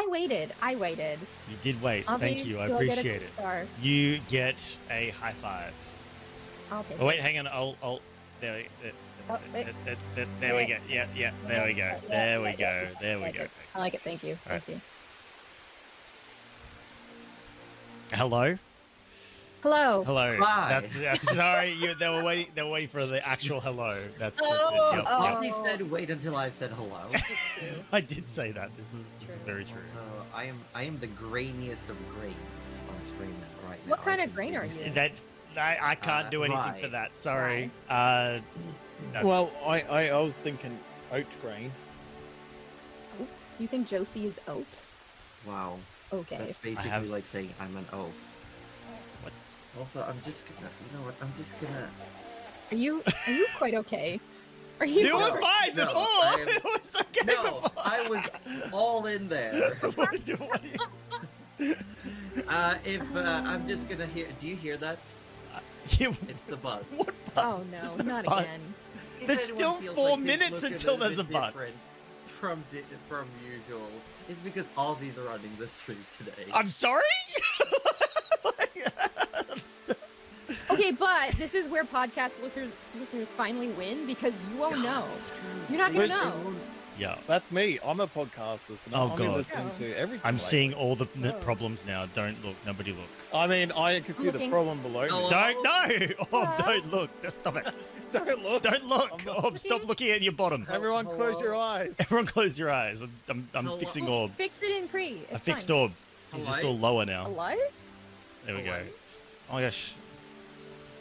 I waited. You did wait. Ozzy, Thank you. I do get a appreciate it. star? You get a high five. I'll take Oh, it. wait, hang on. I'll. There we Oh, wait. there we go. Yeah. There we go. There we go. There we go. I like it. Thank you. Thank you. Hello. Hello. Hello. Hi. That's sorry. They were waiting for the actual hello. That's it. Yep, yep. Ozzy said, "Wait until I've said hello." I did say that. This is very true. I am the grainiest of grains on screen right now. What kind of grain are you? I can't do anything rye. for that. Sorry. Rye. No. Well, I was thinking oat grain. Oat? You think Josie is oat? Wow. Okay. That's basically like saying I'm an oaf. What? Also, I'm just gonna. You know what? I'm just gonna. Are you quite okay? Are you? You were fine No, before. I am- It was okay No, before. I was all in there. What do you- If I'm just gonna hear. Do you hear that? You- It's the buzz. What Oh bus? no, Is not bus? again. If There's anyone still feels 4 like things minutes look a until little there's a bit bus. different from usual, it's because Ozzy's running the stream today. I'm sorry? Okay, but this is where podcast listeners finally win because you won't know. You're not gonna Which- know. Yeah. That's me. I'm a podcast listener. Oh, I'm God. listening to everything. I'm lately. seeing all the problems now. Don't look. Nobody look. I mean, I can see the Looking. problem below Oh, me. Don't no. Oh, don't look. Just stop it. Don't look. Don't look. I'm not- Oh, stop looking at your bottom. Everyone, close your eyes. Everyone, close your eyes. I'm Hello. fixing Well, orb. fix it in pre. I It's fixed fine. orb. He's just all lower now. Hello? There we go. Hello? Oh my gosh.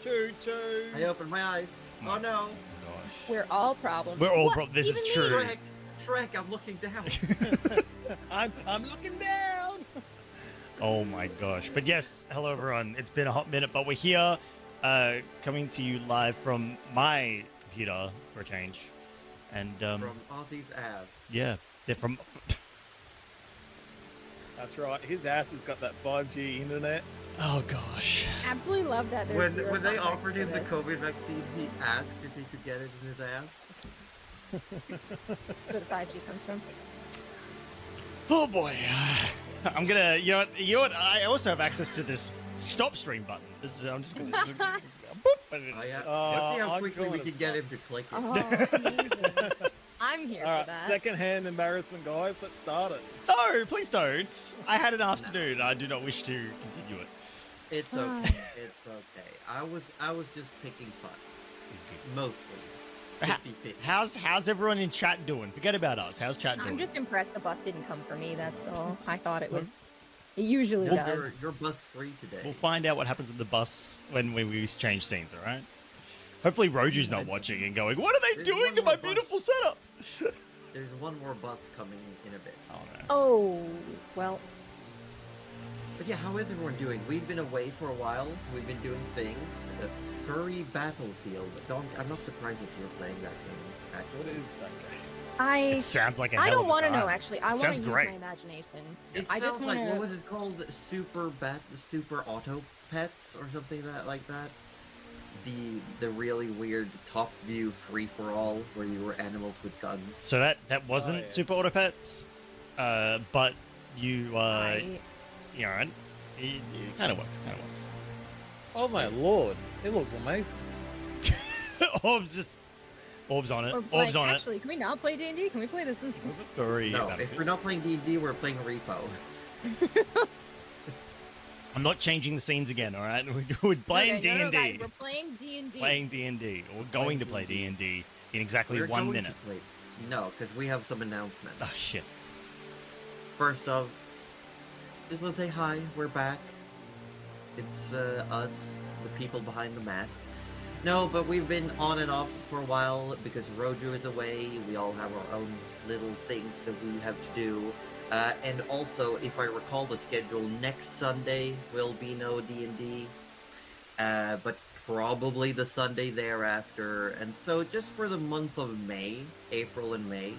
Choo choo. I opened my eyes. Oh no. Oh gosh. We're all problems. We're all What? This is Even me? true. Shrek, I'm looking down. I'm looking down. Oh my gosh. But yes, hello everyone. It's been a hot minute, but we're here coming to you live from my computer for a change. And From Ozzy's ass. yeah, they're from That's right. His ass has got that 5G internet. oh gosh. Absolutely love that. There's When zero they context offered for him the this. COVID vaccine, he asked if he could get it in his ass. Where the 5G comes from. Oh boy. I'm gonna you know what I also have access to this stop stream button. This is I'm just gonna boop, and Oh yeah. Oh, Let's see how I'm quickly we going can to get him to click it. Oh, amazing. I'm here All for right, that. second-hand embarrassment, guys. Let's start it. No, please don't. I had an afternoon. I do not wish to continue it. It's okay. It's okay. I was just picking fun. It's good. Mostly. Ha- 50-50. How's everyone in chat doing? Forget about us. How's chat doing? I'm just impressed the bus didn't come for me, that's all. I thought it was... It usually Well, does. you're bus free today. We'll find out what happens with the bus when we change scenes, all right? Hopefully Roju's not watching and going, what are they There's doing one to my more bus. beautiful setup? There's one more bus coming in a bit. Oh, no. Oh, well, But yeah, how is everyone doing? We've been away for a while. We've been doing things. A furry battlefield. I'm not surprised if you're playing that game. What Actually, is that game? It sounds like a I hell don't of a want to time. know, actually. I want Sounds to use great. my imagination. it I just sounds like wanna- what was it called? Super Auto Pets or something like that. The really weird top view free for all where you were animals with guns. So that wasn't yeah. Super Auto Pets, but you, I- you know, it kind of works, Oh my lord, it looks amazing. Orb's on it, Orb's Orb's like, on it. actually, can we not play D&D? Can we play this instead? Furry No, battlefield. if we're not playing D&D, we're playing Repo. I'm not changing the scenes again, all right? We're playing Okay, no, D&D. guys, we're playing D&D. Playing D&D. Or we're going to play D&D in exactly We're 1 going to minute. play- No, because we have some announcements. Oh, shit. First off, just want to say hi. We're back. It's us, the people behind the mask. No, but we've been on and off for a while because Roju is away. We all have our own little things that we have to do. And also, if I recall the schedule, next Sunday will be no D&D. But probably the Sunday thereafter. And so just for the month of May, April and May,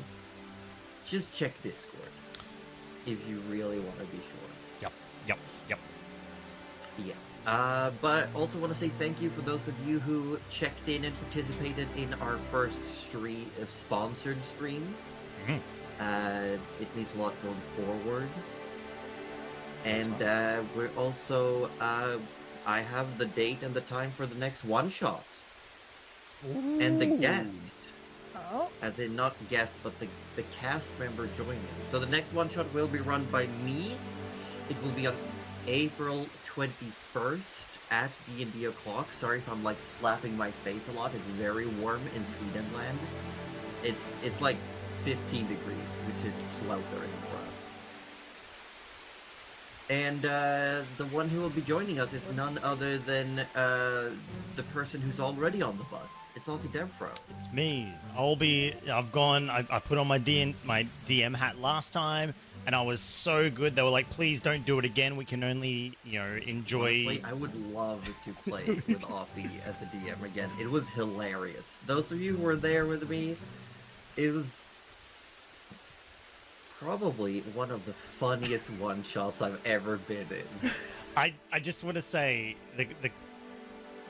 just check Discord. If you really want to be sure. Yep. Yeah. But also want to say thank you for those of you who checked in and participated in our first sponsored streams. It needs a lot going forward. That's And fine. we're also, I have the date and the time for the next one-shot. And the guest, Oh, as in not guest, but the cast member joining. So the next one-shot will be run by me. It will be on April 21st at D&D O'Clock. Sorry if I'm like slapping my face a lot. It's very warm in Swedenland. It's like 15 degrees, which is sweltering for us. And the one who will be joining us is none other than the person who's already on the bus. It's Aussie Devfro. It's me. I put on my DM hat last time, and I was so good. They were like, please don't do it again. We can only, enjoy. Honestly, I would love to play with Aussie as the DM again. It was hilarious. Those of you who were there with me, it was probably one of the funniest one-shots I've ever been in. I just want to say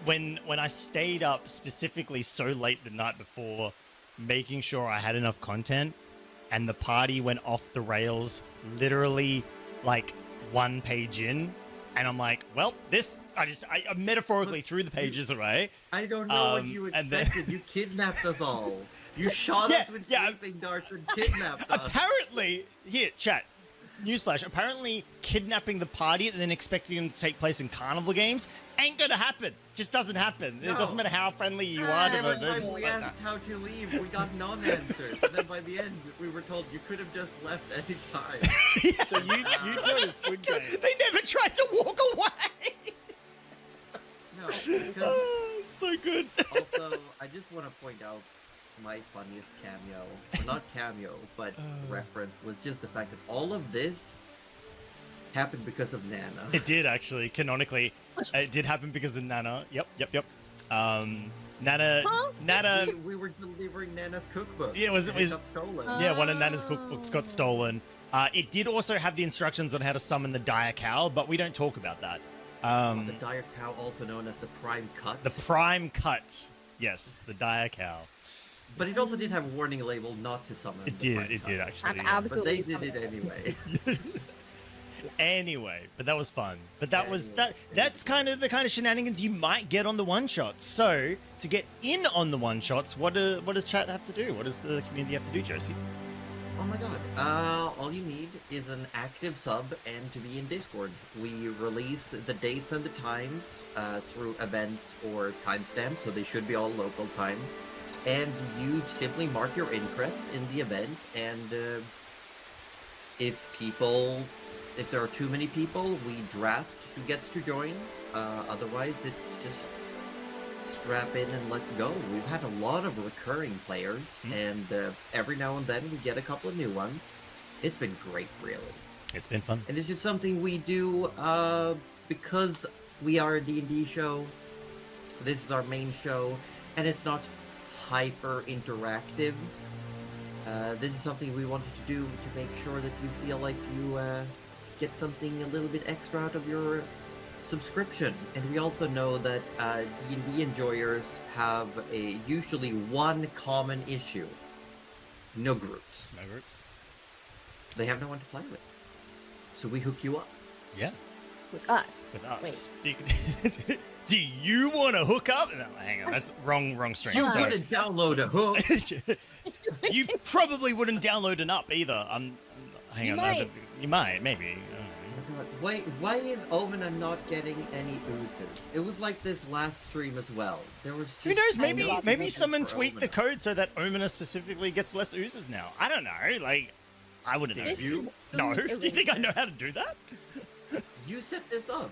when I stayed up specifically so late the night before, making sure I had enough content, and the party went off the rails literally like one page in, and I'm like, well, I metaphorically threw the pages away. I don't know what you and then- expected. You kidnapped us all. You shot us with sleeping darts and kidnapped us. Apparently, here, chat. Newsflash. Apparently, kidnapping the party and then expecting them to take place in carnival games ain't gonna happen. Just doesn't happen. It No. doesn't matter how friendly you are to Every them. They're just time we like asked that. how to leave, we got non-answers. And then by the end, we were told you could have just left any time. So you chose Squid Game. They never tried to walk away. No, because Oh, so good. also, I just want to point out my funniest cameo, well, not cameo, but reference, was just the fact that all of this happened because of Nana. It did actually, canonically. It did happen because of Nana. Yep. Nana, Huh? Nana. We were delivering Nana's cookbook. Yeah, and it got stolen. Yeah, one of Nana's cookbooks got stolen. It did also have the instructions on how to summon the dire cow, but we don't talk about that. The dire cow, also known as the prime cut. The prime cut. Yes, the dire cow. But it also did have a warning label not to summon. It the did. prime It cut. did actually. I've yeah. But they absolutely. did it anyway. Anyway, but that was fun. But that was that. That's kind of the kind of shenanigans you might get on the one shots. So to get in on the one shots, what does chat have to do? What does the community have to do, Josie? Oh my god. All you need is an active sub and to be in Discord. We release the dates and the times through events or timestamps, so they should be all local time. And you simply mark your interest in the event, and if there are too many people, we draft who gets to join. Otherwise, it's just strap in and let's go. We've had a lot of recurring players, and every now and then we get a couple of new ones. It's been great, really. It's been fun. And it's just something we do because we are a D&D show. This is our main show, and it's not hyper interactive. This is something we wanted to do to make sure that you feel like you get something a little bit extra out of your subscription. And we also know that D&D enjoyers have usually one common issue. No groups. No groups. They have no one to play with. So we hook you up. Yeah, With us. with us. Do you want to hook up? No, hang on. That's wrong string. You Sorry. wouldn't download a hook. You probably wouldn't download an up either. Hang You on. might. You might, maybe. I don't know. Why is Omina not getting any oozes? It was like this last stream as well. There was just Who knows? I Maybe love maybe it someone for tweaked the Omina. code so that Omina specifically gets less oozes now. I don't know. Like, I wouldn't know. Did you? No. Ooze Do you think I know how to do that? You set this up.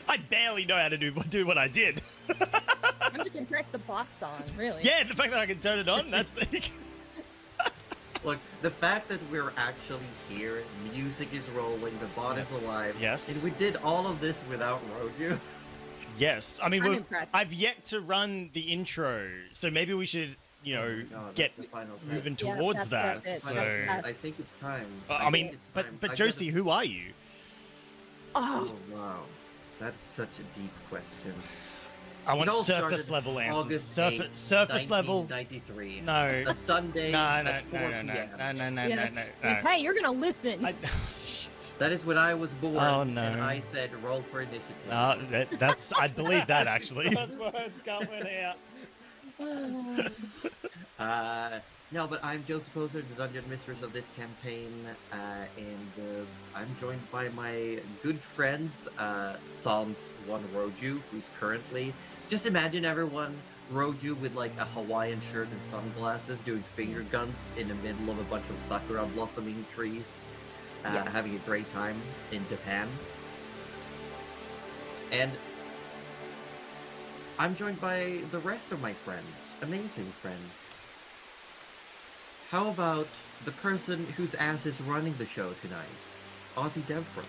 I barely know how to do what I did. I'm just impressed the bot's on, really. Yeah, the fact that I can turn it on, that's the... Look, the fact that we're actually here, music is rolling, the bot Yes. is alive, Yes. and we did all of this without Roju. Yes. I mean, I'm impressed. I've yet to run the intro, so maybe we should, Oh my God, get that's the final track. moving Yeah, towards that's that. it. So, That's- I think it's time. I mean, think it's but time. I Josie, gotta- who are you? Oh, Oh wow, that's such a deep question. I want It all surface started level answers. August Surface 8th, level. 1993. No. A Sunday No, at 4 no, p.m. Yes. no. Hey, you're gonna listen. Shit. That is when I was born, Oh, no. and I said roll for initiative. That's I believe that actually. Buzzwords coming out. No, but I'm Joseph Poser, the Dungeon Mistress of this campaign, and I'm joined by my good friends, Sans One Roju, who's currently... Just imagine everyone, Roju with like a Hawaiian shirt and sunglasses, doing finger guns in the middle of a bunch of sakura blossoming trees, having a great time in Japan. And I'm joined by the rest of my friends, amazing friends. How about the person whose ass is running the show tonight, Ozzy Devro?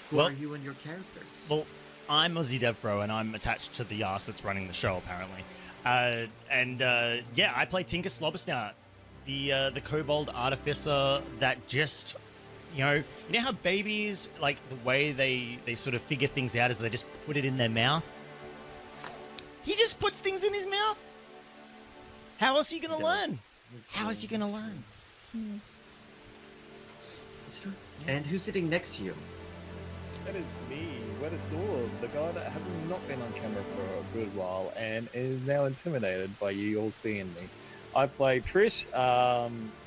Who Well- are you and your characters? Well, I'm Ozzy Devro, and I'm attached to the ass that's running the show, apparently. Yeah, I play Tinker Slobbersnout, the kobold artificer that just, you know how babies, like, the way they sort of figure things out is they just put it in their mouth? He just puts things in his mouth. How else are you going to learn? How is he going to learn? It's true. And who's sitting next to you? That is me, Wettest Orb, the guy that hasn't not been on camera for a good while and is now intimidated by you all seeing me. I play Trish.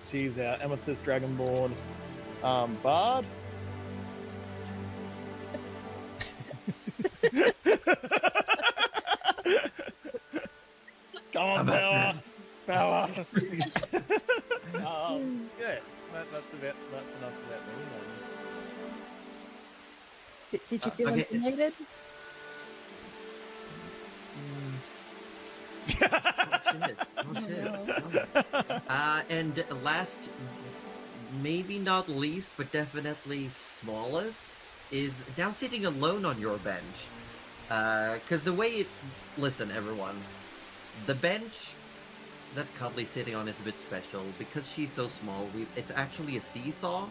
She's our Amethyst Dragonborn bard. Come on, power! Power! Yeah, that's enough about me. Did you feel okay. intimidated? Oh, shit. And last, maybe not least, but definitely smallest, is now sitting alone on your bench. Because the way it... Listen, everyone. The bench that Cuddly's sitting on is a bit special. Because she's so small, it's actually a seesaw.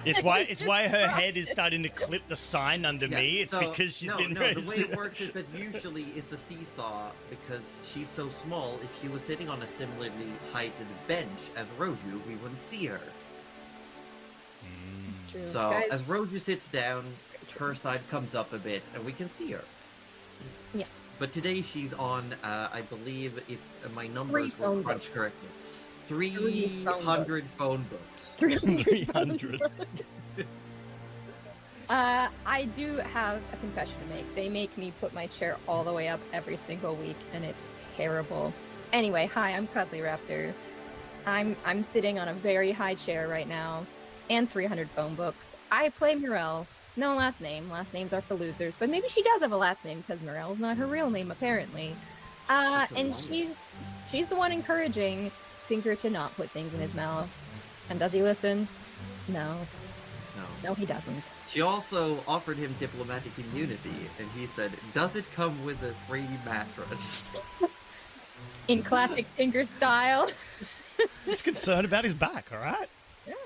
It's why her head is starting to clip the sign under me. It's because she's been raised. The way it works is that usually it's a seesaw because she's so small. If she was sitting on a similarly heighted bench as Roju, we wouldn't see her. It's true. So Guys, as Roju sits down, her side comes up a bit, and we can see her. Yeah. But today she's on, I believe, if my numbers were phone crunched books. correctly, 300 phone books. 300. I do have a confession to make. They make me put my chair all the way up every single week, and it's terrible. Anyway, hi, I'm Cuddly Raptor. I'm sitting on a very high chair right now, and 300 phone books. I play Morel. No last name. Last names are for losers, but maybe she does have a last name because Morel's not her real name, apparently. And she's the one encouraging Tinker to not put things in his mouth. And does he listen? No. No, he doesn't. She also offered him diplomatic immunity, and he said, "Does it come with a free mattress?" In classic Tinker style. He's concerned about his back, all right?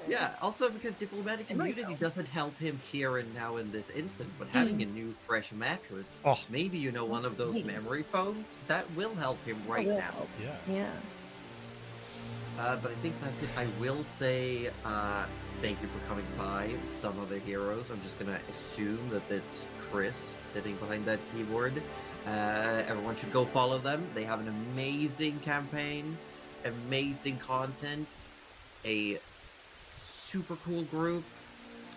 Yeah, also because diplomatic immunity doesn't help him here and now in this instant, but having a new, fresh mattress, maybe one of those memory phones, that will help him right now. Yeah. But I think that's it. I will say thank you for coming by. Some of the heroes, I'm just going to assume that it's Chris sitting behind that keyboard. Everyone should go follow them. They have an amazing campaign, amazing content, a super cool group.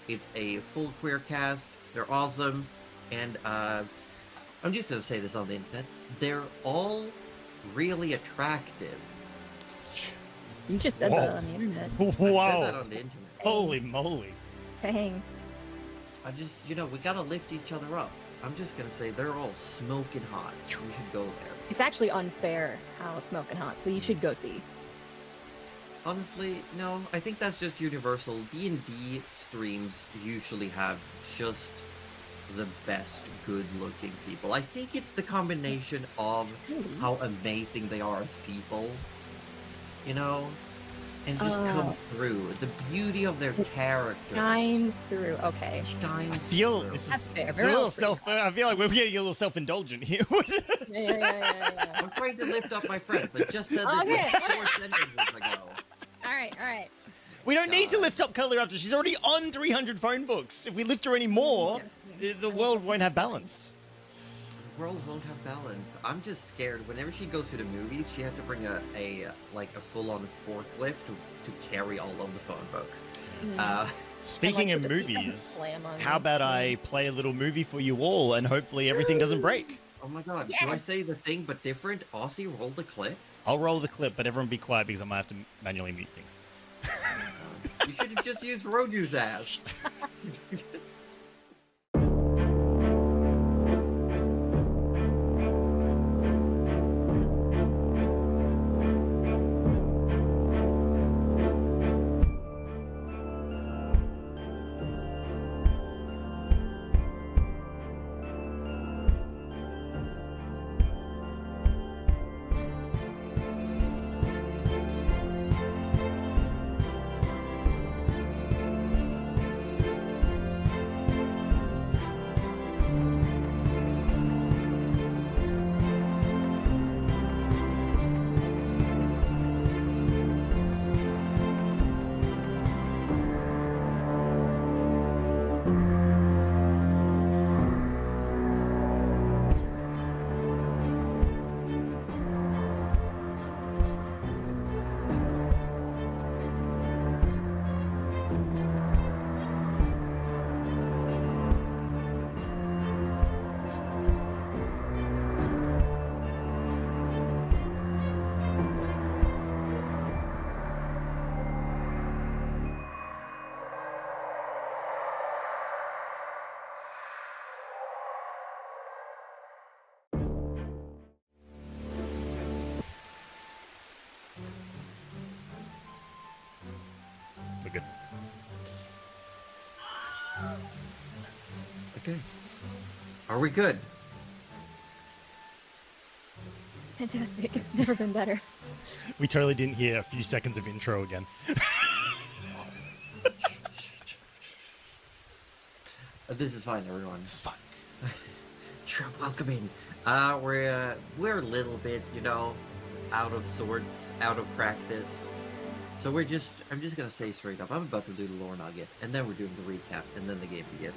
It's a full queer cast. They're awesome. And I'm just going to say this on the internet. They're all really attractive. You just said that on the internet. I said that Wow. on the internet. Holy moly. Dang. I just, we gotta lift each other up. I'm just gonna say they're all smoking hot. You should go there. It's actually unfair how smoking hot, so you should go see. Honestly, no. I think that's just universal. D&D streams usually have just the best good-looking people. I think it's the combination of how amazing they are as people. and just come through. The beauty of their characters Shines through. Okay. shines I feel through. this That's is fair. it's a Very little well self. I feel like we're getting a little self-indulgent here. Yeah. I'm trying to lift up my friend, but just said this Okay. like 4 sentences ago. All right. We don't need to God. lift up Curly Raptor. She's already on 300 phone books. If we lift her any more, the world won't have balance. The world won't have balance. I'm just scared. Whenever she goes to the movies, she has to bring a full-on forklift to carry all of the phone books. Speaking And, of so the seat doesn't movies, slam on how you. about I play a little movie for you all, and hopefully everything doesn't break. Oh my god, do I Yes. say the thing but different? Aussie, roll the clip? I'll roll the clip, but everyone be quiet because I might have to manually mute things. You should have just used Roju's ass. We're good. Okay. Are we good? Fantastic. Never been better. We totally didn't hear a few seconds of intro again. This is fine, everyone. This is fun. Sure, welcome in. We're a little bit, out of sorts, out of practice. So I'm just gonna say straight up, I'm about to do the lore nugget, and then we're doing the recap, and then the game begins.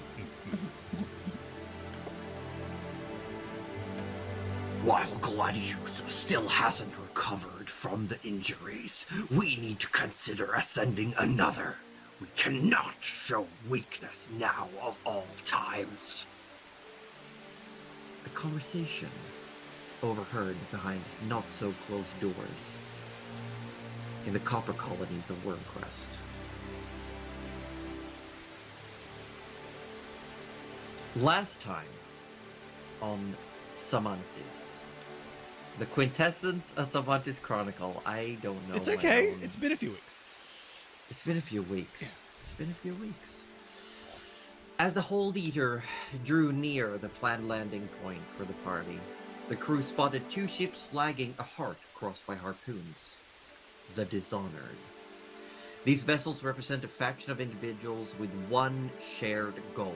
While Gladius still hasn't recovered from the injuries, we need to consider ascending another. We cannot show weakness now of all times. A conversation overheard behind not-so-closed doors in the copper colonies of Wormcrest. Last time on Sammantis, the Quintessence of Sammantis Chronicle. I don't know. It's my okay. own- It's been a few weeks. It's been a few weeks. Yeah. It's been a few weeks. As the Hold Eater drew near the planned landing point for the party, the crew spotted 2 ships flagging a heart crossed by harpoons. The Dishonored. These vessels represent a faction of individuals with one shared goal: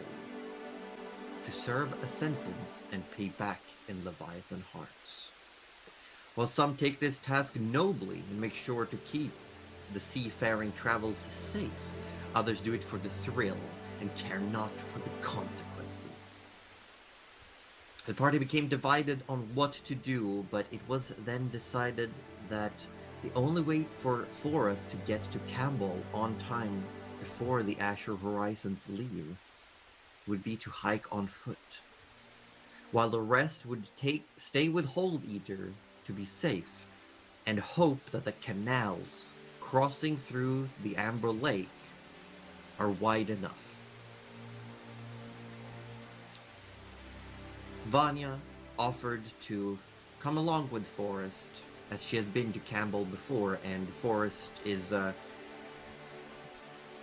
to serve a sentence and pay back in Leviathan hearts. While some take this task nobly and make sure to keep the seafaring travels safe, others do it for the thrill and care not for the consequences. The party became divided on what to do, but it was then decided that the only way for us to get to Campbell on time before the Azure Horizons leave would be to hike on foot, while the rest would stay with Hold Eater to be safe and hope that the canals crossing through the Amber Lake are wide enough. Vanya offered to come along with Forrest, as she has been to Campbell before, and Forrest is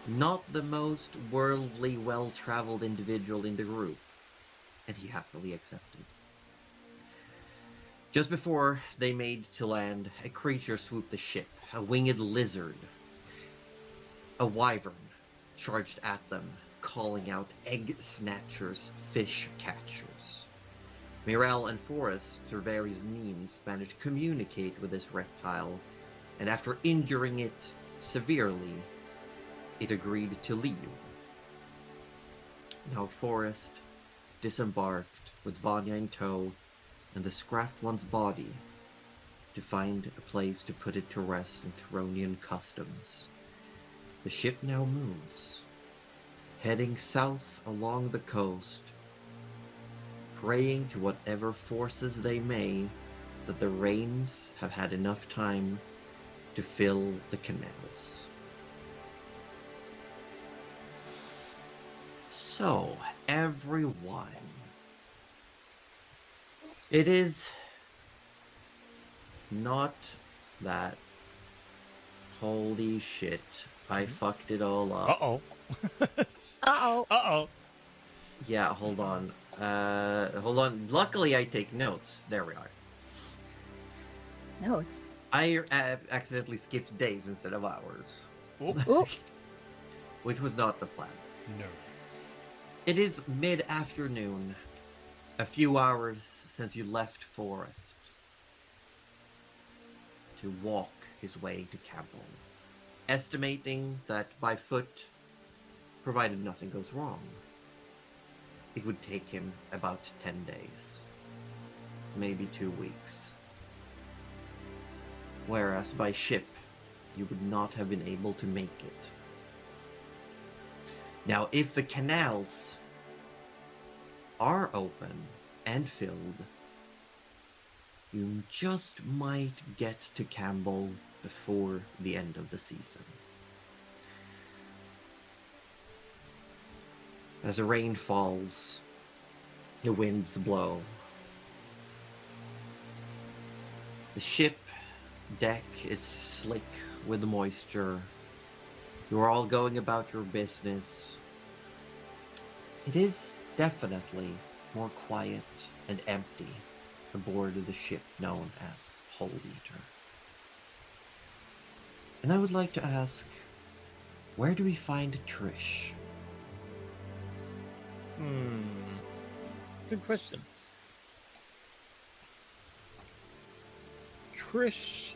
not the most worldly, well-traveled individual in the group, and he happily accepted. Just before they made to land, a creature swooped the ship, a winged lizard, A wyvern charged at them, calling out egg snatchers, fish catchers. Mirel and Forrest, through various means, managed to communicate with this reptile, and after injuring it severely, it agreed to leave. Now Forrest disembarked with Vanya in tow and the scrapped one's body to find a place to put it to rest in Thronian customs. The ship now moves, heading south along the coast, praying to whatever forces they may that the rains have had enough time to fill the canals. So, everyone, it is not that holy shit, I fucked it all up. Uh-oh. Uh-oh. Uh-oh. Yeah, hold on. Hold on. Luckily, I take notes. There we are. Notes. I accidentally skipped days instead of hours, Ooh. which was not the plan. No. It is mid-afternoon, a few hours since you left Forest to walk his way to Campbell, estimating that by foot, provided nothing goes wrong, it would take him about 10 days, maybe 2 weeks. Whereas by ship, you would not have been able to make it. Now, if the canals are open and filled, you just might get to Campbell before the end of the season. As the rain falls, the winds blow. The ship deck is slick with moisture. You're all going about your business. It is definitely more quiet and empty aboard of the ship known as Hole Eater. And I would like to ask, where do we find Trish? Good question. Trish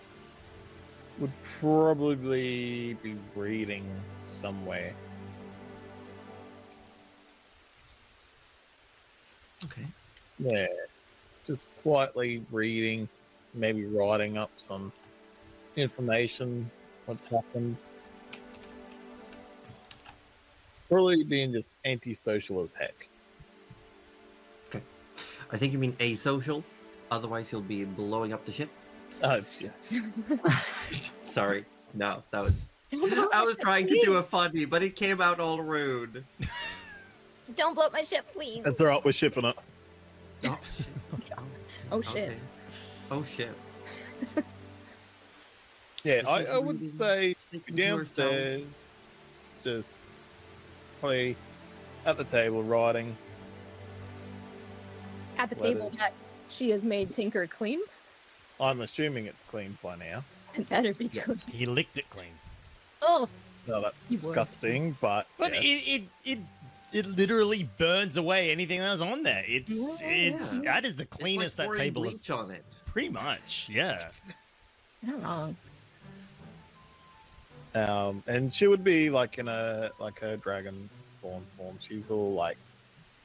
would probably be reading somewhere. Okay. Yeah. Just quietly reading, maybe writing up some information, what's happened. Probably being just antisocial as heck. Okay. I think you mean asocial. Otherwise, he'll be blowing up the ship. Yes. Sorry. No, that was... I was trying to do a funny, but it came out all rude. Don't blow up my ship, please. That's alright, we're shipping it. Oh, shit. Oh shit. Okay. Oh, shit. Yeah, It's I just would reading, say sticking to herself. downstairs, just probably at the table writing. At the Letters. table that she has made Tinker clean. I'm assuming it's clean by now. It better be Yeah. good. He licked it clean. Oh, No, that's He would. disgusting, but But yes. it literally burns away anything that was on there. It's Yeah. that is the It's like cleanest that pouring table is. bleach on it. Pretty much, yeah. you're not wrong. And she would be like in a dragon born form. She's all like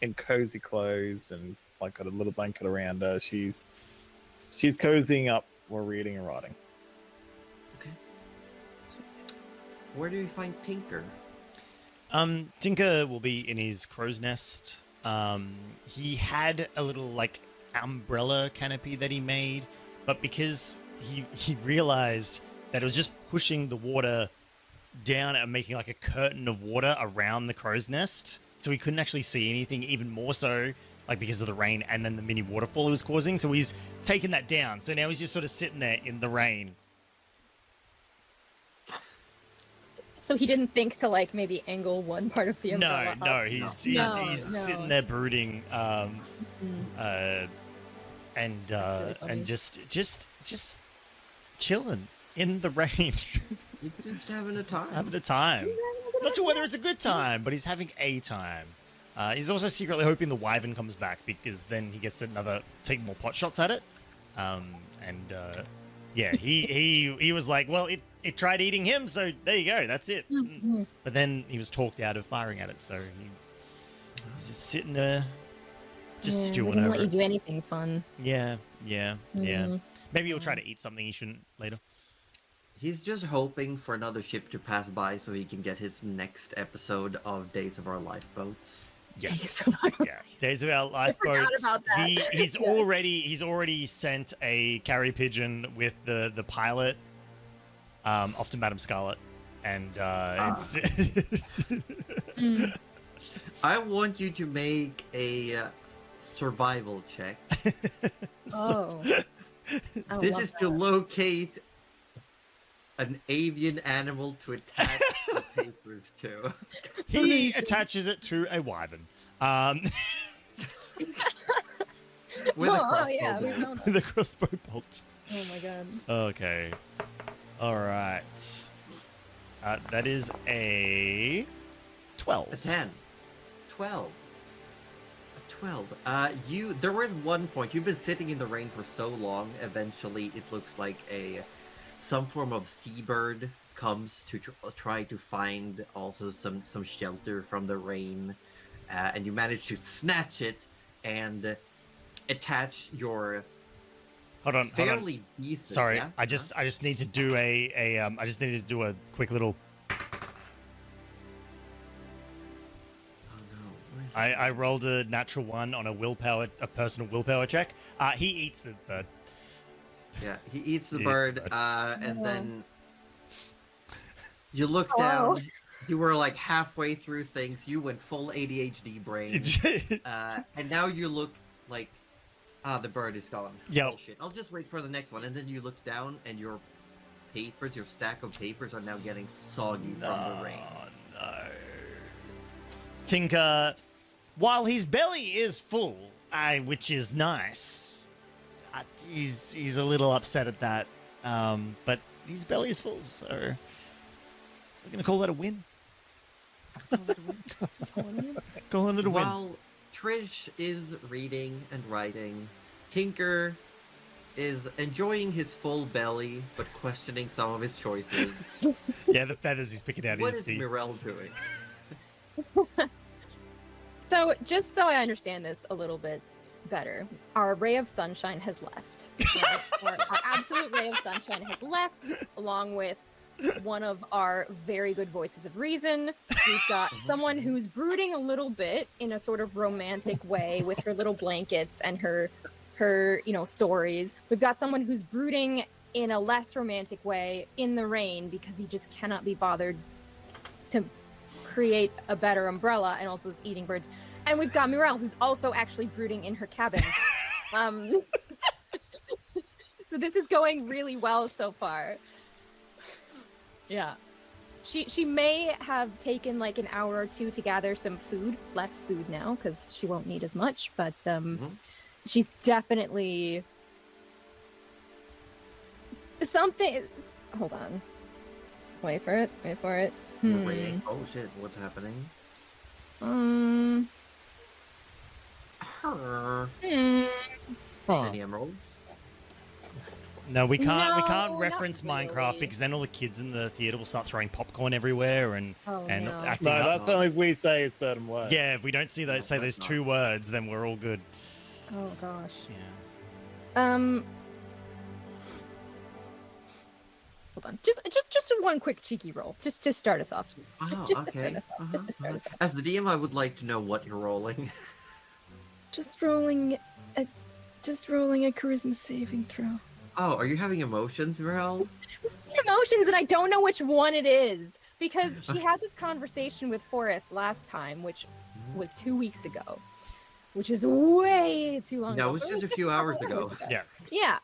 in cozy clothes and like got a little blanket around her. She's cozying up while reading and writing. Okay. Where do we find Tinker? Tinker will be in his crow's nest. He had a little like umbrella canopy that he made, but because he realized that it was just pushing the water down and making like a curtain of water around the crow's nest, so he couldn't actually see anything, even more so like because of the rain and then the mini waterfall it was causing. So he's taken that down, so now he's just sort of sitting there in the rain. So he didn't think to like maybe angle one part of the umbrella No, up? he's No, sitting no. there brooding, Mm. and Really funny. just chilling in the rain. He's just having a He's just time. having a time. Not sure whether it's a good time, but he's having a time. He's also secretly hoping the wyvern comes back because then he gets take more pot shots at it. Yeah, he was like, well, it tried eating him, so there you go, that's it. But then he was talked out of firing at it, so he's just sitting there, just stewing didn't over let you it. do anything fun. Yeah. Maybe he'll try to eat something he shouldn't later. He's just hoping for another ship to pass by so he can get his next episode of Days of Our Lifeboats. Yes. Yeah. Days of Our Lifeboats. about that. He's already sent a carrier pigeon with the pilot off to Madame Scarlet, and it's I want you to make a survival check. Oh. I This love is to that. locate an avian animal to attach the papers to. he attaches it to a wyvern. With a crossbow yeah, we bolt. know that. The crossbow bolt. Oh my god. Okay. All right. That is a 12. A 10. 12. A 12. There was one point, you've been sitting in the rain for so long, eventually it looks like some form of seabird comes to try to find also some shelter from the rain, and you manage to snatch it and attach your Hold on. fairly decent. Sorry, yeah? I just need to do I just needed to do a quick little. Oh no. Where's I rolled a natural 1 on a personal willpower check. He eats the bird. Yeah, he eats the He eats the bird, bird. and Oh. then you look Oh. down. You were like halfway through things. You went full ADHD brain, and now you look like, the bird is gone. Yep. Bullshit. I'll just wait for the next one, and then you look down, and your papers, your stack of papers, are now getting soggy from the rain. Oh no. Tinker, while his belly is full, which is nice, he's a little upset at that. But his belly is full, so we're gonna call that a win. Calling it a win. While Trish is reading and writing, Tinker is enjoying his full belly, but questioning some of his choices. Yeah, the feathers he's picking out What is is the. Mirel doing? So, just so I understand this a little bit better, our ray of sunshine has left. Right? our absolute ray of sunshine has left, along with one of our very good voices of reason. We've got someone who's brooding a little bit in a sort of romantic way with her little blankets and her stories. We've got someone who's brooding in a less romantic way in the rain because he just cannot be bothered to create a better umbrella, and also is eating birds. And we've got Mirel, who's also actually brooding in her cabin. So this is going really well so far. Yeah. She may have taken like an hour or two to gather some food, less food now, because she won't need as much, but she's definitely something. Hold on. Wait for it. Wait, oh shit, what's happening? Any emeralds? No, we can't. We No, can't not reference Minecraft really. because then all the kids in the theater will start throwing popcorn everywhere and Oh, and no. acting No, up. that's only if we say a certain word. Yeah, if we don't see those say that's those not. 2 words, then we're all good. Oh gosh. Yeah. Hold on. Just one quick cheeky roll. Just to start us off. Just to start okay. us off. Just to start us off. As the DM, I would like to know what you're rolling. Just rolling a charisma saving throw. Oh, are you having emotions, Mirel? Emotions, and I don't know which one it is because she had this conversation with Forrest last time, which was 2 weeks ago, which is way too long. No, ago. it was but just a few couple hours ago. Yeah. Yeah.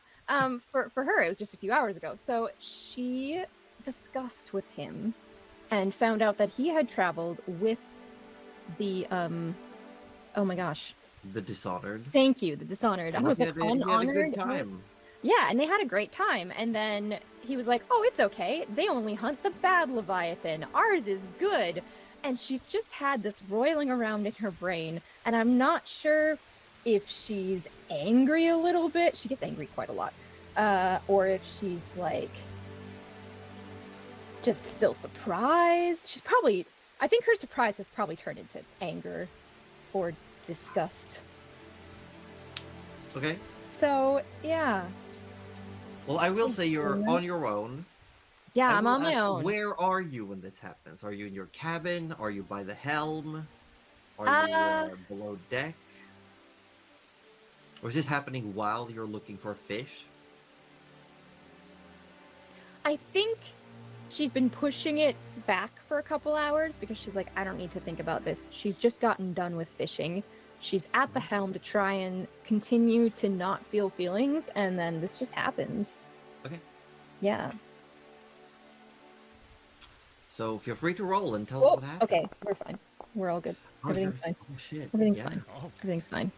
For her, it was just a few hours ago. So she discussed with him and found out that he had traveled with the oh my gosh. The Dishonored. Thank you, the Dishonored. I was He like, had a unhonored. good time. Yeah, and they had a great time. And then he was like, oh, it's okay. They only hunt the bad Leviathan. Ours is good. And she's just had this roiling around in her brain. And I'm not sure if she's angry a little bit. She gets angry quite a lot. Or if she's like just still surprised. She's probably, I think her surprise has probably turned into anger or disgust. Okay. So, yeah. Well, I will say you're on your own. Yeah, I I'm will on my ask, own. Where are you when this happens? Are you in your cabin? Are you by the helm? Are you below deck? Or is this happening while you're looking for fish? I think she's been pushing it back for a couple hours because she's like, I don't need to think about this. She's just gotten done with fishing. She's at the helm to try and continue to not feel feelings, and then this just happens. Okay. Yeah. So feel free to roll and tell us Oh, what happened. okay, we're fine. We're all good. Everything's fine. Oh shit. Everything's Yeah. fine. Oh, Everything's fine.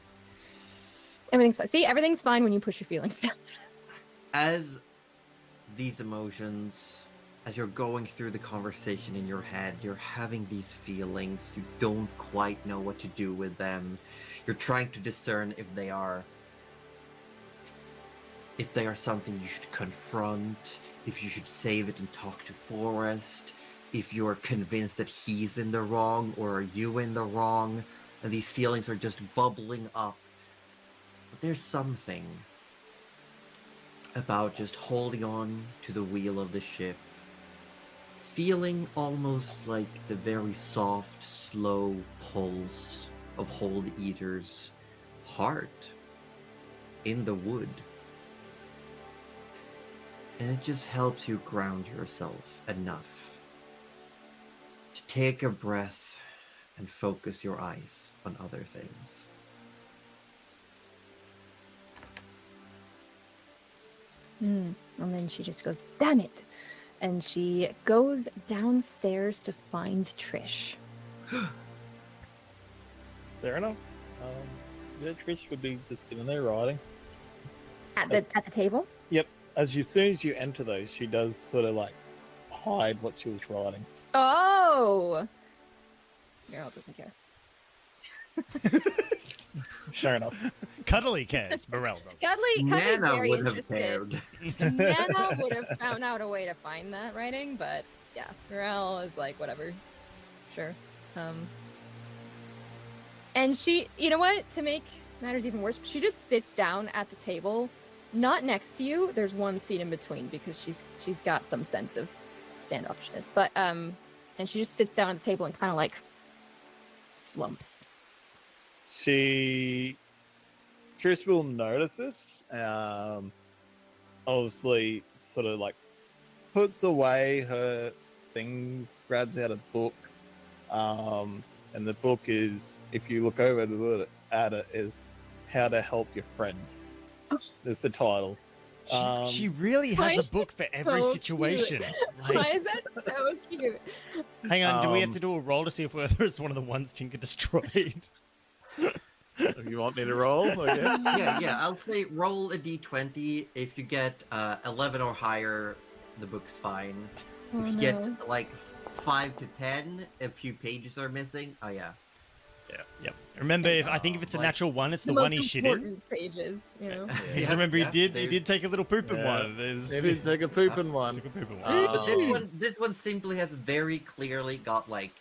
Everything's fine. See, everything's fine when you push your feelings down. As these emotions, as you're going through the conversation in your head, you're having these feelings, you don't quite know what to do with them. You're trying to discern if they are something you should confront, if you should save it and talk to Forrest, if you're convinced that he's in the wrong or are you in the wrong, and these feelings are just bubbling up. But there's something about just holding on to the wheel of the ship, feeling almost like the very soft, slow pulse of Hold Eater's heart in the wood. And it just helps you ground yourself enough to take a breath and focus your eyes on other things. And then she just goes, damn it. And she goes downstairs to find Trish. Fair enough. Yeah, Trish would be just sitting there writing. At the table? Yep. As soon as you enter those, she does sort of like hide what she was writing. Oh! Girl doesn't care. Sure enough. Cuddly cares. Morel does. Cuddly's Nana very would have interested. cared. Nana would have found out a way to find that writing, but yeah, Morel is like, whatever. Sure. And she, you know what? To make matters even worse, she just sits down at the table, not next to you. There's one seat in between because she's got some sense of standoffishness. But and she just sits down at the table and kind of like slumps. Trish will notice this. Obviously, sort of like puts away her things, grabs out a book, and the book is, if you look over at it, is How to Help Your Friend. Is the title. She really Why has is a book for every so situation. Why Like, is that so cute? hang on, do we have to do a roll to see if whether it's one of the ones Tinker destroyed? If you want me to roll, I guess. Yeah, I'll say roll a d20. If you get 11 or higher, the book's fine. Oh, If you no. get like 5 to 10, a few pages are missing. Oh yeah. Yep. Remember, I think if it's a Like, natural one, it's the most one he shit in. important pages, you know. Because Yeah, remember, yeah, he they- did take a little poop in Yeah. one. There's, He did take a poop in one. took a poop in one. But Um, this one simply has very clearly got like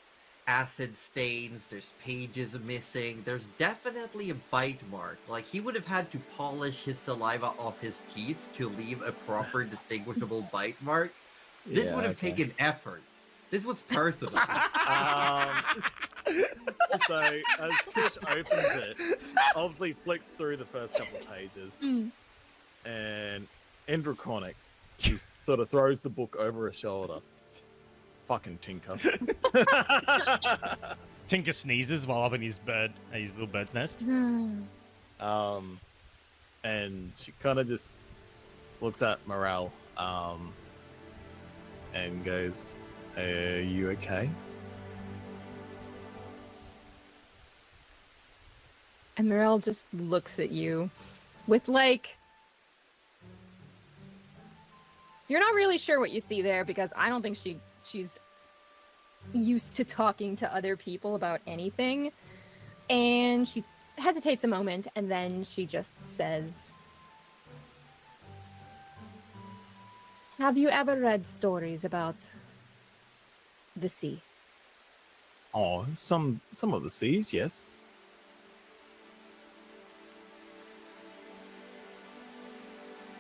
acid stains. There's pages missing. There's definitely a bite mark. Like he would have had to polish his saliva off his teeth to leave a proper distinguishable bite mark. This Yeah, would have okay. taken effort. This was personal. So as Trish opens it, obviously flicks through the first couple of pages, Mm. and in Draconic, she sort of throws the book over her shoulder. Fucking Tinker. Tinker sneezes while up in his little bird's nest. And she kind of just looks at Morale, and goes, "Are you okay?" And Morel just looks at you with like You're not really sure what you see there because I don't think she's used to talking to other people about anything. And she hesitates a moment and then she just says, "Have you ever read stories about the sea?" Oh, some of the seas, yes.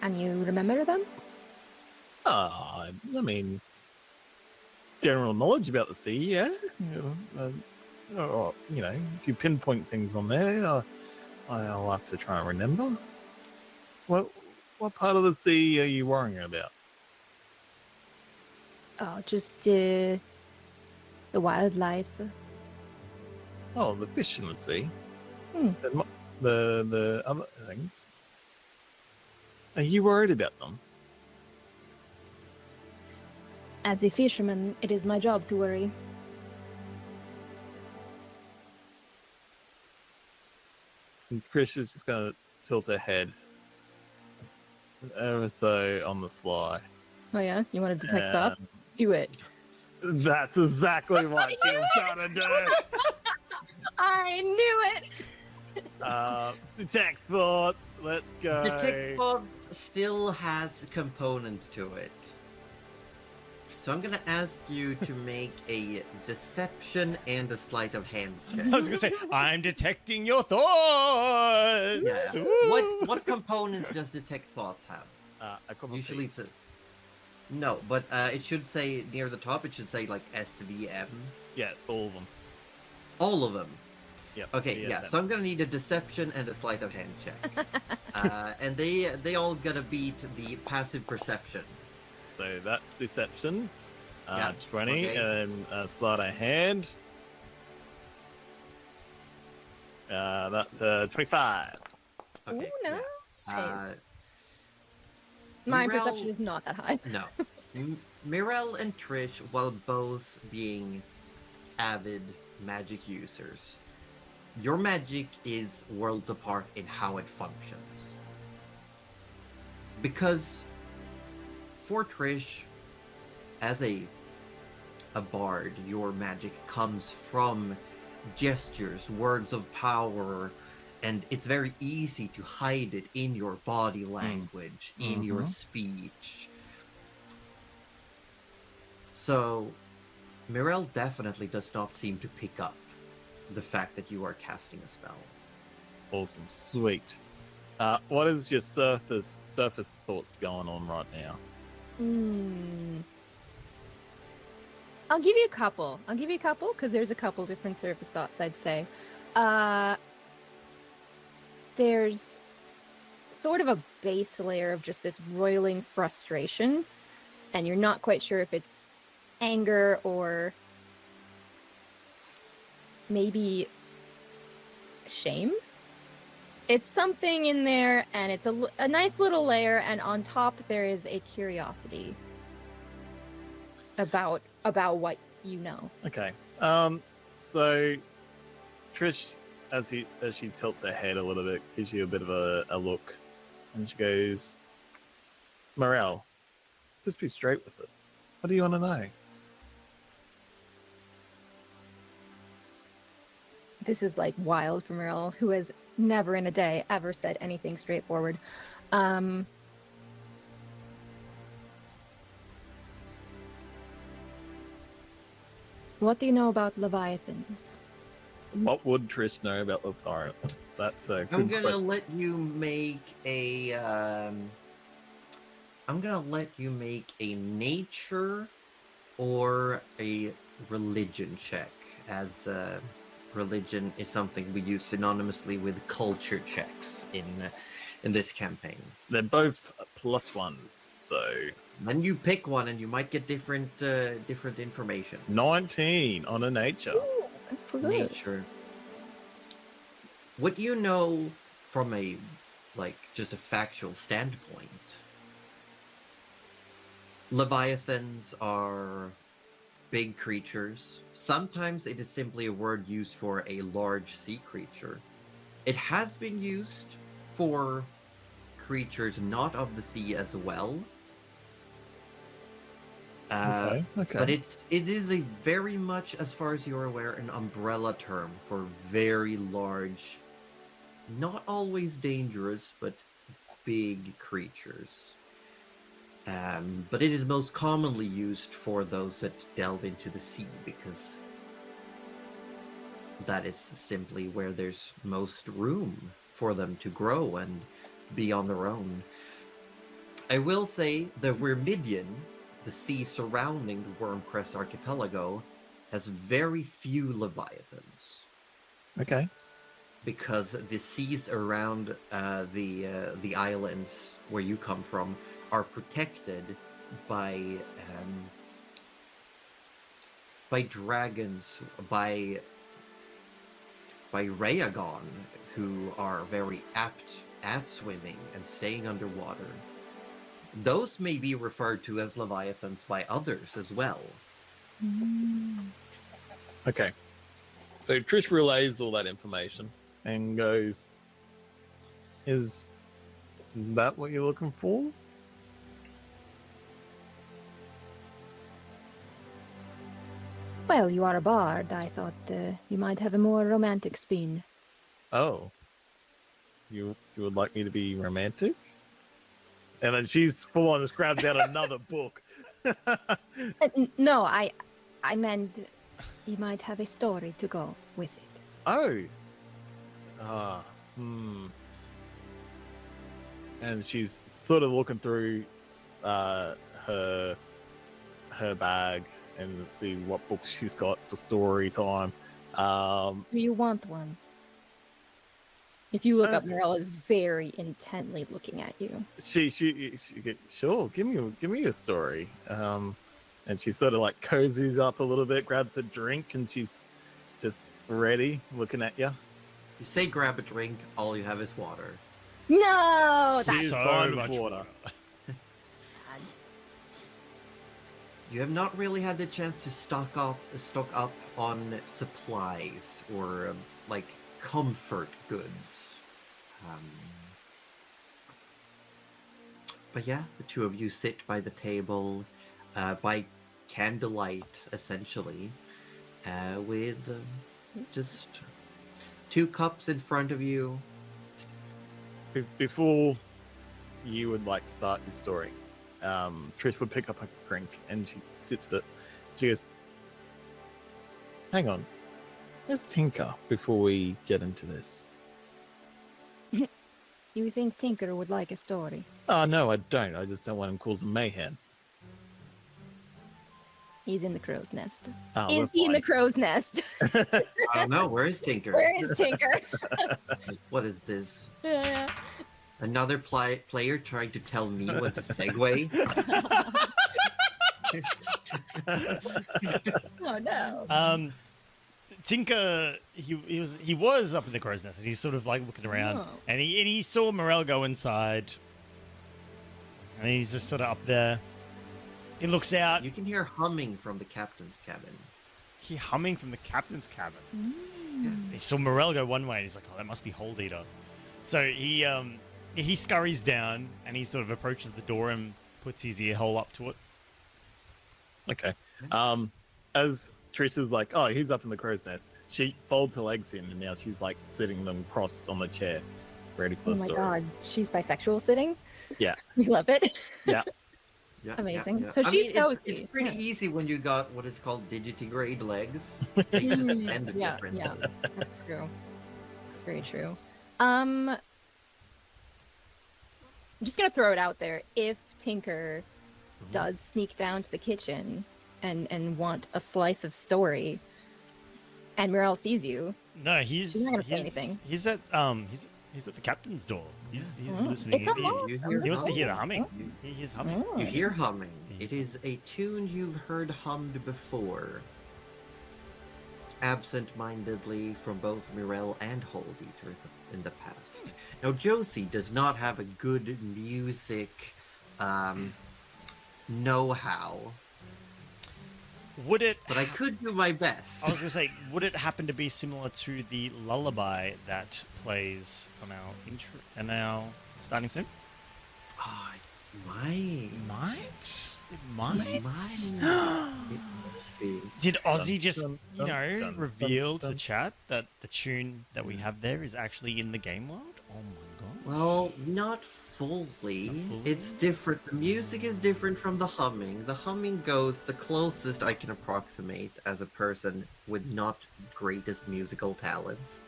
And you remember them? I mean, general knowledge about the sea, yeah. If you pinpoint things on there, I'll have to try and remember. What part of the sea are you worrying about? Oh, just the wildlife. Oh, the fish in the sea. Hmm. The other things. Are you worried about them? As a fisherman, it is my job to worry. And Chris is just going to tilt her head ever so on the sly. Oh yeah? You want to detect thoughts? Do it. That's exactly what she was trying to do. I knew it! Detect thoughts. Let's go. Detect thoughts still has components to it. So I'm gonna ask you to make a deception and a sleight of hand check. I was gonna say, I'm detecting your thoughts. Yeah. Woo! What components does detect thoughts have? A couple Usually pieces. says no, but it should say near the top. It should say like SVM. Yeah, all of them. All of them. Yep. Okay, DSM. yeah. So I'm gonna need a deception and a sleight of hand check, and they all gotta beat the passive perception. So that's deception. Yeah, 20 okay. and sleight of hand. That's 25. Okay, Ooh, no. yeah. My Mirel- perception is not that high. No. Mirel and Trish, while both being avid magic users, your magic is worlds apart in how it functions. Because for Trish, as a bard, your magic comes from gestures, words of power, and it's very easy to hide it in your body language, in your speech. So, Mirel definitely does not seem to pick up the fact that you are casting a spell. Awesome. Sweet. What is your surface thoughts going on right now? I'll give you a couple. Because there's a couple different surface thoughts, I'd say. There's sort of a base layer of just this roiling frustration, and you're not quite sure if it's anger or maybe shame. It's something in there, and it's a nice little layer, and on top there is a curiosity about what you know. Okay. So Trish, as she tilts her head a little bit, gives you a bit of a look, and she goes, "Morel, just be straight with it. What do you want to know?" This is like wild for Merle, who has never in a day ever said anything straightforward. What do you know about Leviathans? What would Trish know about the pirate? That's a good I'm gonna question. let you make a. I'm gonna let you make a nature or a religion check, as religion is something we use synonymously with culture checks in this campaign. They're both +1s, so Then you pick one, and you might get different information. 19 on a nature. Ooh, that's good. Nature. What you know from a just a factual standpoint, Leviathans are big creatures. Sometimes it is simply a word used for a large sea creature. It has been used for creatures not of the sea as well. Okay. But it is a very much, as far as you're aware, an umbrella term for very large, not always dangerous, but big creatures. But it is most commonly used for those that delve into the sea, because that is simply where there's most room for them to grow and be on their own. I will say the Vermidian, the sea surrounding the Wormcrest archipelago, has very few leviathans. Okay. Because the seas around the islands where you come from are protected by dragons, by Rhaegon, who are very apt at swimming and staying underwater. Those may be referred to as leviathans by others as well. Okay. So Trish relays all that information and goes, "Is that what you're looking for?" Well, you are a bard. I thought you might have a more romantic spin. Oh. You would like me to be romantic? And then she's full on just grabs out another book. No, I meant you might have a story to go with it. Oh. And she's sort of looking through her bag and see what books she's got for story time. Do you want one? If you look up, Morella's very intently looking at you. She sure, give me a story. And she sort of like cozies up a little bit, grabs a drink, and she's just ready, looking at you. You say grab a drink, all you have is water. No, that's She's So fine much with water. sad. You have not really had the chance to stock up on supplies or like comfort goods. But yeah, the two of you sit by the table, by candlelight, essentially, with just 2 cups in front of you. Before you would like start your story, Trish would pick up a drink and she sips it. She goes, "Hang on, where's Tinker before we get into this?" You think Tinker would like a story? Oh, no, I don't. I just don't want him causing mayhem. He's in the crow's nest. Oh, Is he in the crow's nest? I don't know, where is Tinker? Where is Tinker? What is this? Yeah. Another player trying to tell me what to segue? Oh no. Tinker, he was up in the crow's nest, and he's sort of like looking around, Oh. and he saw Morel go inside, and he's just sort of up there. He looks out. You can hear humming from the captain's cabin. He humming from the captain's cabin. Mm. He saw Morel go one way, and he's like, "Oh, that must be Hold Eater." So he scurries down, and he sort of approaches the door and puts his ear hole up to it. Okay. As Trish is like, "Oh, he's up in the crow's nest," she folds her legs in, and now she's like sitting them crossed on the chair, ready for Oh the my story. god, she's bisexual sitting? Yeah. We love it. Yeah, Amazing. So I she's mean, cozy. it's pretty Yeah. easy when you got what is called digitigrade legs. They just bend Yeah, differently. yeah. That's true. That's very true. I'm just gonna throw it out there. If Tinker does sneak down to the kitchen and want a slice of story, and Morel sees you, No, he's He's not gonna say anything. He's at the captain's door. He's Oh, listening. it's He, unlocked. he wants to hear the Oh. humming. He hears humming. Oh. You hear humming. It is a tune you've heard hummed before, absent-mindedly from both Mirel and Hold Eater in the past. Now, Josie does not have a good music know-how, Would it? but I could do my best. I was gonna say, would it happen to be similar to the lullaby that plays on our intro and our starting soon? Oh, it might. Might. It might. Be. Did Ozzy just, Dun, you dun, know, dun, reveal dun, to chat that the tune that we have there is actually in the game world? Oh my god. Well, not fully. Not fully? It's different. The music is different from the humming. The humming goes the closest I can approximate as a person with not greatest musical talents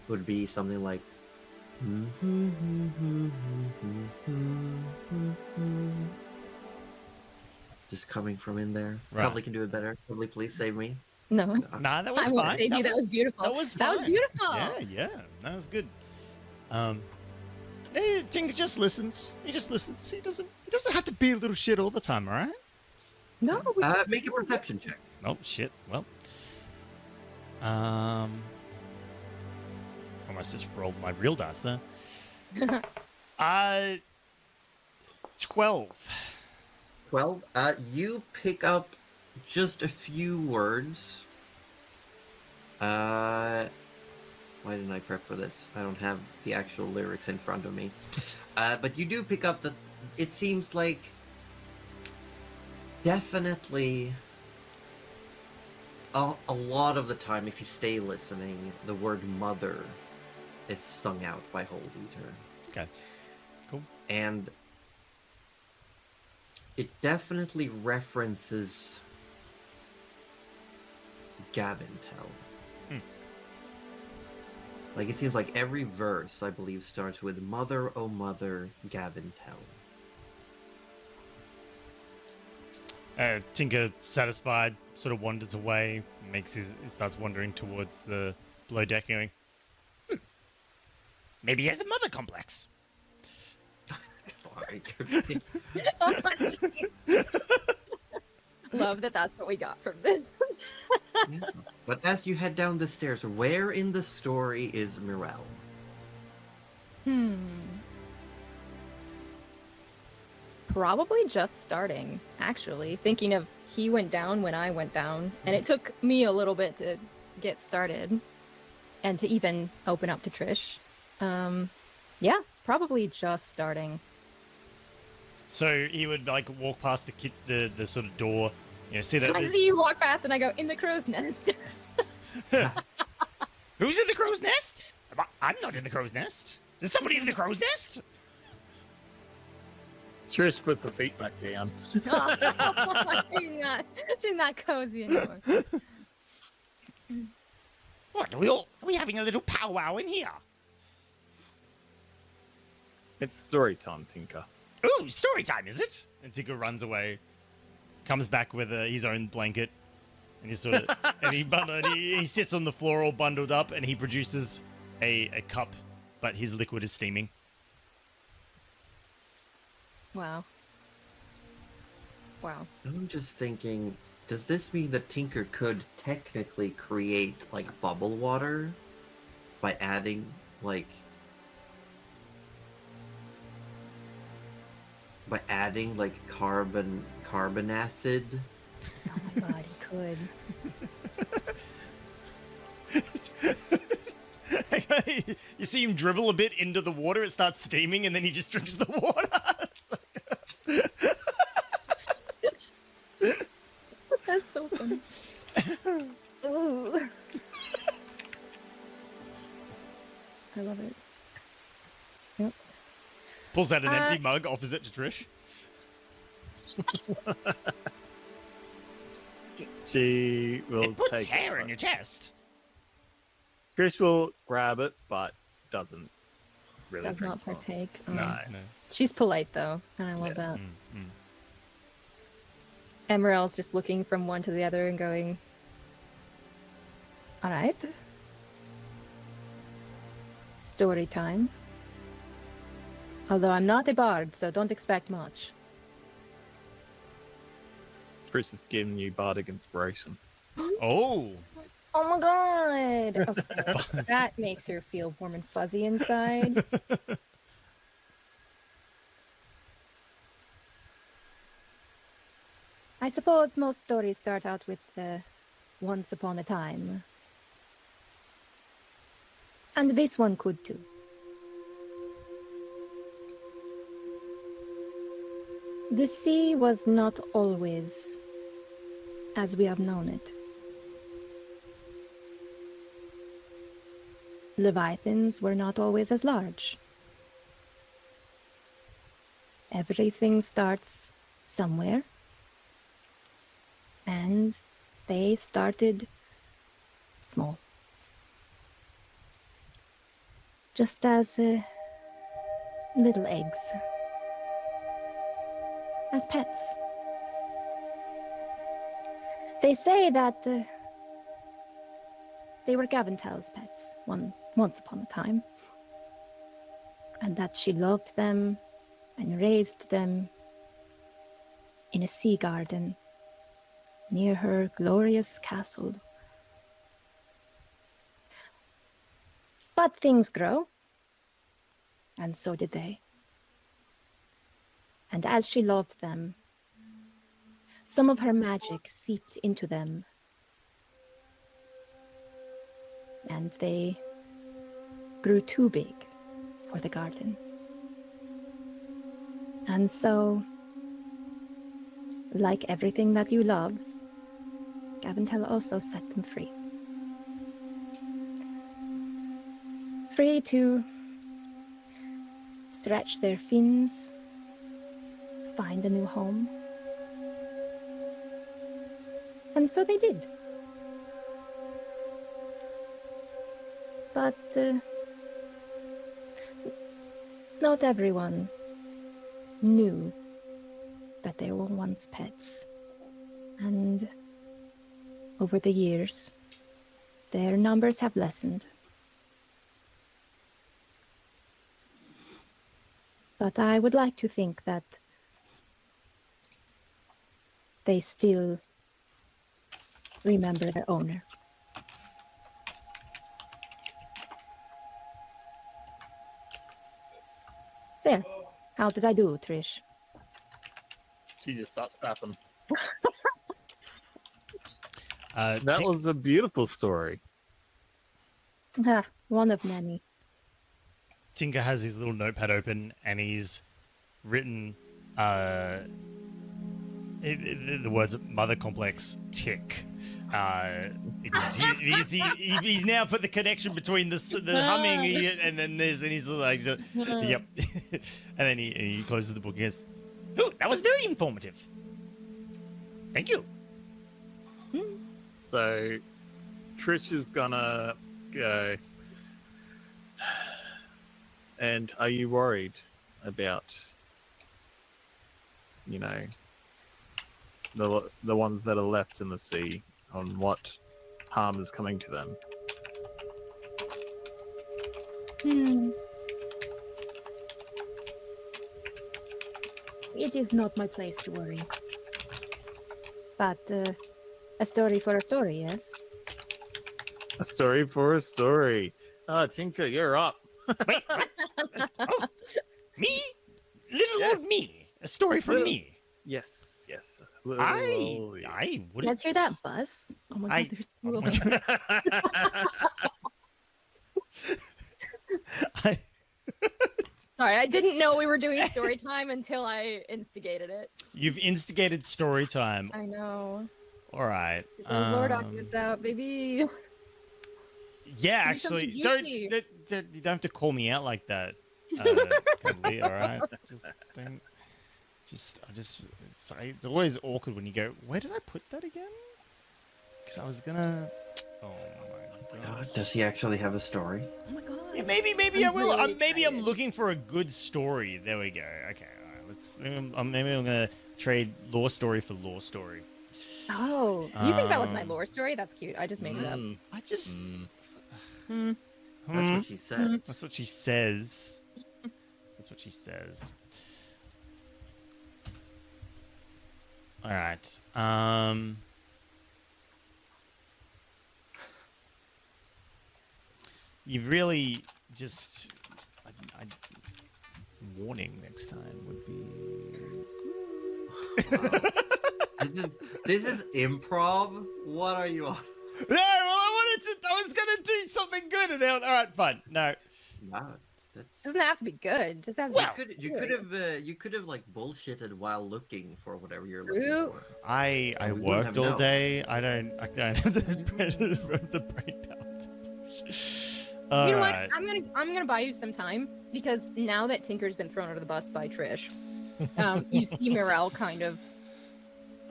would be something like. Just coming from in there. Right. Probably can do it better. Probably, please save me. No. Nah, that was I won't fine. save you. That was beautiful. That was That was fine. beautiful. Yeah, that was good. Tinker just listens. He just listens. He doesn't have to be a little shit all the time, all right? No, we Make a perception check. Oh shit. Well. Almost just rolled my real dice there. 12. 12. You pick up just a few words. Why didn't I prep for this? I don't have the actual lyrics in front of me. But you do pick up that it seems like definitely a lot of the time, if you stay listening, the word mother is sung out by Hold Eater. Okay. Cool. And it definitely references Gavintel. Like, it seems like every verse, I believe, starts with Mother, oh Mother, Gavintel. Tinker, satisfied, sort of wanders away, starts wandering towards the below deck, going, maybe he has a mother complex. love that that's what we got from this. Yeah. But as you head down the stairs, where in the story is Mirel? Probably just starting, actually. Thinking of he went down when I went down, and it took me a little bit to get started and to even open up to Trish. Yeah, probably just starting. So he would like walk past the sort of door, you know, see So that. I see you walk past, and I go, in the crow's nest. Who's in the crow's nest? I'm not in the crow's nest. Is somebody in the crow's nest? Trish puts her feet back down. She's not cozy anymore. What, are we having a little powwow in here? It's story time, Tinker. Ooh, story time, is it? And Tinker runs away, comes back with his own blanket, and he sort of he sits on the floor all bundled up, and he produces a cup, but his liquid is steaming. Wow. Wow. I'm just thinking, does this mean that Tinker could technically create, like, bubble water by adding, like... carbon acid? Oh my god, he could. You see him dribble a bit into the water, it starts steaming, and then he just drinks the water. That's so funny. Ooh. I love it. Yep. Pulls out an empty mug, offers it to Trish. She will It puts take hair it. in your chest. Trish will grab it, but doesn't really Does drink not from it. partake. Oh. No. She's polite though, and I love Yes. that. Emerald's just looking from one to the other and going, alright. Story time. Although I'm not a bard, so don't expect much. Trish is giving you bardic inspiration. Oh. Oh my god! Okay. That makes her feel warm and fuzzy inside. I suppose most stories start out with once upon a time. And this one could too. The sea was not always as we have known it. Leviathans were not always as large. Everything starts somewhere, and they started small. Just as little eggs. As pets. They say that they were Gavintel's pets once upon a time, and that she loved them and raised them in a sea garden near her glorious castle. But things grow, and so did they. And as she loved them, some of her magic seeped into them, and they grew too big for the garden. And so, like everything that you love, Gavintel also set them free. Free to stretch their fins, find a new home. And so they did. But not everyone knew that they were once pets. And over the years, their numbers have lessened. But I would like to think that they still remember their owner. There. How did I do, Trish? She just starts clapping. That That was a beautiful story. Ah, one of many. Tinker has his little notepad open and he's written the words "mother complex" tick. He's now put the connection between the humming and then this, and he's like, yep. And then he closes the book and goes, "Oh, that was very informative. Thank you." So, Trish is gonna go. And are you worried about, you know, the ones that are left in the sea, on what harm is coming to them? It is not my place to worry. But a story for a story, yes? A story for a story. Tinker, you're up. Wait, what? Oh, me? Little Yes. old me. A story from Little- me. Yes, yes. I wouldn't. Let's hear that, Buzz. Oh my I- god, there's oh two of my them. I, Sorry, I didn't know we were doing story time until I instigated it. you've instigated story time. I know. All right. Get those lore documents out, baby. Yeah, Give me something actually, don't juicy. you don't have to call me out like that. Cuddly, all right. Just don't. It's always awkward when you go, where did I put that again? Because I was gonna. Oh my god. Does he actually have a story? Oh my god. Yeah, maybe I I'm will. really Maybe I'm excited. looking for a good story. There we go. Okay, all right. Let's. Maybe I'm gonna trade lore story for lore story. Oh, you think that was my Um, lore story? That's cute. I just made it up. I just. Hmm. That's what she said. That's what she says. That's what she says. All right. You've really just. Warning next time would be. This is improv. What are you on? No, well, I was gonna do something good, and then all right, fine. No, Wow. That's Doesn't have to be good. Just has to Well, be you could have like bullshitted while looking for whatever you're True. looking for. I we wouldn't worked have all known. day. I don't have the brain power. You know what? I'm gonna buy you some time because now that Tinker's been thrown under the bus by Trish, you see Mirelle kind of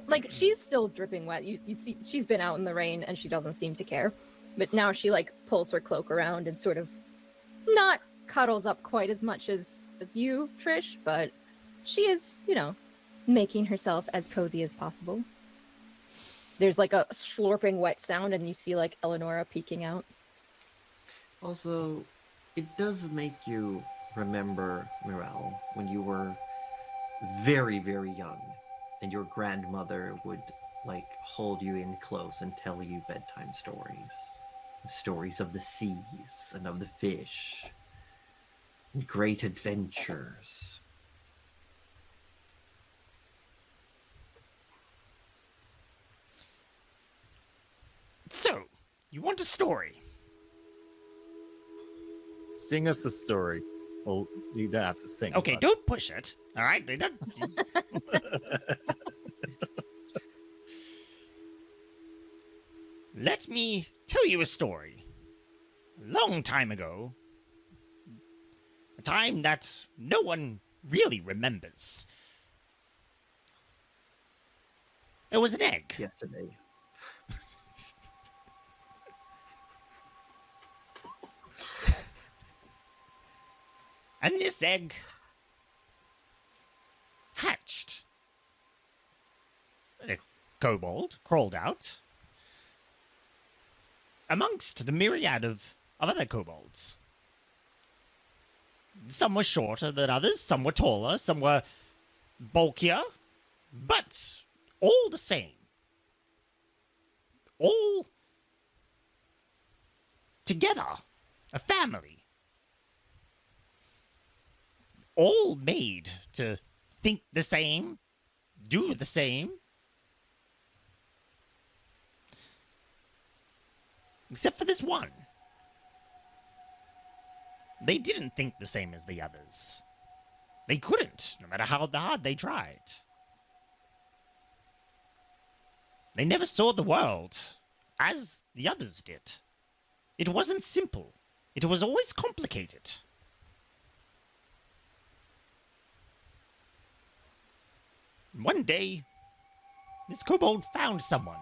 like she's still dripping wet. You see she's been out in the rain and she doesn't seem to care, but now she like pulls her cloak around and sort of not cuddles up quite as much as you, Trish, but she is, you know, making herself as cozy as possible. There's like a slurping wet sound and you see like Eleonora peeking out. Also, it does make you remember, Mirelle, when you were very, very young, and your grandmother would, like, hold you in close and tell you bedtime stories. Stories of the seas and of the fish. And great adventures. So, you want a story? Sing us a story. Well, you don't have to sing. Okay, but- don't push it. All right, Let me tell you a story. A long time ago, a time that no one really remembers. It was an egg. Yesterday. And this egg hatched. A kobold crawled out amongst the myriad of other kobolds. Some were shorter than others, some were taller, some were bulkier, but all the same. All together, a family. All made to think the same, do the same. Except for this one. They didn't think the same as the others. They couldn't, no matter how hard they tried. They never saw the world as the others did. It wasn't simple. It was always complicated. One day, this kobold found someone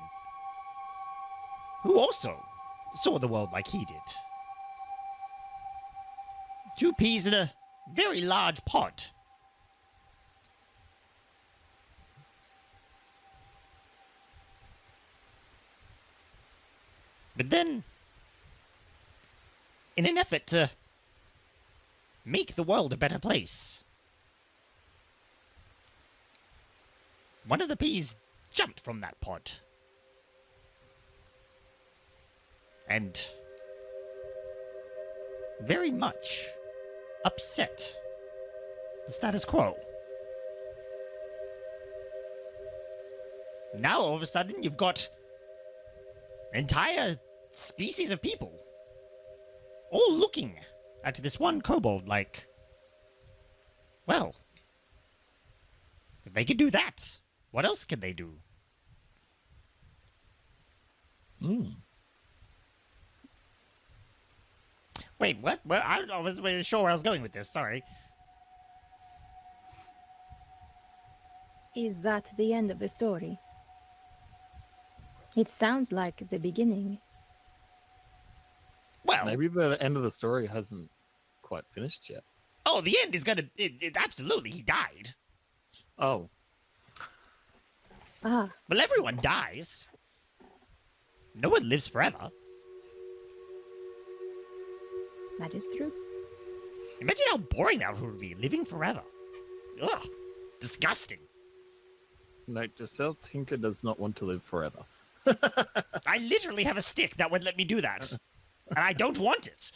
who also saw the world like he did. Two peas in a very large pod. But then, in an effort to make the world a better place, one of the peas jumped from that pod. And very much upset the status quo. Now, all of a sudden, you've got an entire species of people all looking at this one kobold like, well, if they can do that, what else can they do? Wait, what? Well, I wasn't sure where I was going with this. Sorry. Is that the end of the story? It sounds like the beginning. Well, Maybe the end of the story hasn't quite finished yet. oh, the end is gonna. Absolutely, he died. Oh, Ah, Well, everyone dies. No one lives forever. that is true. Imagine how boring that would be, living forever. Ugh, disgusting. note to self, Tinker does not want to live forever. I literally have a stick that would let me do that. And I don't want it.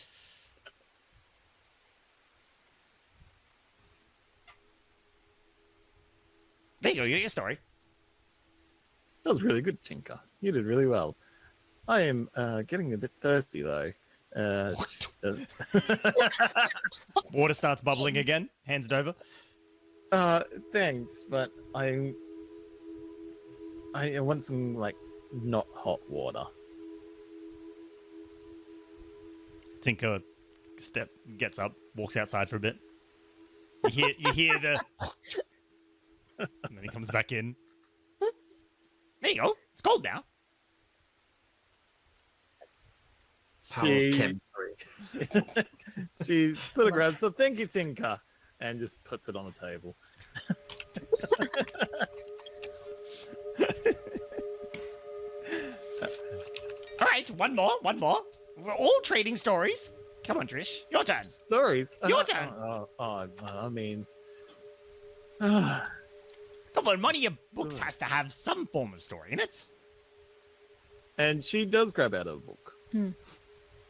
There you go, you get your story. That was really good, Tinker. You did really well. I am getting a bit thirsty, though. Water starts bubbling again. Hands it over. Thanks, but I want some like not hot water. Tinker gets up, walks outside for a bit. You hear the, and then he comes back in. There you go. It's cold now. Power of chemistry. She sort of grabs the thank you, Tinker, and just puts it on the table. All right, one more. We're all trading stories. Come on, Trish. Your turn. Stories. Your turn. I mean, Come on, one of your books has to have some form of story in it. and she does grab out a book,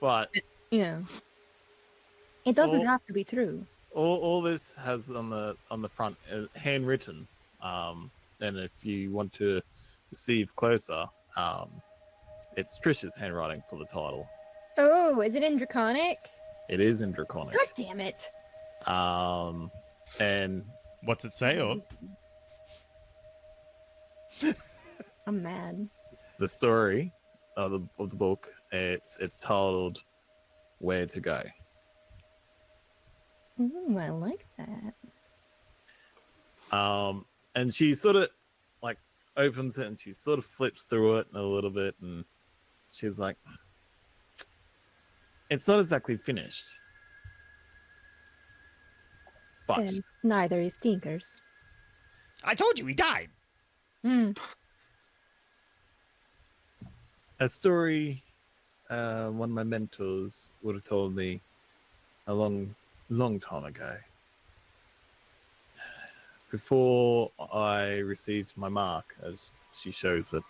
but Yeah. It doesn't Well- have to be true. all this has on the front handwritten. And if you want to see closer, it's Trish's handwriting for the title. Oh, is it in Draconic? It is in Draconic. God damn it. And What's it say? Or I'm mad. the story of the book, it's titled "Where to Go." Ooh, I like that. And she sort of like opens it and she sort of flips through it a little bit, and she's like, "It's not exactly finished, but And neither is Tinker's. I told you he died. a story one of my mentors would have told me a long time ago, before I received my mark," as she shows it.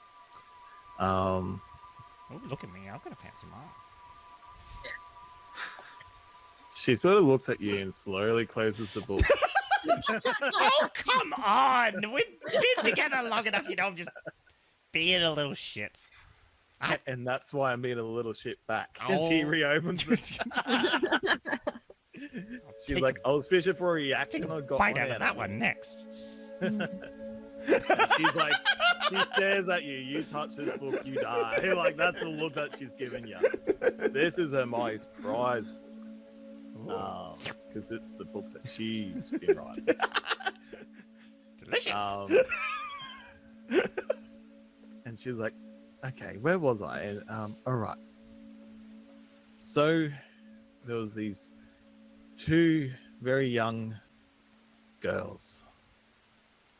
Oh, look at me. I've got a fancy mark. She sort of looks at you and slowly closes the book. Oh, come on. We've been together long enough, you know, I'm just being a little shit. And that's why I'm being a little shit back. And she Oh. reopens it. She's Take like, I was fishing for a reaction. Take I a got bite one out of that one next. And she's like, she stares at you. You touch this book, you die. Like, that's the look that she's giving you. This is her most prized book. Because it's the book that she's been writing. Delicious. And she's like, okay, where was I? And all right. So there was these two very young girls,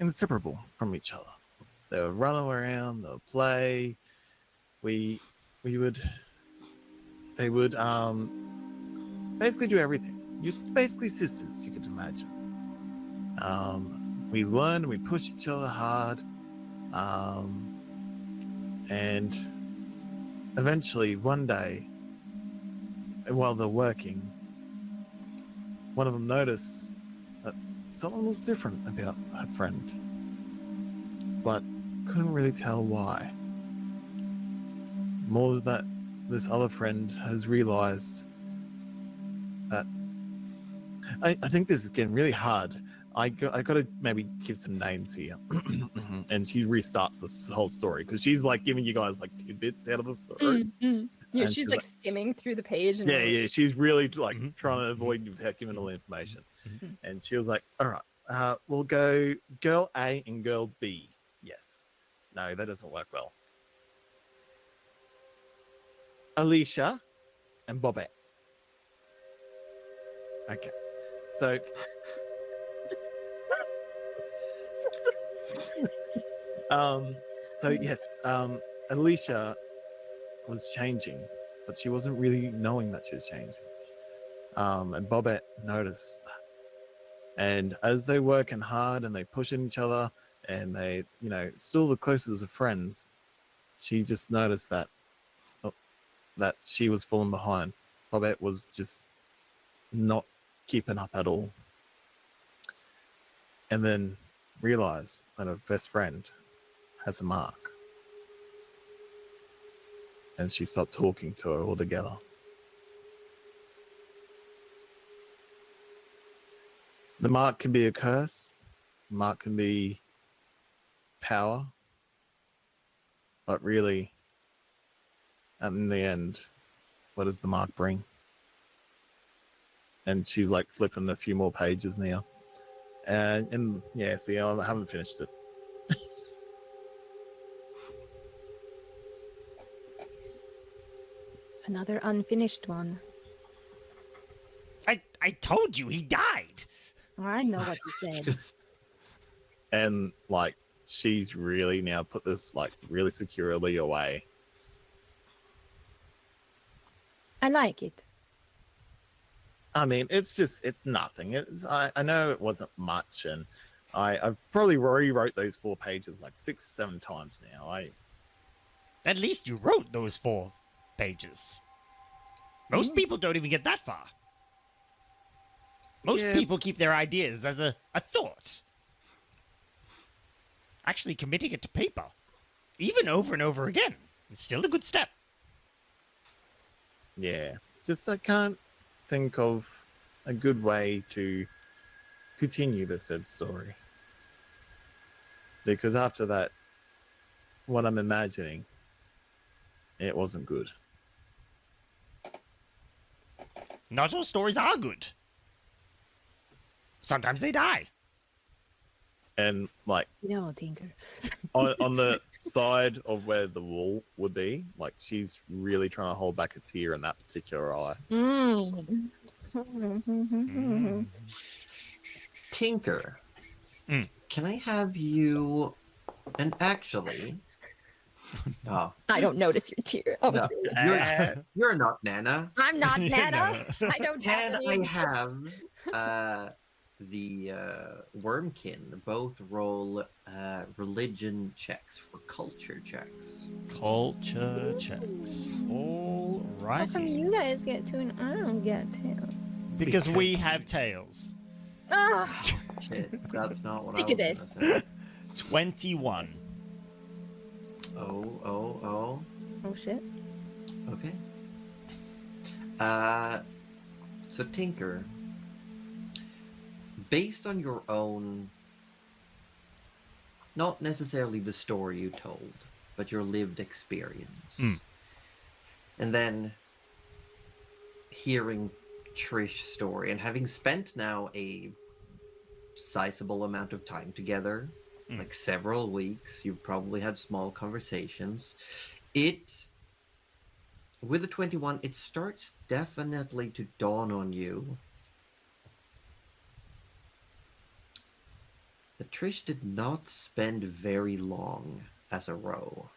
inseparable from each other. They would run around, they would play. They would basically do everything. Basically sisters, you could imagine. We learned, we pushed each other hard. And eventually, one day, while they're working, one of them noticed that something was different about her friend, but couldn't really tell why. More that this other friend has realized that I think this is getting really hard. I got to maybe give some names here. And she restarts this whole story because she's like giving you guys like tidbits out of the story. Yeah, And she's she's like like- skimming through the page. And Yeah, she's really like Mhm. trying to avoid without giving all the information. Mhm. And she was like, all right, we'll go girl A and girl B. Yes. No, that doesn't work well. Alicia and Bobette. Okay. So yes, Alicia was changing, but she wasn't really knowing that she was changing. And Bobette noticed that. And as they're working hard and they pushing each other and they, still the closest of friends, she just noticed that that she was falling behind. Bobette was just not keeping up at all. And then realized that her best friend has a mark. And she stopped talking to her altogether. The mark can be a curse. The mark can be power. But really, in the end, what does the mark bring? And she's like flipping a few more pages now. And yeah, see, I haven't finished it. Another unfinished one. I told you he died. I know what you said. And like, she's really now put this like really securely away. I like it. I mean, it's nothing. I know it wasn't much, and I've probably rewrote those 4 pages like 6-7 times now. At least you wrote those 4 pages. Most people don't even get that far. Most people keep their ideas as a thought. Actually committing it to paper, even over and over again, it's still a good step. Yeah, just I can't think of a good way to continue the said story. Because after that, what I'm imagining, it wasn't good. Not all stories are good. Sometimes they die. And like No, Tinker. on the side of where the wall would be, like she's really trying to hold back a tear in that particular eye. Tinker, Mm. can I have you? And actually, oh, I don't notice your tear. Oh, no, you're not Nana. I'm not You're Nana. not. I don't have Can any. I have the Wormkin both roll religion checks for culture checks? Culture checks. All How come righty. you guys get to and I don't get to? Because we have tails. Ah, Shit, that's not what Sick I of was this. gonna say. 21. Oh. oh shit. Okay. So Tinker, based on your own, not necessarily the story you told, but your lived experience, and then hearing Trish's story and having spent now a sizable amount of time together, like several weeks, you've probably had small conversations. With the 21, it starts definitely to dawn on you that Trish did not spend very long as a row.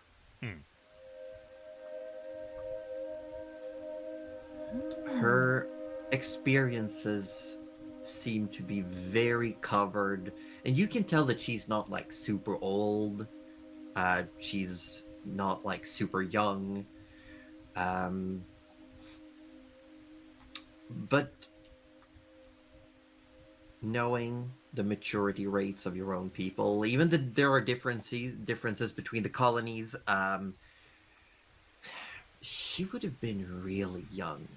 Her experiences seem to be very covered, and you can tell that she's not like super old. She's not like super young. But knowing the maturity rates of your own people, even that there are differences between the colonies, she would have been really young,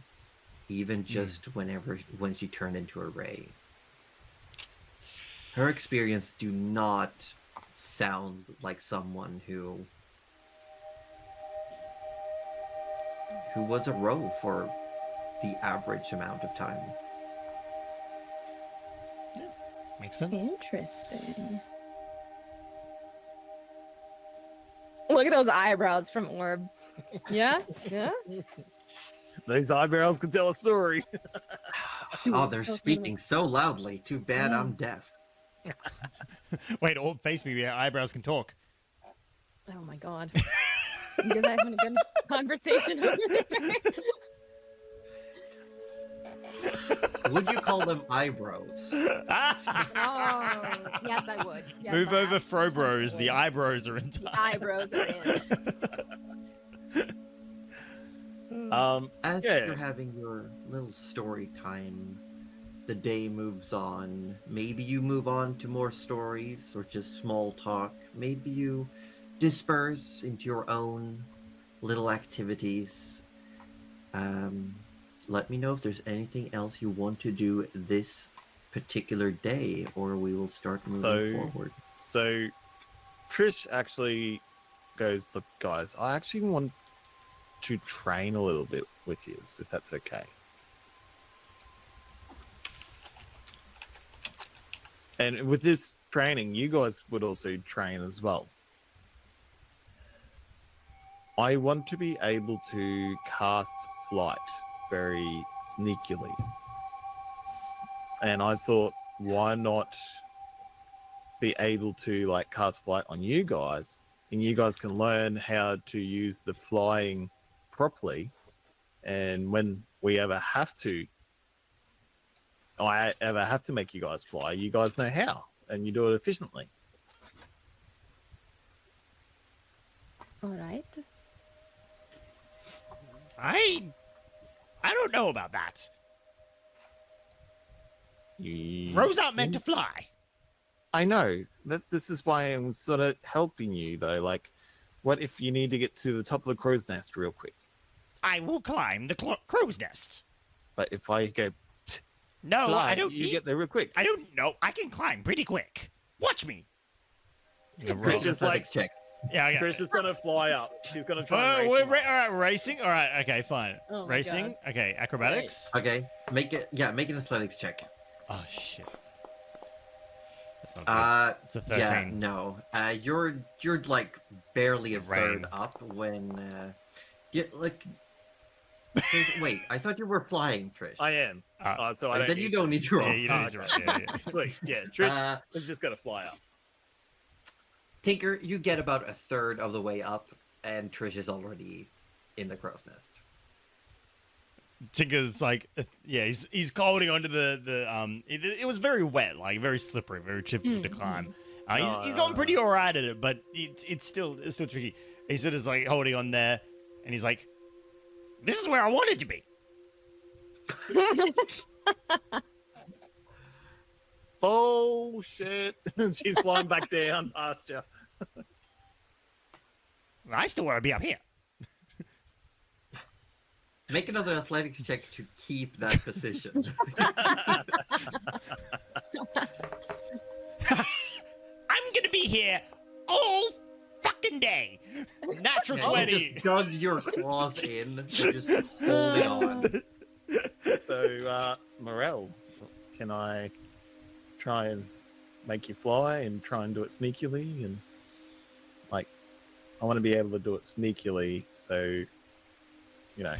even just when she turned into a ray. Her experience do not sound like someone who was a row for the average amount of time. Makes sense. Interesting. Look at those eyebrows from Orb. Yeah? Yeah? These eyebrows can tell a story. Oh, they're speaking so loudly. Too bad I'm deaf. Wait, all face me, yeah, eyebrows can talk. Oh my god. You guys having a good conversation over there? Would you call them eyebrows? Oh, yes, I would. Yes, Move I over, absolutely Frobros. The would. eyebrows are in The time. eyebrows are in. As Yeah. you're having your little story time, the day moves on. Maybe you move on to more stories or just small talk. Maybe you disperse into your own little activities. Let me know if there's anything else you want to do this particular day, or we will start moving forward. So Trish actually goes, look, guys, I actually want to train a little bit with you, if that's okay. And with this training, you guys would also train as well. I want to be able to cast flight very sneakily. And I thought, why not be able to like cast flight on you guys, and you guys can learn how to use the flying properly. And when we ever have to, I ever have to make you guys fly, you guys know how, and you do it efficiently. All right. I don't know about that. Crows aren't meant to fly. I know. This is why I'm sort of helping you, though. Like, what if you need to get to the top of the crow's nest real quick? I will climb the crow's nest. But if I go, No, fly, I don't. you get there real quick. I don't know. I can climb pretty quick. Watch me. Trish, just like- check. Yeah, I got Trish is gonna fly up. She's gonna try. Oh, and we're race him up. all right, racing. All right, okay, fine. Oh my Racing. Okay, acrobatics. Okay, make an athletics check. Oh shit. That's not good. It's a 13. Yeah, no. You're like barely a Rain. third up when like. Wait, I thought you were flying, Trish. I am. So I don't then need you don't need to roll. Yeah, you don't need to roll. Yeah, yeah. Sweet. Yeah, Trish is just gonna fly up. Tinker, you get about a third of the way up, and Trish is already in the crow's nest. Tinker's like, yeah, he's holding onto the it was very wet, like very slippery, very difficult to climb. He's going pretty alright at it, but it's still tricky. He's sort of like holding on there, and he's like, "This is where I wanted to be." Bullshit. She's flying back down past you. I still want to be up here. Make another athletics check to keep that position. I'm gonna be here all fucking day. Natural Yeah, you 20. just dug your claws in, and just holding on. So, Morel, can I try and make you fly and try and do it sneakily? And like, I want to be able to do it sneakily, so you know.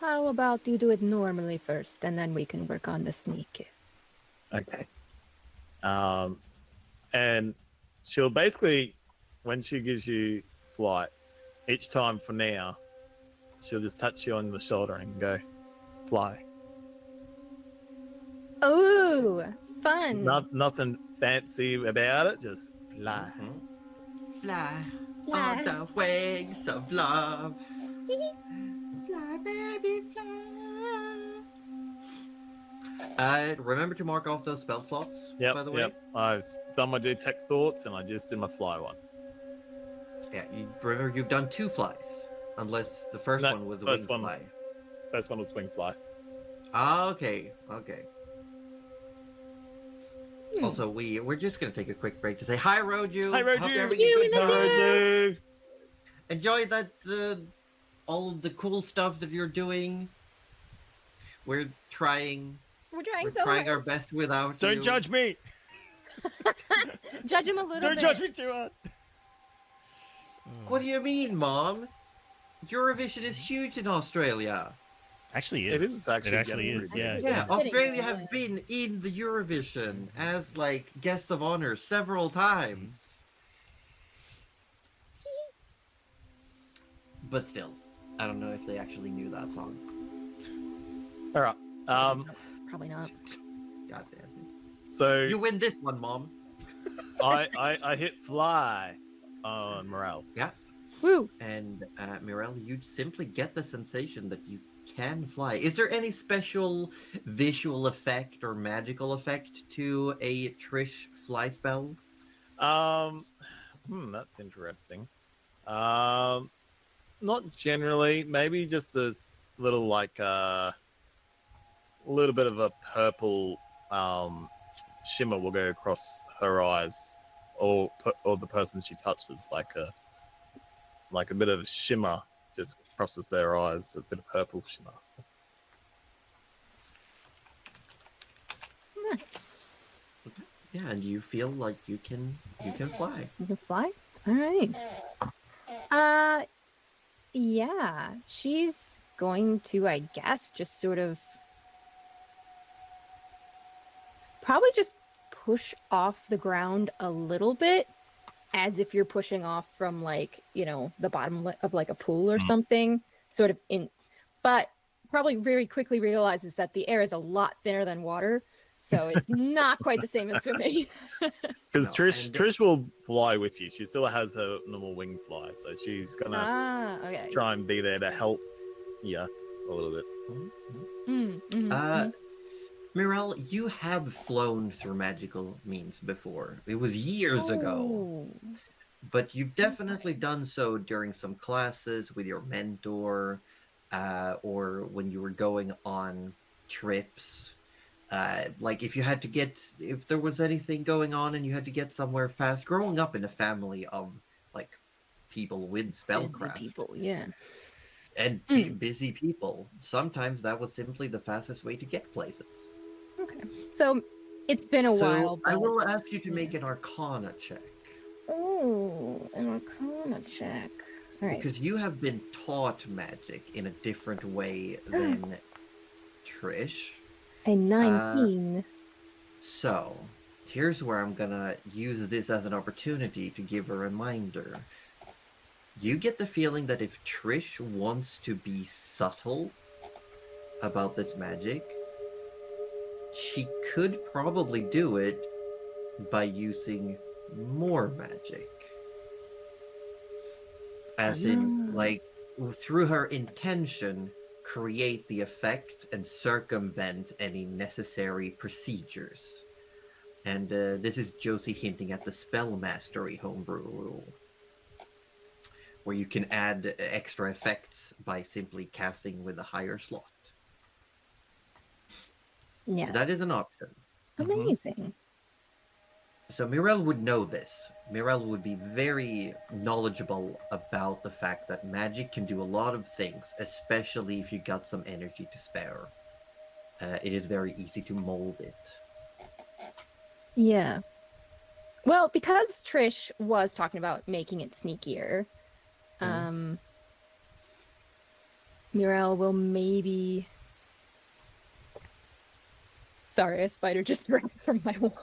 How about you do it normally first, and then we can work on the sneak. Okay. And she'll basically, when she gives you flight, each time for now, she'll just touch you on the shoulder and go, fly. Oh, fun! Nothing fancy about it, just fly. Fly Fly. on the wings of love. Fly, baby, fly. Remember to mark off those spell slots, by the way? Yep. I've done my detect thoughts and I just did my fly one. Yeah, remember you've done 2 flies. Unless the first No, one was the first wing one. fly. First one was wing fly. Ah, okay. Hmm. Also, we're just gonna take a quick break to say hi, Roju. Hi, Roju. Hope you're having You a in good the time. zoo. Enjoy that, all the cool stuff that you're doing. We're trying We're trying We're so trying our hard. best without you. Don't judge me. Judge him a little Don't bit. judge me too hard. What do you mean, Mom? Eurovision is huge in Australia. Actually, It is actually It actually getting is. pretty Yeah. good. Yeah, Kidding, Australia really. have been in the Eurovision as like guests of honor several times. But still, I don't know if they actually knew that song. All right. Probably not. God damn it. So You win this one, Mom. I hit fly on Morale. Woo! And Mirel, you simply get the sensation that you can fly. Is there any special visual effect or magical effect to a Trish fly spell? That's interesting. Not generally. Maybe just a little like little bit of a purple shimmer will go across her eyes, or the person she touches, like a bit of a shimmer just crosses their eyes, a bit of purple shimmer. Nice. Yeah, and you feel like you can fly. You can fly? All right. Yeah. She's going to, I guess, just sort of probably just push off the ground a little bit, as if you're pushing off from, like, you know, the bottom of like a pool or something, sort of in, but probably very quickly realizes that the air is a lot thinner than water, so it's not quite the same as swimming. Because No, Trish will fly with you. She still has her normal wing fly, so she's gonna Okay. try and be there to help you a little bit. Mirel, you have flown through magical means before. It was years ago. But you've definitely done so during some classes with your mentor, or when you were going on trips. Like if there was anything going on and you had to get somewhere fast. Growing up in a family of like people with spellcraft, Busy people, yeah. and busy people, sometimes that was simply the fastest way to get places. Okay. So it's been a while. I But... will ask you to make an Arcana check. Oh, an Arcana check. All right. Because you have been taught magic in a different way than Trish. A 19. So, here's where I'm gonna use this as an opportunity to give a reminder. You get the feeling that if Trish wants to be subtle about this magic, she could probably do it by using more magic. As in, like, through her intention, create the effect and circumvent any necessary procedures. And this is Josie hinting at the spell mastery homebrew rule, where you can add extra effects by simply casting with a higher slot. Yes. So that is an option. Amazing. So Mirel would know this. Mirel would be very knowledgeable about the fact that magic can do a lot of things, especially if you got some energy to spare. It is very easy to mold it. Yeah. Well, because Trish was talking about making it sneakier, Mirel will maybe... Sorry, a spider just broke from my wall.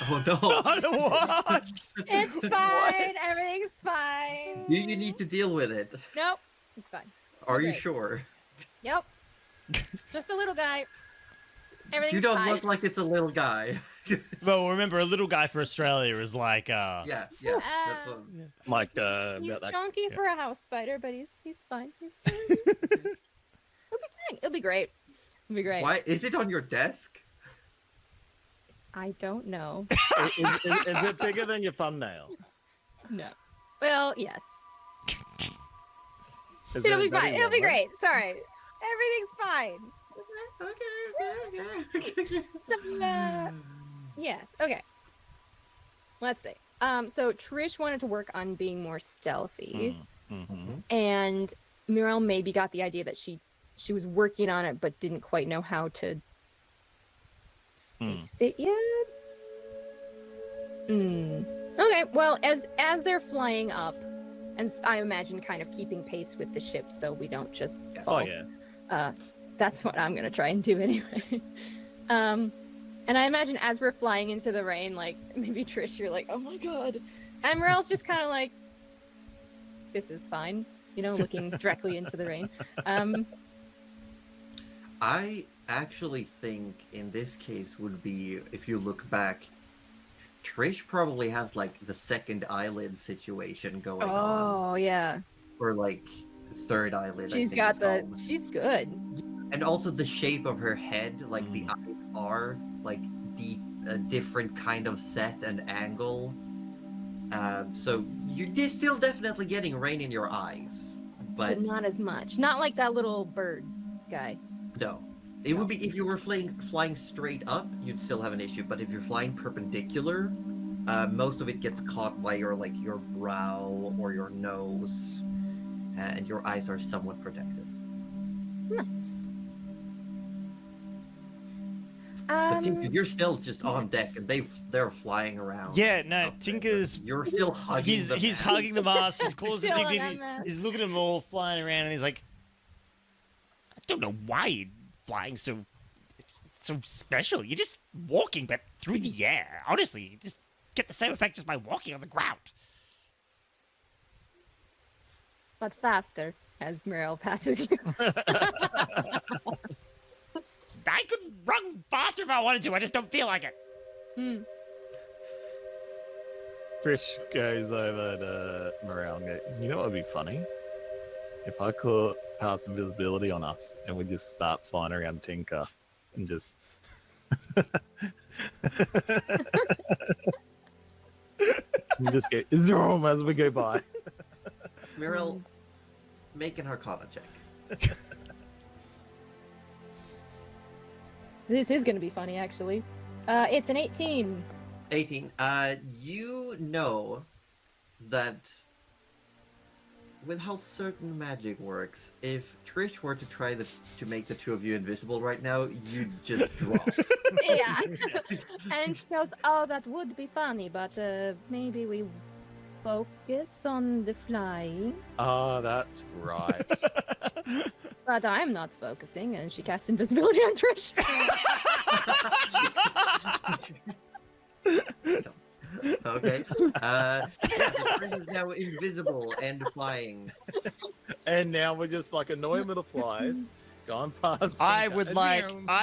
Oh no! What? It's fine. Everything's fine. Do you need to deal with it? Nope. It's fine. Are you Okay. sure? Yep. Just a little guy. Everything's You don't fine. look like it's a little guy. Well, remember, a little guy for Australia is like, Yeah, that's what... Like He's about that. chunky yeah. for a house spider, but he's fine. He's fine. It'll be fine. It'll be great. It'll be great. Why is it on your desk? I don't know. Is it bigger than your thumbnail? No. Well, yes. Is It'll it be fine. better It'll be yellow? great. Sorry. Everything's fine. Okay. So, yes. Okay. Let's see. So Trish wanted to work on being more stealthy, and Mirel maybe got the idea that she was working on it, but didn't quite know how to fix it yet. Okay. Well, as they're flying up, and I imagine kind of keeping pace with the ship, so we don't just fall. Oh yeah. That's what I'm gonna try and do anyway. And I imagine as we're flying into the rain, like maybe Trish, you're like, oh my god, and Morel's just kind of like, this is fine, you know, looking directly into the rain. I actually think in this case would be, if you look back, Trish probably has like the second eyelid situation going on, Oh yeah, or like third eyelid. she's I think got it's the, called. she's good. And also the shape of her head, like the eyes are like a different kind of set and angle. So you're still definitely getting rain in your eyes, But but not as much. Not like that little bird guy. no. It would be if you were flying straight up, you'd still have an issue. But if you're flying perpendicular, most of it gets caught by your brow or your nose, and your eyes are somewhat protected. Nice. But Tinker, you're still just on deck, and they're flying around. Yeah, no, up there, Tinker's but you're still hugging. he's hugging the mast. His claws are Still on digged that in. mast. He's looking at them all flying around, and he's like, I don't know why you're flying so special. You're just walking, but through the air. Honestly, you just get the same effect just by walking on the ground. But faster, as Mirel passes you. I could run faster if I wanted to. I just don't feel like it. Trish goes over to Morale and goes, you know what would be funny? If I could pass invisibility on us and we just start flying around Tinker and just... we just get zoom as we go by. Mirel, make an Arcana check. This is going to be funny, actually. It's an 18. 18. You know that with how certain magic works, if Trish were to try to make the two of you invisible right now, you'd just drop. Yeah. And she goes, oh, that would be funny, but maybe we focus on the flying. Oh, that's right. But I'm not focusing, and she casts invisibility on Trish. Okay. Yeah, the Trish is now invisible and flying. And now we're just like annoying little flies going past. I Tinker.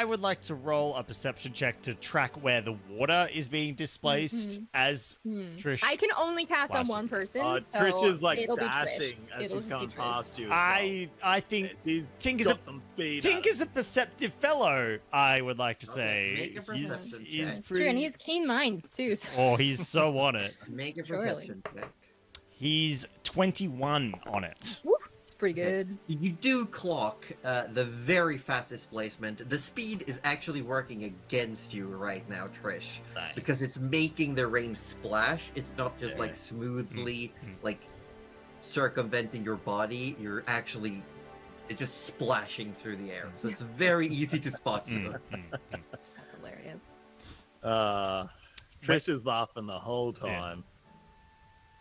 would like to roll a perception check to track where the water is being displaced as Trish. I can only cast on Blasted. one person. Trish so is like it'll be Trish. dashing as It'll she's just be coming Trish. past you. As I think well. She's Tinker's got a- some speed. Tinker's a perceptive fellow. I would like to Okay, say make a perception he's check. pretty. True, and he's keen mind too. So. Oh, he's so on it. Make a Surely. perception check. He's 21 on it. Woo, it's pretty good. You do clock the very fast displacement. The speed is actually working against you right now, Trish, because it's making the rain splash. It's not just like smoothly like circumventing your body. It's just splashing through the air. So it's very easy to spot you. That's hilarious. Trish is laughing the whole time.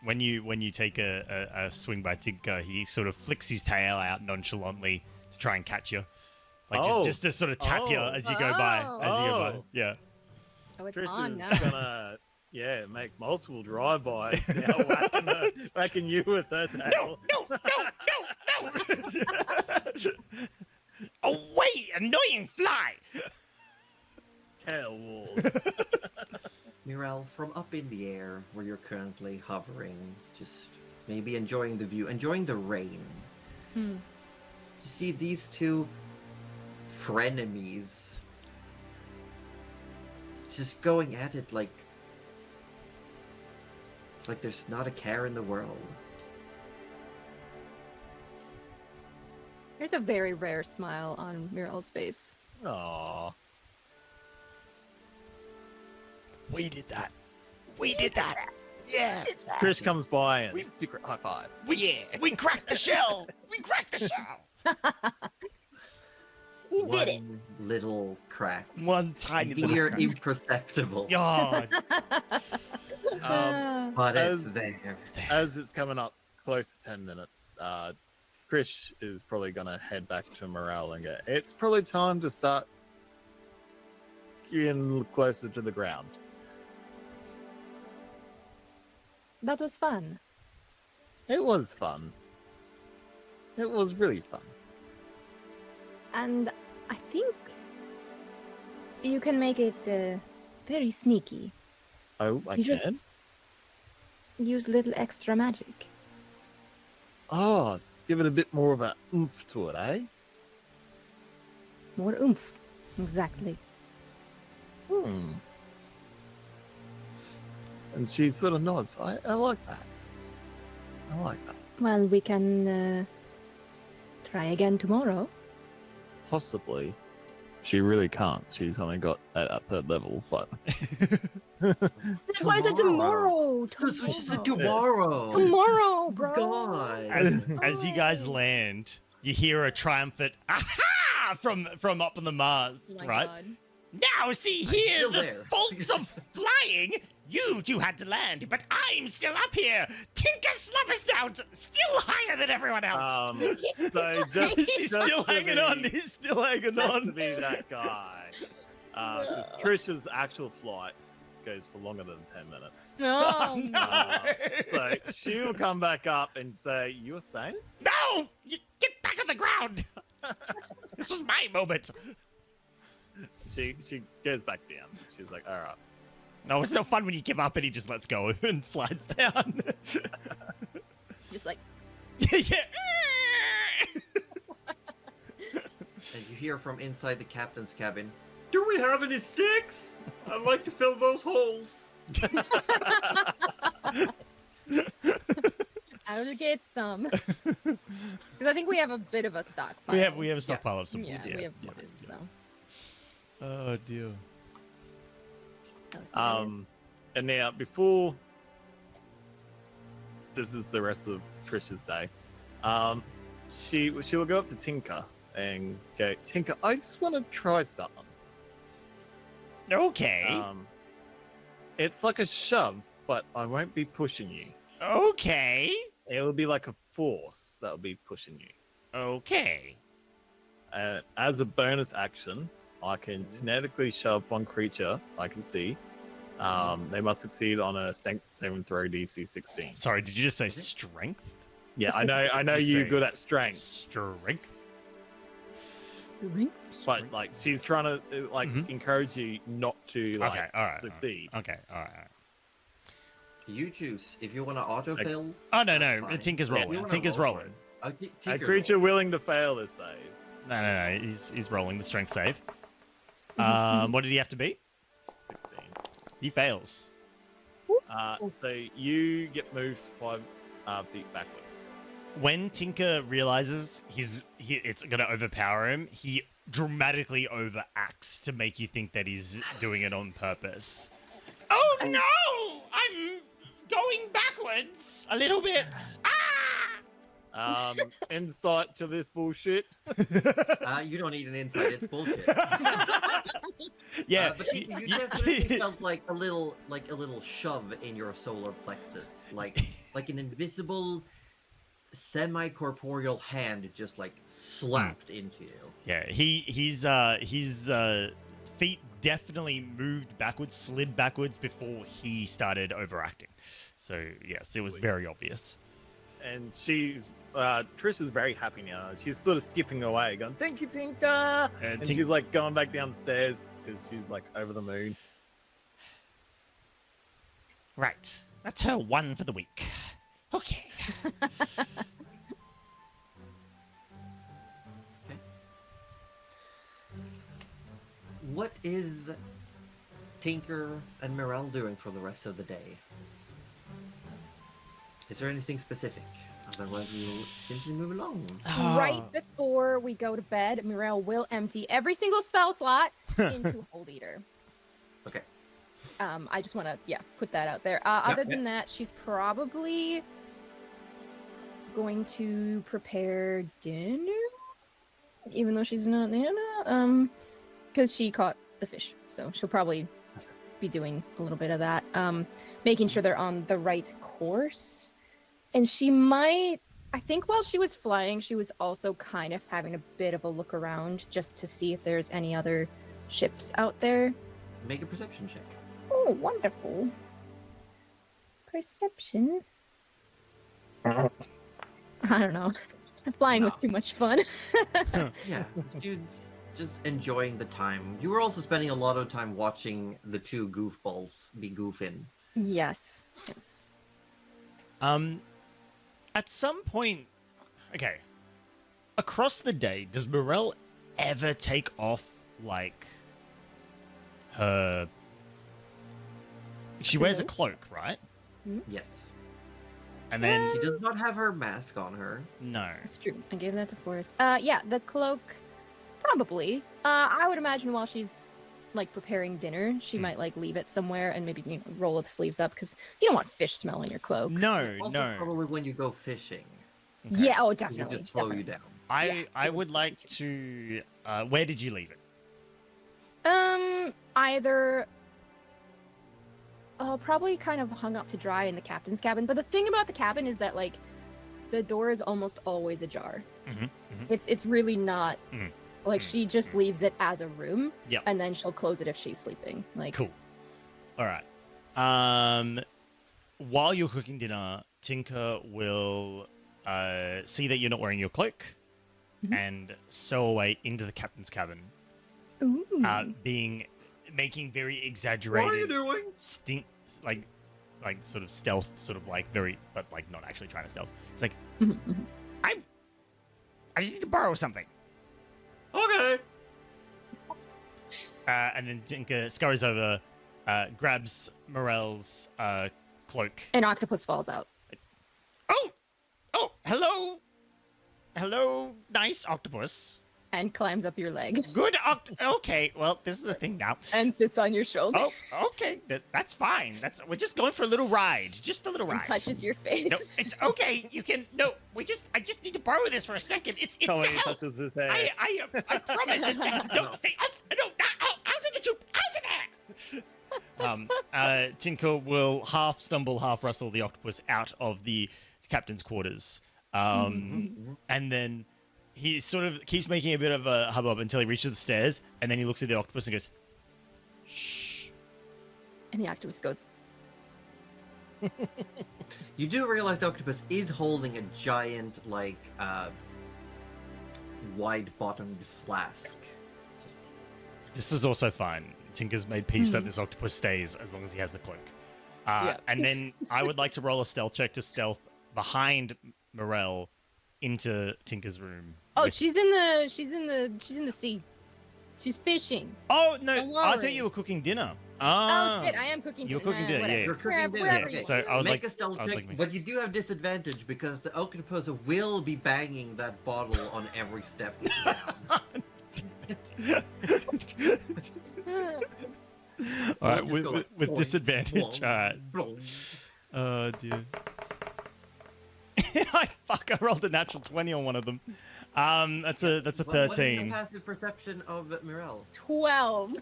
When you take a swing by Tinker, he sort of flicks his tail out nonchalantly to try and catch you, like just to sort of tap you as you go by. As you go by, yeah. Oh, it's Trish on is now. gonna make multiple drive-bys now, whacking you with her tail. No! Away, annoying fly! Tail walls. Mirel, from up in the air where you're currently hovering, just maybe enjoying the view, enjoying the rain. You see these two frenemies just going at it like there's not a care in the world. There's a very rare smile on Mirel's face. Aww. We did that. We did that. Yeah. Trish comes by and secret high five. We cracked the shell. We cracked the shell. You did it. One little crack. One tiny Near little. imperceptible. God. But it's As- there. As it's coming up close to 10 minutes, Trish is probably going to head back to Morale and go, it's probably time to start getting closer to the ground. That was fun. It was fun. It was really fun. And I think you can make it very sneaky. Oh, I You just- can? Use a little extra magic. Oh, give it a bit more of a oomph to it, eh? More oomph. Exactly. And she sort of nods. I like that. I like that. Well, we can try again tomorrow. Possibly. She really can't. She's only got at 3rd level, but That's why I said tomorrow. That's what she said Tomorrow, tomorrow. tomorrow, bro. God. As you guys land, you hear a triumphant "Aha!" from up on the mast, Oh my right? God. Now see I'm here still the there. faults of flying. You two had to land, but I'm still up here. Tinker Slapper's down, still higher than everyone else. so just He's just still to hanging be- on. He's still hanging Just to on. be that guy. Because Trisha's actual flight goes for longer than 10 minutes. Oh, no. So she'll come back up and say, "You were saying?" No! You get back on the ground! This was my moment. She goes back down. She's like, "All right." No, it's no fun when you give up and he just lets go and slides down. just like Yeah. And you hear from inside the captain's cabin. Do we have any sticks? I'd like to fill those holes. I'll get some. Because I think we have a bit of a stockpile. we have a stockpile of some. Yeah, we have wood, so. Oh dear. Sounds good. And now before this is the rest of Trish's day, she will go up to Tinker and go, "Tinker, I just want to try something." Okay. It's like a shove, but I won't be pushing you. Okay. It will be like a force that will be pushing you. Okay. As a bonus action, I can kinetically shove one creature I can see. They must succeed on a strength 7 throw DC 16. Sorry, did you just say strength? Yeah, I know You you're say good at strength, Strength? but like she's trying to encourage you not to like Okay, alright. succeed. Okay, alright. You choose if you want to autofill. Oh, no, That's no. fine. Tinker's If you rolling. wanna Tinker's roll for rolling. it, I'll get A Tinker creature roll. willing to fail this save. No. He's rolling the strength save. What did he have to beat? 16. He fails. So you get moved 5 feet backwards. When Tinker realizes it's going to overpower him, he dramatically overacts to make you think that he's doing it on purpose. Oh no! I'm going backwards a little bit. Insight to this bullshit. You don't need an insight. It's bullshit. Yeah. But you definitely felt like a little shove in your solar plexus, like an invisible, semi-corporeal hand just like slapped into you. Yeah, his feet definitely moved backwards, slid backwards before he started overacting. So yes, it was very obvious. And Trish is very happy now. She's sort of skipping away, going, "Thank you, Tinker!" And she's like going back downstairs because she's like over the moon. Right, that's her one for the week. Okay. What is Tinker and Mirelle doing for the rest of the day? Is there anything specific? Otherwise, we will simply move along. Right before we go to bed, Mirelle will empty every single spell slot into Hold Eater. Okay. I just want to, put that out there. Other than that, she's probably going to prepare dinner, even though she's not Nana, because she caught the fish, so she'll probably be doing a little bit of that, making sure they're on the right course. And she might, I think while she was flying, she was also kind of having a bit of a look around just to see if there's any other ships out there. Make a perception check. Oh, wonderful. Perception. I don't know. Flying was too much fun. Yeah, dude's just enjoying the time. You were also spending a lot of time watching the two goofballs be goofing. Yes. At some point, okay, across the day, does Morel ever take off, like, her... She wears a cloak, right? Yes. And then... She does not have her mask on her. No. That's true. I gave that to Forrest. Yeah, the cloak Probably. I would imagine while she's like preparing dinner, she might like leave it somewhere and maybe roll the sleeves up because you don't want fish smell in your cloak. No, Also, no. probably when you go fishing, Okay. Yeah. Oh, it definitely. would just slow you definitely. down. I it would would like just be to. Where did you leave it? Either. Oh, probably kind of hung up to dry in the captain's cabin. But the thing about the cabin is that like, the door is almost always ajar. It's really not. Like she just leaves it as a room. Yep. And then she'll close it if she's sleeping. Like. Cool. All right. While you're cooking dinner, Tinker will see that you're not wearing your cloak and sew away into the captain's cabin, Ooh. making very What are you exaggerated doing? like sort of stealth, sort of like very, but like not actually trying to stealth. It's like I just need to borrow something. Okay. And then Tinker scurries over, grabs Morel's cloak. An octopus falls out. Oh, hello, nice octopus. And climbs up your leg. Good okay, well, this is a thing now. And sits on your shoulder. Oh, okay, that's fine. We're just going for a little ride, just a little And ride. touches your face. No, it's okay. You can I just need to borrow this for a second. It's to Colin help. touches his head. I promise. No, stay out. No, out of the tube. Out of there. Tinker will half stumble, half wrestle the octopus out of the captain's quarters. And then he sort of keeps making a bit of a hubbub until he reaches the stairs, and then he looks at the octopus and goes, "Shh." And the octopus goes, You do realize the octopus is holding a giant, wide-bottomed flask. This is also fine. Tinker's made peace that this octopus stays as long as he has the cloak. And then I would like to roll a stealth check to stealth behind Morel into Tinker's room. "Oh, with- she's in the sea. She's fishing." Oh no! Don't I thought worry. you were cooking dinner. Oh shit! I am cooking. You're dinner. cooking dinner, Whatever. yeah. You're cooking Wherever, dinner. wherever Okay. you So want. I would Make like a stealth I would check, like me- but you do have disadvantage because the octopus will be banging that bottle on every step down. All right, We'll just with, go with, like, with boing, disadvantage. boing, All right. boing. Oh dear. Fuck! I rolled a natural 20 on one of them. That's a What is 13. your passive perception of Mirel? 12.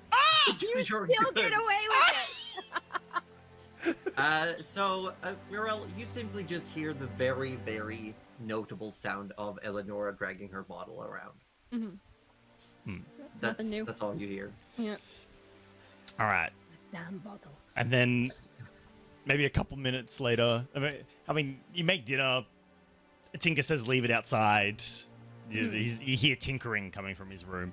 You You're still good. get away with it. So, Mirel, you simply just hear the very, very notable sound of Eleonora dragging her bottle around. Nothing new. That's all you hear. Yeah. All right. Damn bottle. And then maybe a couple minutes later, I mean, you make dinner. Tinker says, "Leave it outside." You hear tinkering coming from his room.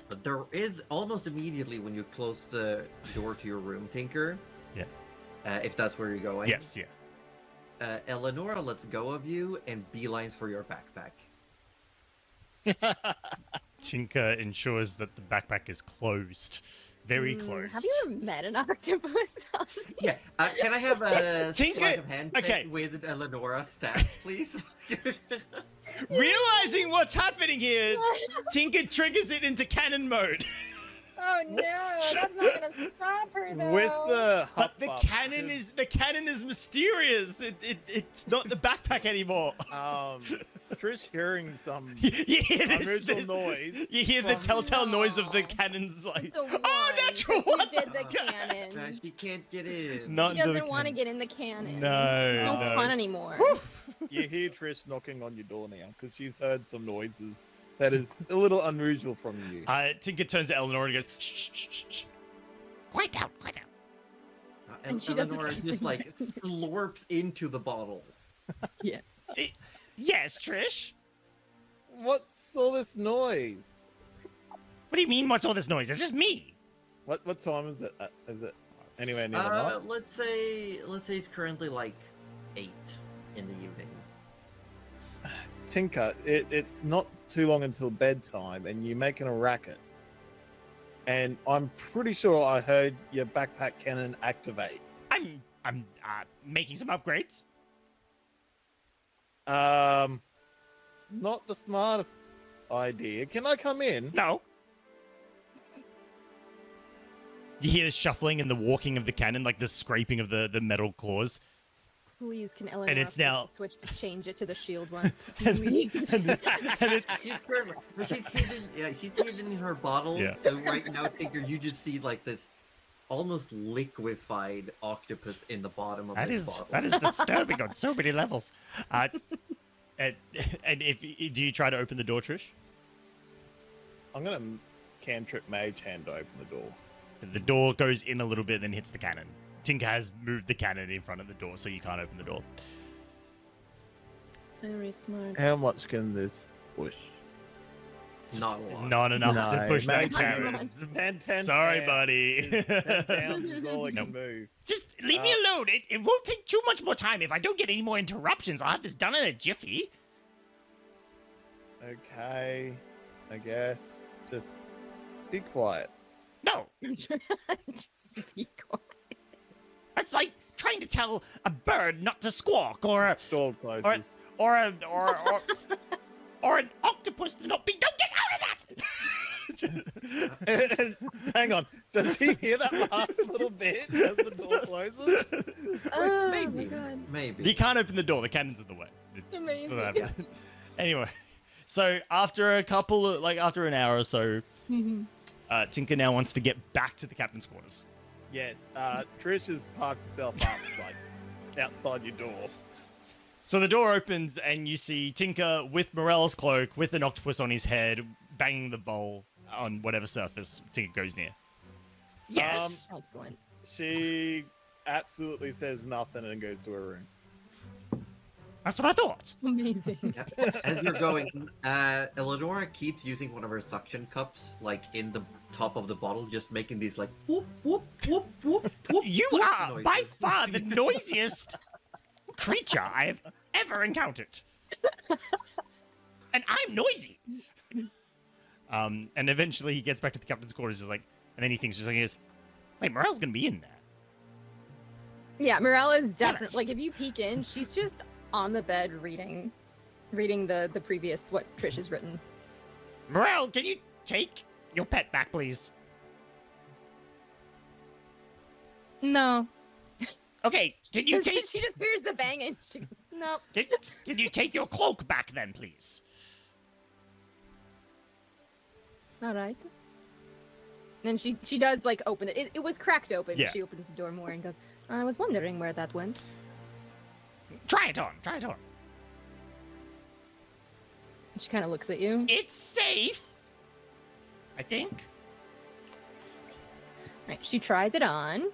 But there is almost immediately when you close the door to your room, Tinker. Yeah. If that's where you're going. Yes. Yeah. Eleonora lets go of you and beelines for your backpack. Tinker ensures that the backpack is closed, very closed. Have you ever met an octopus? Yeah. Can I have a Tinker- sleight of hand check okay. with Eleonora stats, please? Realizing what's happening here, Tinker triggers it into cannon mode. Oh no, that's not gonna stop her though. With the But the huff-up, cannon is mysterious. It's not the backpack anymore. Trish hearing some You hear unusual noise. You hear the Oh, telltale noise of the no. cannons, like, It's a one, oh, natural 'cause one. you did the let's go." cannon. She can't get in. Not She into the doesn't want to cannon. get in the cannon. No, It's no no. fun anymore. You hear Trish knocking on your door now because she's heard some noises that is a little unusual from you. Tinker turns to Eleanor and goes, shh, shh, shh, shh. Quiet down, quiet down. And she does the Eleonora same just thing like slurps into the bottle. Yeah. Yes, Trish? What's all this noise? What do you mean, what's all this noise? It's just me. What time is it? Is it anywhere near the night? Let's say it's currently like 8 in the evening. Tinker, it's not too long until bedtime, and you're making a racket. And I'm pretty sure I heard your backpack cannon activate. I'm making some upgrades. Not the smartest idea. Can I come in? No. You hear the shuffling and the walking of the cannon, like the scraping of the metal claws. Please, can Eleanor it's flip now- the switch to change it to the shield one? and, Please. it's She's perfect. But she's hidden. Yeah, she's hidden in her bottle. Yeah. So right now, Tinker, you just see like this almost liquefied octopus in the bottom of this bottle. that is disturbing on so many levels. And if do you try to open the door, Trish? I'm gonna cantrip mage hand to open the door. The door goes in a little bit, then hits the cannon. Tinker has moved the cannon in front of the door, so you can't open the door. Very smart. How much can this push? Not a lot. Not enough to No, push that mage cannon. hand- 10 Sorry, pounds buddy. is 10 pounds is all it Nope. can move. Just leave me alone. It won't take too much more time. If I don't get any more interruptions, I'll have this done in a jiffy. Okay, I guess. Just be quiet. No, Just be quiet. it's like trying to tell a bird not to squawk, or Door closes. or an octopus to not be. Don't get out of that. Hang on. Does he hear that last little bit as the door closes? Oh Maybe. my god. Maybe. You can't open the door. The cannon's in the way. It's Amazing. what happened. Anyway, so after after an hour or so, Tinker now wants to get back to the captain's quarters. Yes. Trish has parked herself up like outside your door. So the door opens and you see Tinker with Morel's cloak, with an octopus on his head, banging the bowl on whatever surface Tinker goes near. Yes. Excellent. She absolutely says nothing and goes to her room. That's what I thought. Amazing. Yeah. As you're going, Eleonora keeps using one of her suction cups, like in the top of the bottle, just making these like whoop whoop whoop whoop whoop. You whoop are by noises. far the noisiest creature I have ever encountered. And I'm noisy. And eventually he gets back to the captain's quarters, and then he thinks just like he is, wait, Morel's gonna be in there. Yeah, Morel is Damn it. definitely like if you peek in, she's just on the bed reading the previous what Trish has written. Morel, can you take your pet back, please? No. Okay, can you take She just hears the banging. She goes, nope. can you take your cloak back then, please? All right. And she does like open it. It was cracked open. Yeah. She opens the door more and goes, I was wondering where that went. Try it on. Try it on. And she kind of looks at you. It's safe. I think. Right, she tries it on.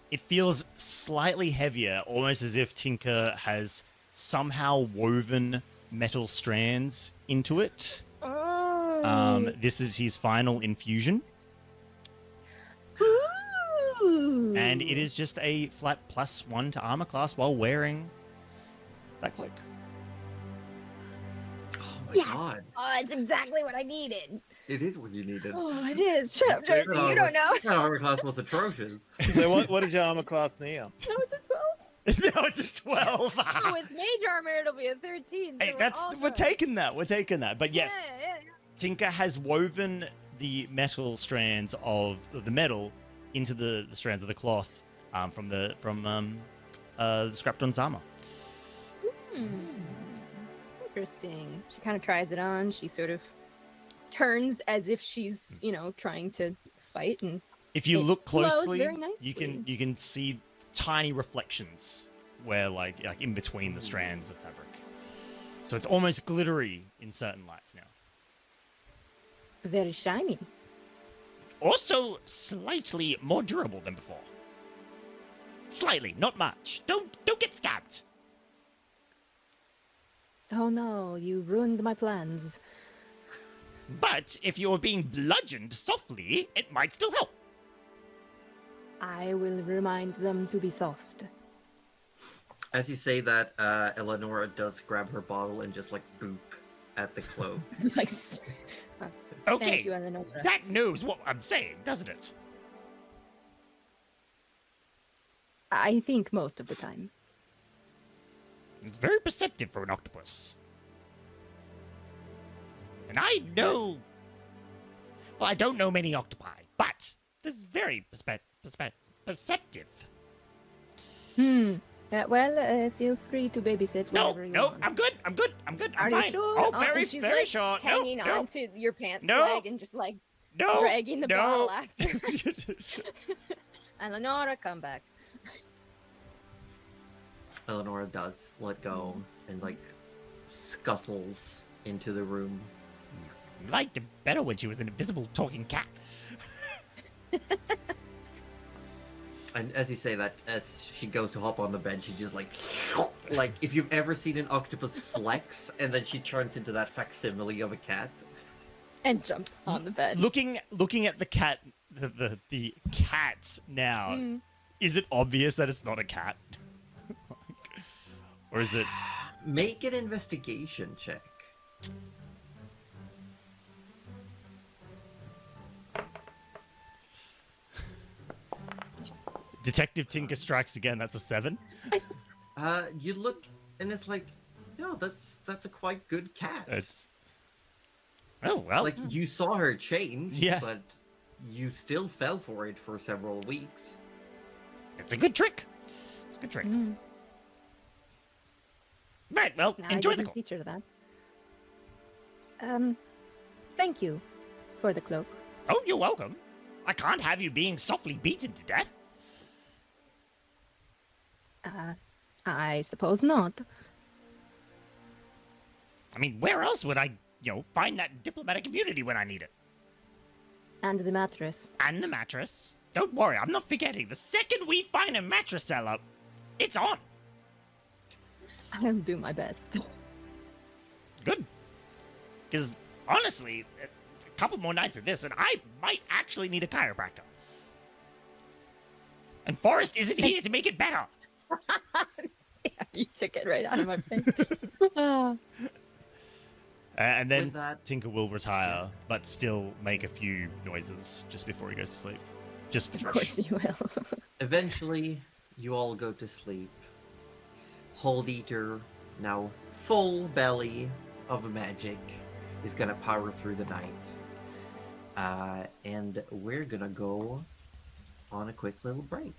It feels slightly heavier, almost as if Tinker has somehow woven metal strands into it. Oh. This is his final infusion, Ooh. and it is just a flat +1 to armor class while wearing that cloak. Oh my Yes. god. Oh, it's exactly what I needed. It is what you needed. Oh, it is. Shut up, Tracy. You don't know. That armor class was atrocious. So what is your armor class now? No, it's a 12. No, it's a 12. Oh, with mage armor, it'll be a 13. So Hey, we're we're good. taking that. We're taking that. But yes, Yeah. Tinker has woven the metal strands of the metal into the strands of the cloth from the scrapped on armor. Hmm. Interesting. She kind of tries it on. She sort of turns as if she's, trying to fight, and If you It look flows closely, very you nicely. can see tiny reflections where like in between the strands of fabric. So it's almost glittery in certain lights now. very shiny. Also slightly more durable than before. Slightly, not much. Don't get stabbed. Oh no, you ruined my plans. But if you're being bludgeoned softly, it might still help. I will remind them to be soft. As you say that, Eleonora does grab her bottle and just like boop at the cloak. It's like, Okay, thank you, Eleanor. that knows what I'm saying, doesn't it? I think most of the time. It's very perceptive for an octopus. And I know... Well, I don't know many octopi, but this is very perceptive. Feel free to babysit No, whenever you no, want. I'm good. I'm Are fine. you sure? Oh, And very, she's, very like, sure. hanging no, on to your pants No. leg and just like no, dragging the no. bottle after. Eleonora, come back. Eleonora does let go and like scuttles into the room. Liked it better when she was an invisible talking cat. And as you say that, as she goes to hop on the bed, she just like if you've ever seen an octopus flex, and then she turns into that facsimile of a cat. And jumps on the bed. Looking at the cat, the cat now. Is it obvious that it's not a cat, or is it? Make an investigation check. Detective Tinker strikes again. That's a 7. You look, and it's like, no, that's a quite good cat. It's. Oh well. Like you saw her change, Yeah. but you still fell for it for several weeks. It's a good trick. It's a good trick. Right. Well, No, enjoy I the didn't call. teach her that. Thank you for the cloak. Oh, you're welcome. I can't have you being softly beaten to death. I suppose not. I mean, where else would I, find that diplomatic immunity when I need it? And the mattress. And the mattress. Don't worry, I'm not forgetting. The second we find a mattress seller, it's on. I'll do my best. Good. Because, honestly, a couple more nights of this, and I might actually need a chiropractor. And Forrest isn't here to make it better. Yeah, you took it right out of my face. Ah. And then With that- Tinker will retire, but still make a few noises just before he goes to sleep. Just for Of course Trish. you will. Eventually, you all go to sleep. Hold Eater, now full belly of magic, is gonna power through the night. And we're gonna go on a quick little break.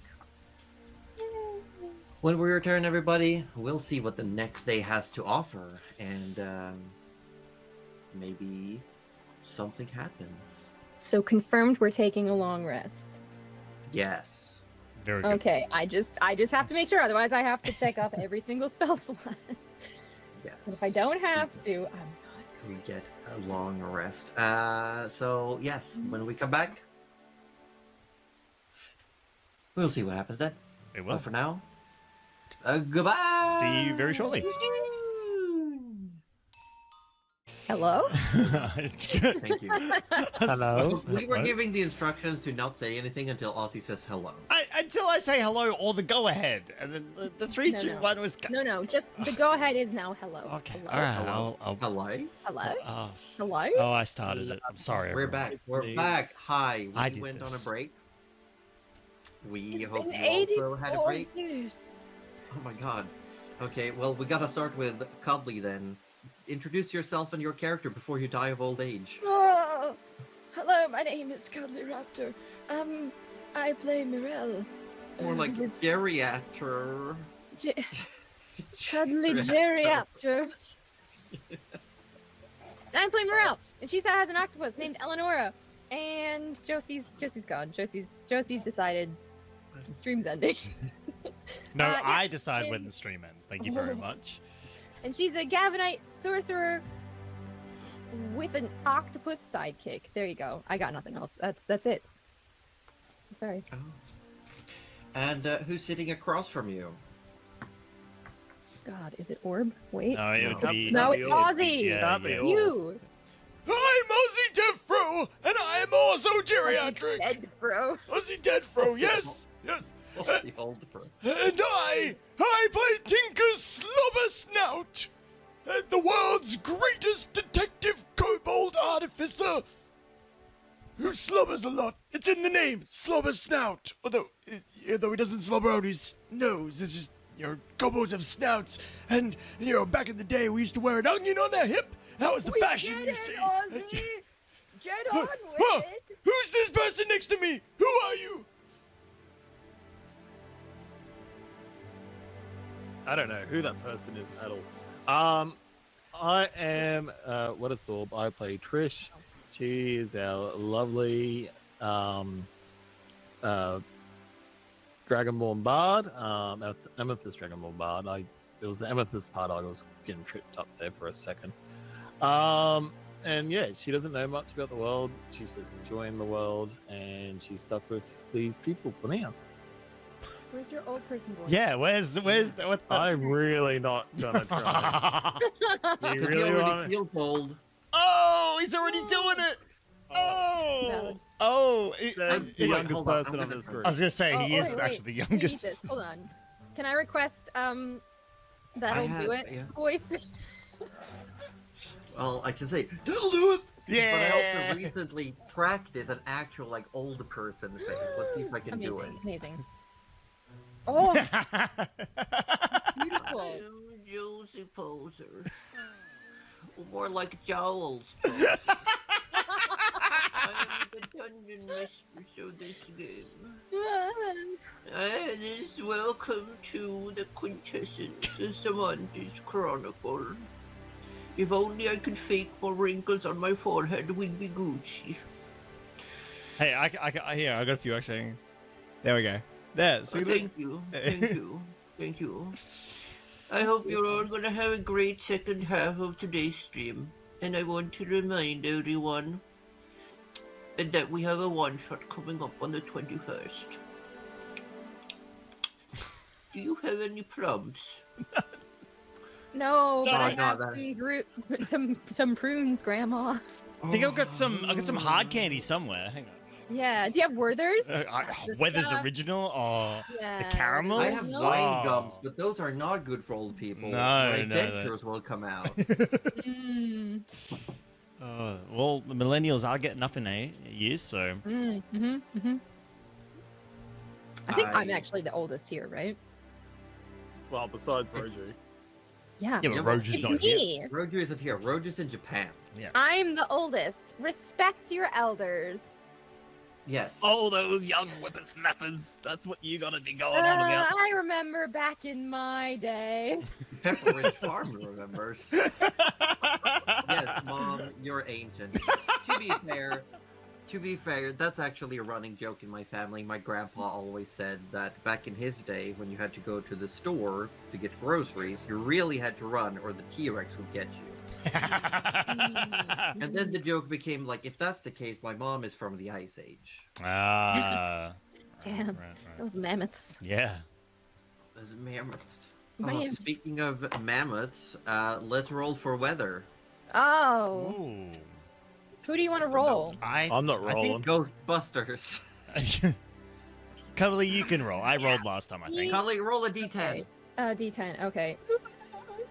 When we return, everybody, we'll see what the next day has to offer, and maybe something happens. So confirmed we're taking a long rest. Yes. Very good. Okay, I just have to make sure, otherwise I have to check off every single spell slot. Yes. And if I don't have to, I'm not We get a long rest. So yes, when we come back, we'll see what happens then. It will. But for now, goodbye. See you very shortly. Hello? Thank you. Hello? We were giving the instructions to not say anything until Ozzy says hello. Until I say hello or the go ahead. And then the 3, No, 2, no. 1 was. No, just the go ahead is now hello. Okay. Hello? All right. Hello. I'll. Hello. Hello? Oh, Hello? oh, I started it. I'm sorry. We're everyone. back. We're back. Hi. I We did went this. on a break. We It's hope been you also had a 84 break. years. Oh my god. Okay, well, we gotta start with Cuddly then. Introduce yourself and your character before you die of old age. Oh, hello, my name is Cuddly Raptor. I play Mirel. More like this geriator. Cuddly Geriaptor. I play Mirel, and she has an octopus named Eleonora. And Josie's gone. Josie's decided the stream's ending. No, yeah, I decide when and- the stream ends. Thank you very much. And she's a Gavanite sorcerer with an octopus sidekick. There you go. I got nothing else. That's it. So sorry. Oh. And who's sitting across from you? God, is it Orb? Wait. No, it would No. be. No, it it's would be- Ozzy! Yeah, Not yeah. me. You! I'm Ozzy Deathfro, and I am also geriatric. Dead, bro. Ozzy Deathfro, yes, yes. The old bro. And I play Tinker Slobber Snout, the world's greatest detective kobold artificer, who slobbers a lot. It's in the name, Slobber Snout. Although he doesn't slobber out his nose, it's just, kobolds have snouts. And, back in the day, we used to wear an onion on our hip, How is the fashion, you see? Get Huh, on huh, with it! Who's this person next to me? Who are you? I don't know who that person is at all. I am what is Orb. I play Trish. She is our lovely Dragonborn Bard. Amethyst Dragonborn Bard. It was the Amethyst part I was getting tripped up there for a second. And yeah, she doesn't know much about the world. She's just enjoying the world, and she's stuck with these people for now. Where's your old person voice? Yeah, where's what the? I'm really not gonna try. You Because he really already want? feels old. Oh, he's already doing it. Oh, Valid. oh. Says the Wait, youngest hold on, person I'm on gonna this try. group. I was gonna say Oh, he is wait, actually the wait. We need youngest. this. Hold on. Can I request that'll have- do it yeah. voice? Well, I can say, that'll do it! But I Yeah. also recently practiced an actual, like, old person face. Let's see if I can do it. Amazing. Oh, beautiful. Josie Poser. More like Joel's Poser. I'm the dungeon mistress of this game. And is welcome to the Quintessence of Sammantis Chronicle. If only I could fake more wrinkles on my forehead, we'd be Gucci. Hey, I here. I got a few actually. There we go. There. See, look. Thank you, thank you, thank you. I hope you're all gonna have a great second half of today's stream. And I want to remind everyone that we have a one-shot coming up on the 21st. Do you have any prompts? No, but No, I I know have that. some prunes, Grandma. I think I've got some hard candy somewhere. Hang on. Yeah. Do you have Werther's? That's the Weather's stuff. original or Yeah. caramel? I have No. wine gums, but those are not good for old people. No, My no, dentures will come out. Mm, well, the millennials are getting up in years, so mm-hmm. I think I'm actually the oldest here, right? Well, besides Roju. Yeah. yeah, but Yeah, but Roger's It's not here. me. Roju isn't here. Roju's in Japan. Yeah. I'm the oldest. Respect your elders. Yes. Oh, those young whippersnappers. That's what you gotta be going on about. I remember back in my day. Pepperidge Farm remembers. Yes, Mom, you're ancient. To be fair, that's actually a running joke in my family. My grandpa always said that back in his day, when you had to go to the store to get groceries, you really had to run or the T-Rex would get you. And then the joke became like, if that's the case, my mom is from the Ice Age. Damn. Right. Those mammoths. Yeah. Those mammoths. Oh, Mammoths. speaking of mammoths, let's roll for weather. Oh. Ooh. Who do you want to roll? I'm not I rolling. think Ghostbusters. Cuddly, you can roll. I rolled last time, I think. Cully, roll a d10. Okay. D10. Okay.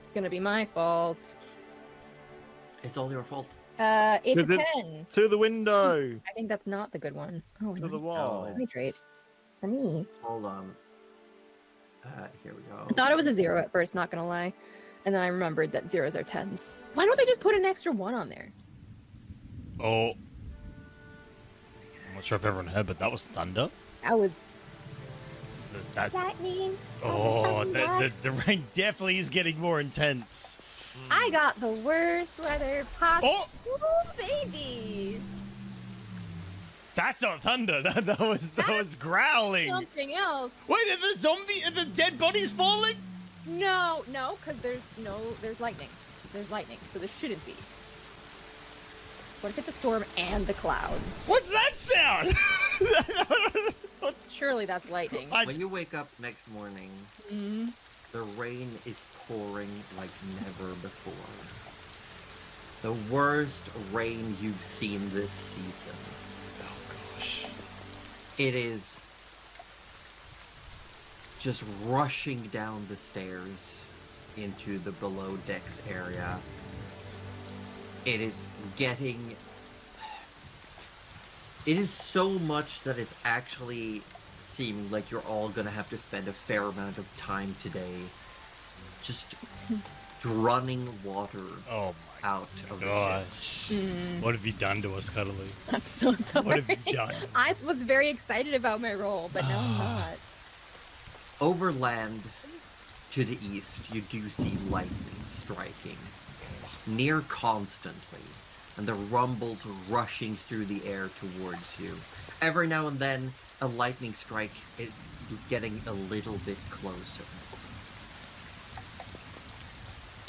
It's gonna be my fault. It's all your fault. It's 'Cause a it's 10. To the window. I think that's not the good one. Oh, To the no. wall. Hydrate. For me. Hold on. Here we go. I thought it was a 0 at first, not gonna lie. And then I remembered that 0s are 10s. Why don't they just put an extra 1 on there? Oh. I'm not sure if everyone heard, but that was thunder. That was That, lightning. oh, the rain definitely is getting more intense. I got the worst weather possible. Oh, Ooh, baby. that's not thunder. That was growling. Something else. Wait, are the dead bodies falling? No, because there's lightning. There's lightning, so there shouldn't be. What if it's a storm and the cloud? What's that sound? Surely that's lightning. When you wake up next morning, the rain is pouring like never before. The worst rain you've seen this season. Oh gosh. It is just rushing down the stairs into the below decks area. It is getting... It is so much that it's actually seeming like you're all gonna have to spend a fair amount of time today just running water Oh my out of the ship. gosh. What have you done to us, Cuddly? I'm so sorry. What have you done? I was very excited about my role, but now I'm not. Overland to the east, you do see lightning striking near constantly, and the rumbles rushing through the air towards you. Every now and then, a lightning strike is getting a little bit closer.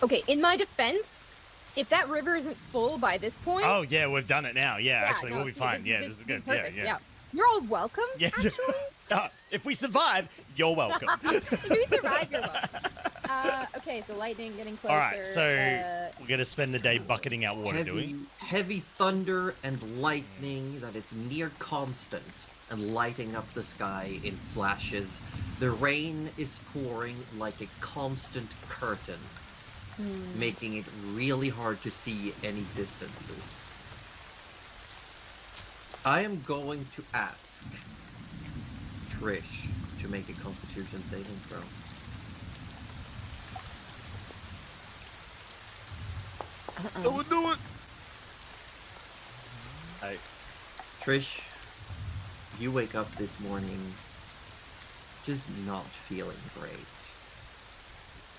Okay, in my defense, if that river isn't full by this point, Oh yeah, we've done it now. Yeah, actually, no, we'll be see, fine. Yeah, this is good. perfect. Yeah. You're all welcome. Yeah. Actually, If we survive, you're welcome. if you survive, you're welcome. Okay, so lightning getting closer. All right, so we're gonna spend the day bucketing out water, do we? Heavy thunder and lightning that is near constant and lighting up the sky in flashes. The rain is pouring like a constant curtain, making it really hard to see any distances. I am going to ask Trish to make a Constitution saving throw. Do it. Hey, Trish, you wake up this morning just not feeling great.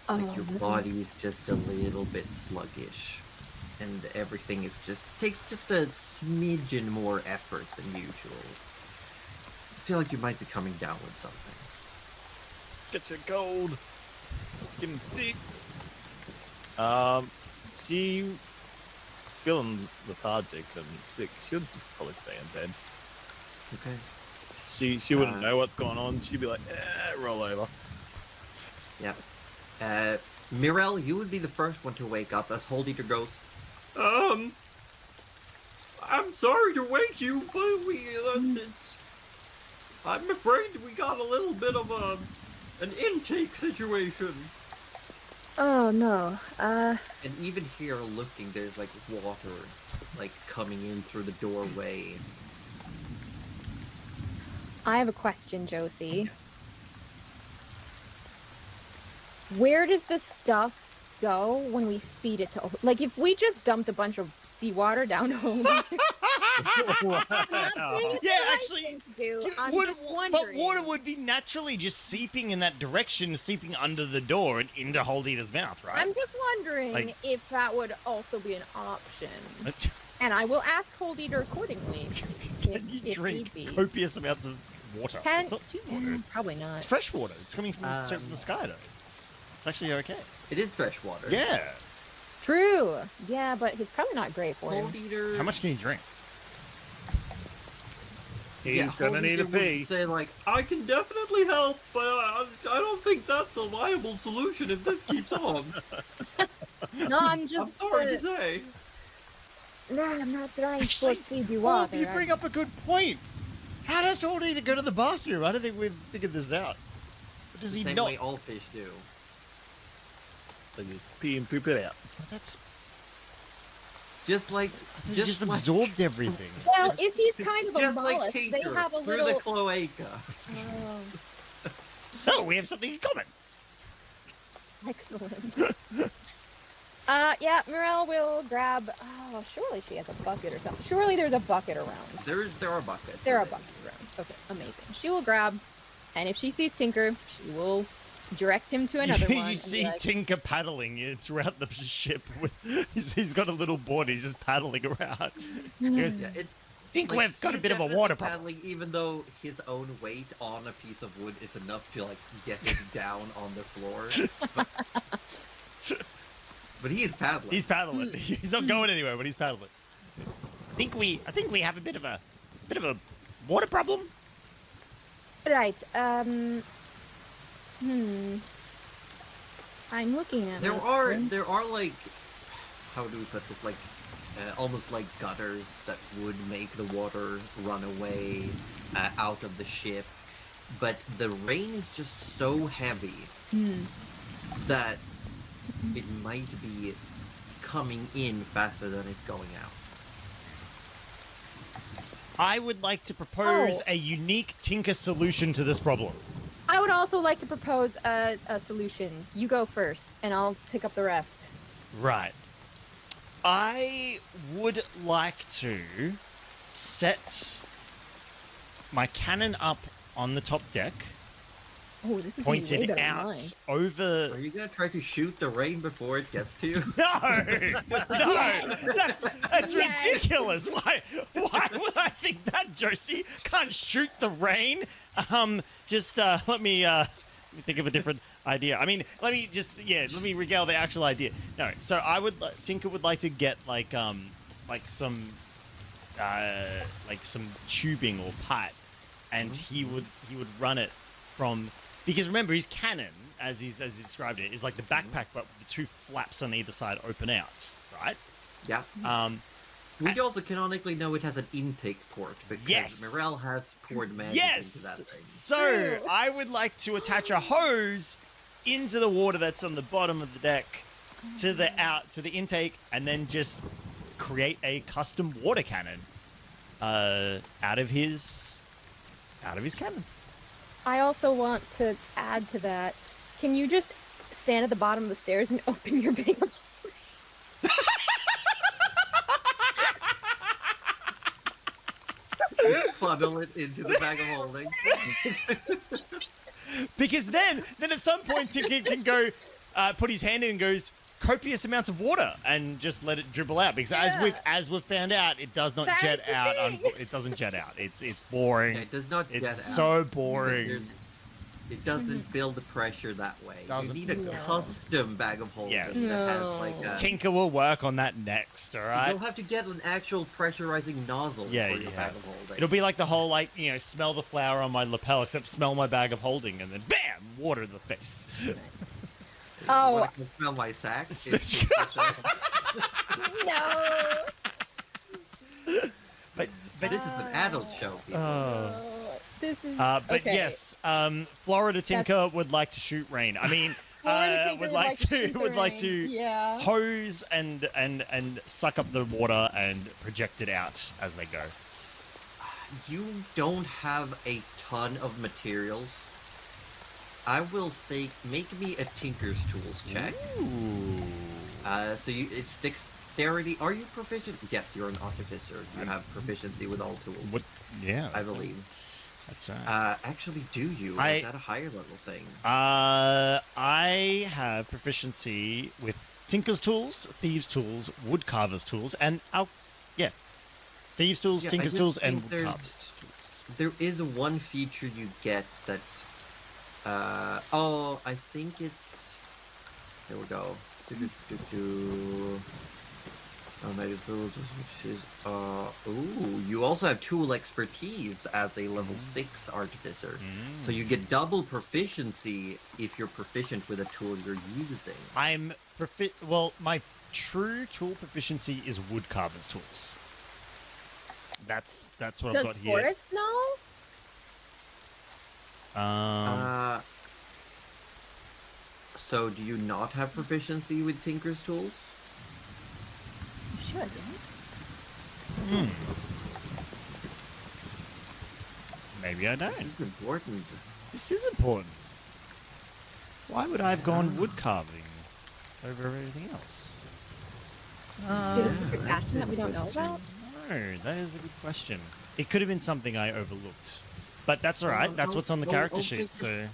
Like your body is just a little bit sluggish, and everything is takes just a smidgen more effort than usual. I feel like you might be coming down with something. get you cold. Getting sick. She feeling lethargic and sick. She'll just probably stay in bed. Okay. She wouldn't know what's going on. She'd be like, roll over. Yeah. Mirel, you would be the first one to wake up as Hold Eater goes, I'm sorry to wake you, but I'm afraid we got a little bit of an intake situation. Oh no. And even here looking, there's like water, like coming in through the doorway. I have a question, Josie. Where does the stuff go when we feed it to? Like, if we just dumped a bunch of seawater down home. Yeah, actually, I'm would- just but wondering. water would be naturally just seeping in that direction, seeping under the door and into Hold Eater's mouth, right? I'm just wondering Like- if that would also be an option. And I will ask Hold Eater accordingly. Can you if drink need be. copious amounts of water? Can- It's not seawater. Probably not. It's fresh water. It's coming from straight from the sky, though. It's actually okay. It is fresh water. Yeah. True. Yeah, but it's probably not great for him. Hold Eater. How much can you drink? He's Yeah, gonna Hold need Eater a would pee. Say like, I can definitely help, but I don't think that's a viable solution if this keeps on. No, I'm I'm just. sorry to say. No, I'm not trying to Actually, force feed you oh, water. you bring up a good point. How does Hold Eater go to the bathroom? I don't think we've figured this out. What does The he same not? way all fish do. They just pee and poop it out. Well, that's Just like, he just like, absorbed everything. Well, if he's kind of a just like mollusk, they Tinker have a through little. the cloaca. Oh, Oh, we have something in common. excellent. Yeah, Mirel will grab. Oh, surely she has a bucket or something. Surely there's a bucket around. There are buckets. There are buckets around. Okay, amazing. She will grab, and if she sees Tinker, she will direct him to another one. You and be see like, Tinker paddling throughout the ship. He's got a little board. He's just paddling around. He goes, Yeah, think like, we've got a he's bit of a definitely water problem. paddling, even though his own weight on a piece of wood is enough to like get him down on the floor. But he is paddling. He's paddling. He's not going anywhere, but he's paddling. I think we have a bit of a water problem. Right. I'm looking at. There my are screen. like, how do we put this, like almost like gutters that would make the water run away out of the ship, but the rain is just so heavy that it might be coming in faster than it's going out. I would like to propose Oh. a unique Tinker solution to this problem. I would also like to propose a solution. You go first, and I'll pick up the rest. Right. I would like to set my cannon up on the top deck, Oh, this is gonna be way pointed better than out mine. over. Are you gonna try to shoot the rain before it gets to you? No, that's Yes. ridiculous. Why would I think that, Josie? Can't shoot the rain. Just let me think of a different idea. I mean, let me regale the actual idea. No, so Tinker would like to get like some tubing or pipe, and he would run it from, because remember his cannon, as he described it, is like the backpack, but the two flaps on either side open out, right? Yeah. We also canonically know it has an intake port because Yes. Mirel has poured magic Yes. into that thing. So True. I would like to attach a hose into the water that's on the bottom of the deck to the intake, and then just create a custom water cannon out of his cannon. I also want to add to that. Can you just stand at the bottom of the stairs and open your bag of Funnel it into the bag of holding. Because then at some point Tinker can go put his hand in and goes copious amounts of water and just let it dribble out, because as we've found out, it does not That's jet the out. thing. It doesn't jet out. It's boring. Yeah, it does not jet out. It's so boring. It doesn't build the pressure that way. Doesn't. You need a No. custom bag of holding Yes. that has No. like a... Tinker will work on that next. All right. You'll have to get an actual pressurizing nozzle Yeah, for your yeah. bag of holding. It'll be like the whole, smell the flower on my lapel, except smell my bag of holding, and then bam, water in the face. Oh, Wanna come smell my sack? no. But This is an adult show, people. This is but okay. yes, Florida Tinker would like to shoot rain. I mean, Florida Tinker would like shoot the rain. to Yeah. hose and suck up the water and project it out as they go. You don't have a ton of materials. I will say, make me a Tinker's Tools check. Ooh. It's dexterity. Are you proficient? Yes, you're an artificer. You have proficiency with all tools. What? Yeah, I believe. That's right. Actually, do you? I- Is that a higher level thing? I have proficiency with Tinker's Tools, Thieves' Tools, Woodcarver's Tools, and Thieves' Tools, Yeah, I Tinker's just Tools, and think there's- Woodcarver's Tools. There is one feature you get that. I think it's. There we go. Automated tools, which is. You also have tool expertise as a level 6 artificer. So you get double proficiency if you're proficient with a tool you're using. I'm my true tool proficiency is Woodcarver's Tools. That's what I've Does got here. Forrest know? So do you not have proficiency with Tinker's Tools? You should. Yeah? Maybe I don't. This is important. This is important. Why would I have gone wood carving over everything else? Is it a secret passion that we don't know about? No, that is a good question. It could have been something I overlooked. But that's alright, that's what's on the character sheet, so...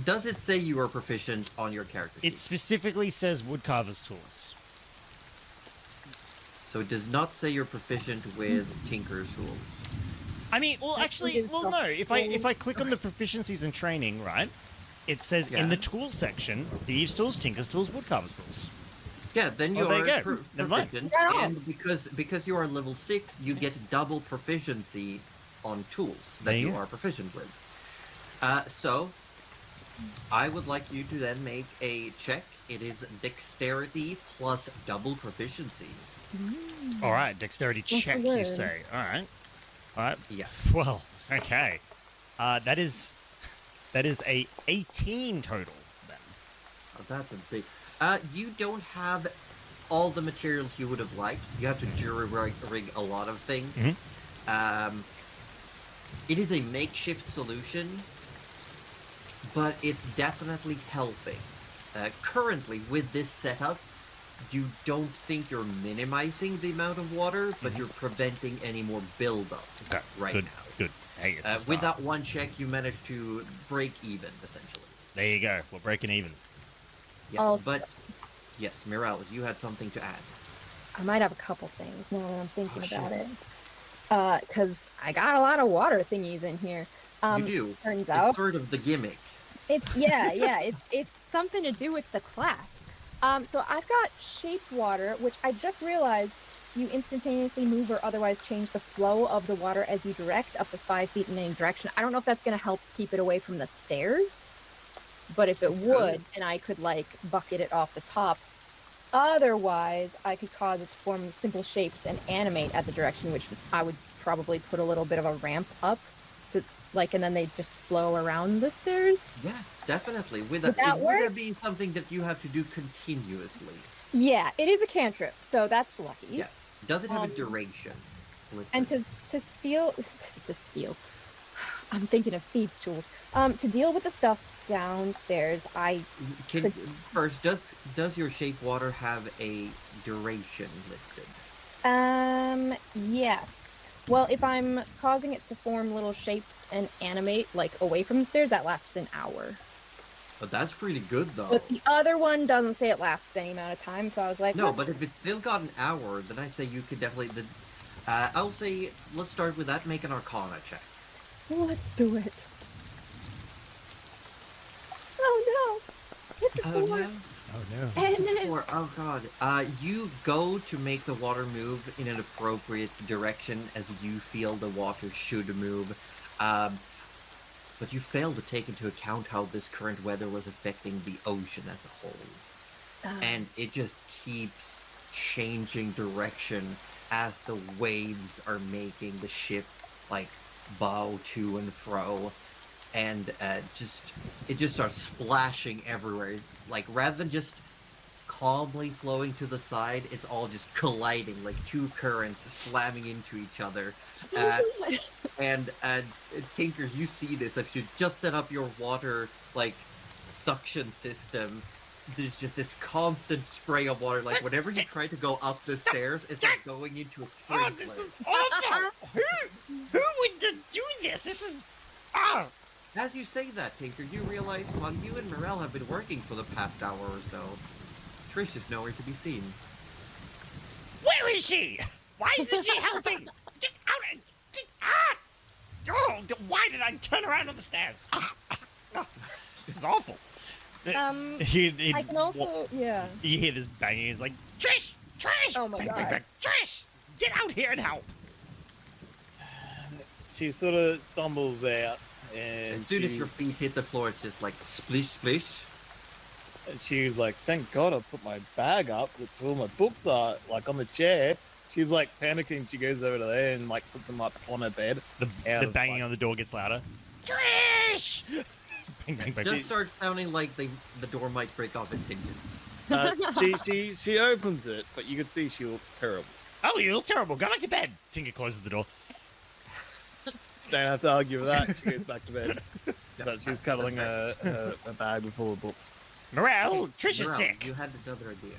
Does it say you are proficient on your character sheet? It specifically says Woodcarver's Tools. So it does not say you're proficient with Tinker's Tools. I mean, well, That's actually, his well, no. If I click on the proficiencies and training, right, it says in Yeah. the tools section, Thieves' Tools, Tinker's Tools, Woodcarver's Tools. Yeah, then you there are you go. Never mind. proficient, No. and because you are level 6, you get double proficiency on tools that There you you go. are proficient with. So, I would like you to then make a check. It is dexterity plus double proficiency. All right, dexterity Well, check, you good. say. All right. All right. Yeah. Well, okay. That is a 18 total, then. Oh, that's a big... you don't have all the materials you would have liked. You have to jury-rig a lot of things. Mhm. It is a makeshift solution, but it's definitely helping. Currently, with this setup, you don't think you're minimizing the amount of water, but you're preventing any more buildup Okay, right good, now. good. Hey, it's a With start. that one check, you managed to break even, essentially. There you go. We're breaking even. Yeah, Also- but yes, Mirel, you had something to add. I might have a couple things now that I'm thinking Oh, about sure. it. Because I got a lot of water thingies in here. You do. Turns It's out sort of the gimmick. it's it's something to do with the class. So I've got shaped water, which I just realized you instantaneously move or otherwise change the flow of the water as you direct up to 5 feet in any direction. I don't know if that's going to help keep it away from the stairs, but if it would, and I could like bucket it off the top. Otherwise, I could cause it to form simple shapes and animate at the direction, which I would probably put a little bit of a ramp up, so like, and then they just flow around the stairs. Yeah, definitely. With Would that it would work? be something that you have to do continuously. Yeah, it is a cantrip, so that's lucky. Yes. Does it have a Um, duration? Listen. And to steal, to steal. I'm thinking of thieves' tools. To deal with the stuff downstairs, I Can, first, does your shape water have a duration listed? yes. Well, if I'm causing it to form little shapes and animate like away from the stairs, that lasts an hour. But that's pretty good, though. But the other one doesn't say it lasts any amount of time, so I was like, No, well, but if it's still got an hour, then I say you could definitely. I'll say let's start with that. Make an Arcana check. let's do it. Oh no, it's a 4. no. Oh no. And then Or, oh god. You go to make the water move in an appropriate direction as you feel the water should move. But you fail to take into account how this current weather was affecting the ocean as a whole. And it just keeps changing direction as the waves are making the ship, like, bow to and fro. And it just starts splashing everywhere. Like, rather than just calmly flowing to the side, it's all just colliding, like two currents slamming into each other. And Tinker, you see this. If you just set up your water, like, suction system, there's just this constant spray of water. Like, whenever you try to go up the stairs, it's like going into a Oh, sprinkler. this is awful. Who would do this? This is As you say that, Tinker, you realize while you and Morel have been working for the past hour or so, Trish is nowhere to be seen. Where is she? Why isn't she helping? Get out! Get out! Oh, why did I turn around on the stairs? This is awful. I can also, yeah. You hear this banging. It's like, Trish! Trish! Oh my Bang, God. bang, bang. Trish! Get out here and help! She sort of stumbles out, and As soon as she- your feet hit the floor, it's just like splish, splish. she's like, "Thank God I put my bag up. That's where all my books are, like on the chair." She's like panicking. She goes over to there and like puts them up on her bed. The banging on the door gets louder. Trish! Bang, bang, bang. Just starts sounding like the door might break off its hinges. She opens it, but you can see she looks terrible. Oh, you look terrible. Go back to bed. Tinker closes the door. Don't have to argue with that. She goes back to bed, but she's cuddling a bag full of books. Morel, Trish is Morel, sick. You had another idea.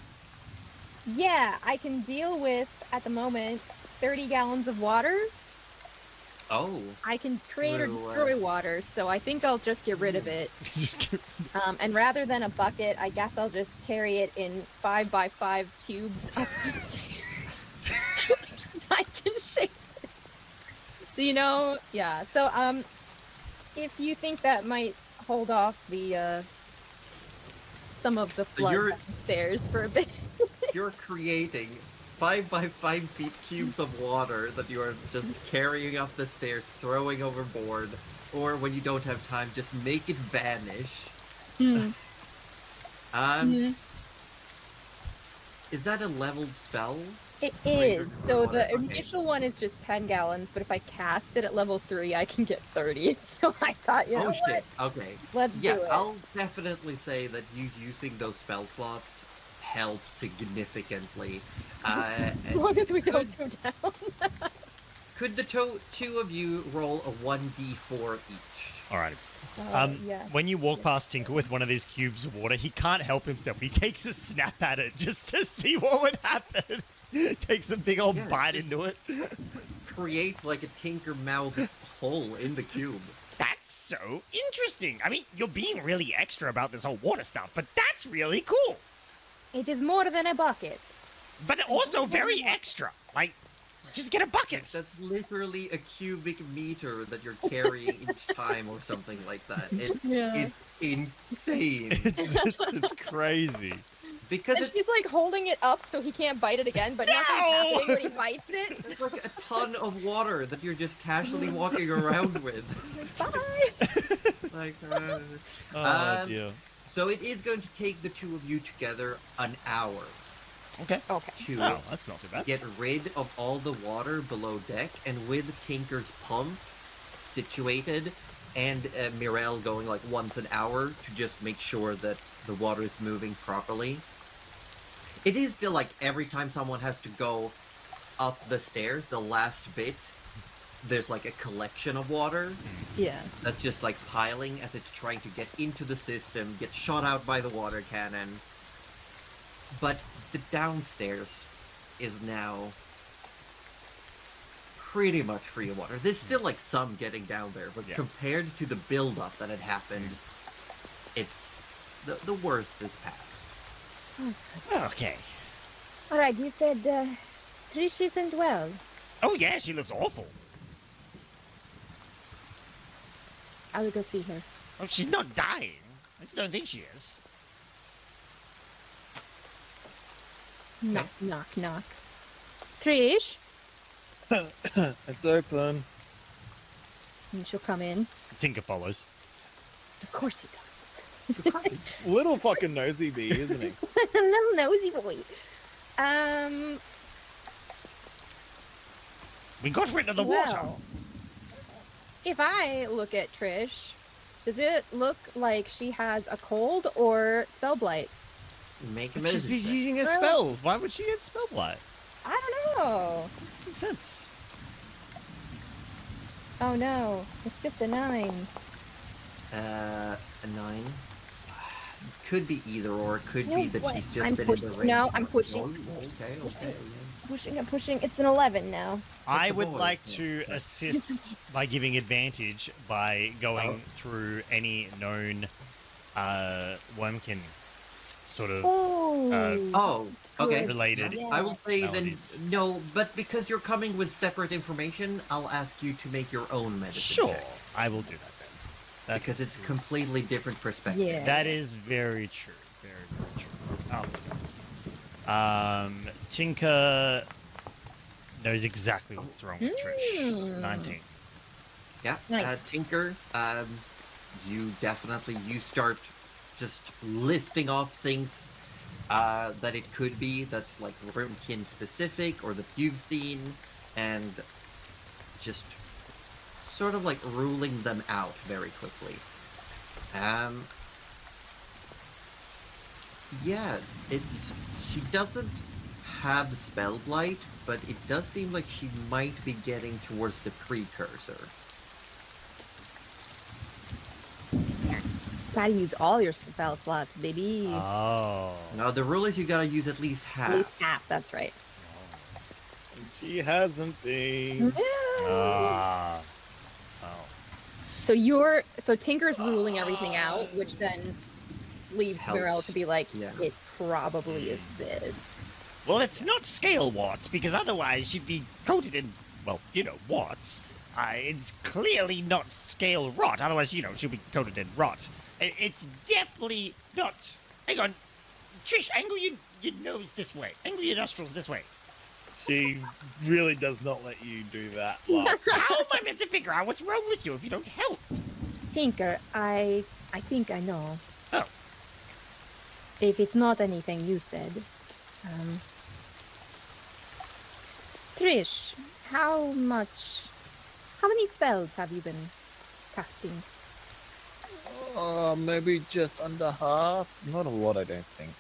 Yeah, I can deal with, at the moment, 30 gallons of water. Oh, I can create or Through, destroy water, so I think I'll just get rid of it. Just keep- And rather than a bucket, I guess I'll just carry it in 5x5 cubes up the stairs. Because I can shape it. So, yeah. So, if you think that might hold off the, some of the flood you're- downstairs for a bit. you're creating 5 by 5 feet cubes of water that you are just carrying up the stairs, throwing overboard, or when you don't have time, just make it vanish. Hmm. Um, is that a leveled spell? It Greater is. than So water, the okay. initial one is just 10 gallons, but if I cast it at level 3, I can get 30. So I thought, you know Oh shit, what? okay. Let's Yeah, do it. I'll definitely say that you using those spell slots helps significantly. As long as we don't go down. Could the two of you roll a 1d4 each? Alright. Yeah. When you walk past Tinker with one of these cubes of water, he can't help himself. He takes a snap at it just to see what would happen. Takes a big old Yeah, bite just- into it. Creates like a tinker mouth hole in the cube. That's so interesting. I mean, you're being really extra about this whole water stuff, but that's really cool. It is more than a bucket. But also very extra. Like, just get a bucket. That's literally a cubic meter that you're carrying each time or something like that. It's insane. It's crazy. Because And it's she's like holding it up so he can't bite it again, but nothing's happening when he bites it. it's like a ton of water that you're just casually walking around with. Bye. Like, Oh, dear. So it is going to take the two of you together an hour Okay. Okay. to Oh, that's not too bad. get rid of all the water below deck, and with Tinker's pump situated and Mirel going like once an hour to just make sure that the water is moving properly. It is still like every time someone has to go up the stairs, the last bit, there's like a collection of water Yeah. that's just like piling as it's trying to get into the system, get shot out by the water cannon. But the downstairs is now pretty much free of water. There's still like some getting down there, but Yeah. compared to the build-up that had happened, it's the worst is past. Okay. All right, you said Trish isn't well. Oh, yeah, she looks awful. I will go see her. Oh, she's not dying. I just don't think she is. Knock, knock, knock. Trish? It's open. And she'll come in. Tinker follows. Of course he does. Little fucking nosy bee, isn't he? Little nosy boy. We got rid of the water. Well, if I look at Trish, does it look like she has a cold or spell blight? Make a But she's medicine check. using her Well- spells. Why would she get spell blight? I don't know. Makes sense. Oh no, it's just a 9. A 9. Could be either or. It could No, be that what? she's just I'm been pushing- in the ring. no, I'm pushing. Oh, okay. I'm pushing. It's an 11 now. I a would boy. like Yeah. to assist by giving advantage by going through any known wormkin sort of Oh. Oh, okay. related. Yeah. I will say maladies. then no, but because you're coming with separate information, I'll ask you to make your own medicine Sure, check. I will do that then. That Because it's is- completely different perspective. Yeah. That is very true. Very, very true. Tinker knows exactly what's wrong with Trish. 19. Yeah. Nice. Tinker, you start just listing off things that it could be that's like Wormkin specific or that you've seen, and just sort of like ruling them out very quickly. Yeah, she doesn't have spell blight, but it does seem like she might be getting towards the precursor. Gotta use all your spell slots, baby. Oh. Now the rule is you gotta use at least half. At least half, that's right. She hasn't been. Ah. Oh. So Tinker's ruling everything out, which then leaves Helps. Mirel to be like, Yeah. it probably is this. Well, it's not scale warts, because otherwise she'd be coated in, well, warts. It's clearly not scale rot, otherwise, she'll be coated in rot. It's definitely not. Hang on. Trish, angle your nose this way. Angle your nostrils this way. She really does not let you do that. Like, How am I meant to figure out what's wrong with you if you don't help? Tinker, I think I know. Oh. If it's not anything you said. Trish, how many spells have you been casting? maybe just under half. Not a lot, I don't think.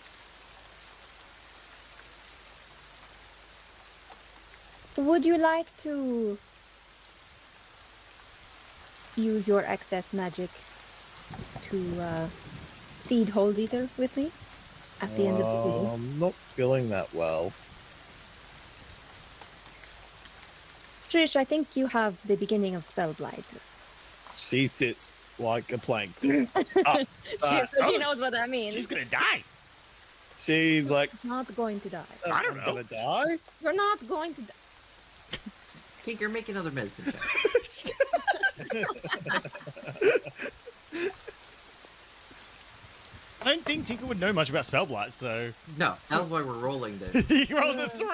Would you like to use your excess magic to feed Hold Eater with me at the end of the day? I'm not feeling that well. Trish, I think you have the beginning of Spellblight. She sits like a plank. Just up. She knows what that means. She's gonna die. She's like, Not going to die. I don't I'm know. gonna die. You're not going to die. Tinker, make another medicine check. I don't think Tinker would know much about Spellblight, so No, that's why we're rolling this. he rolled a 3.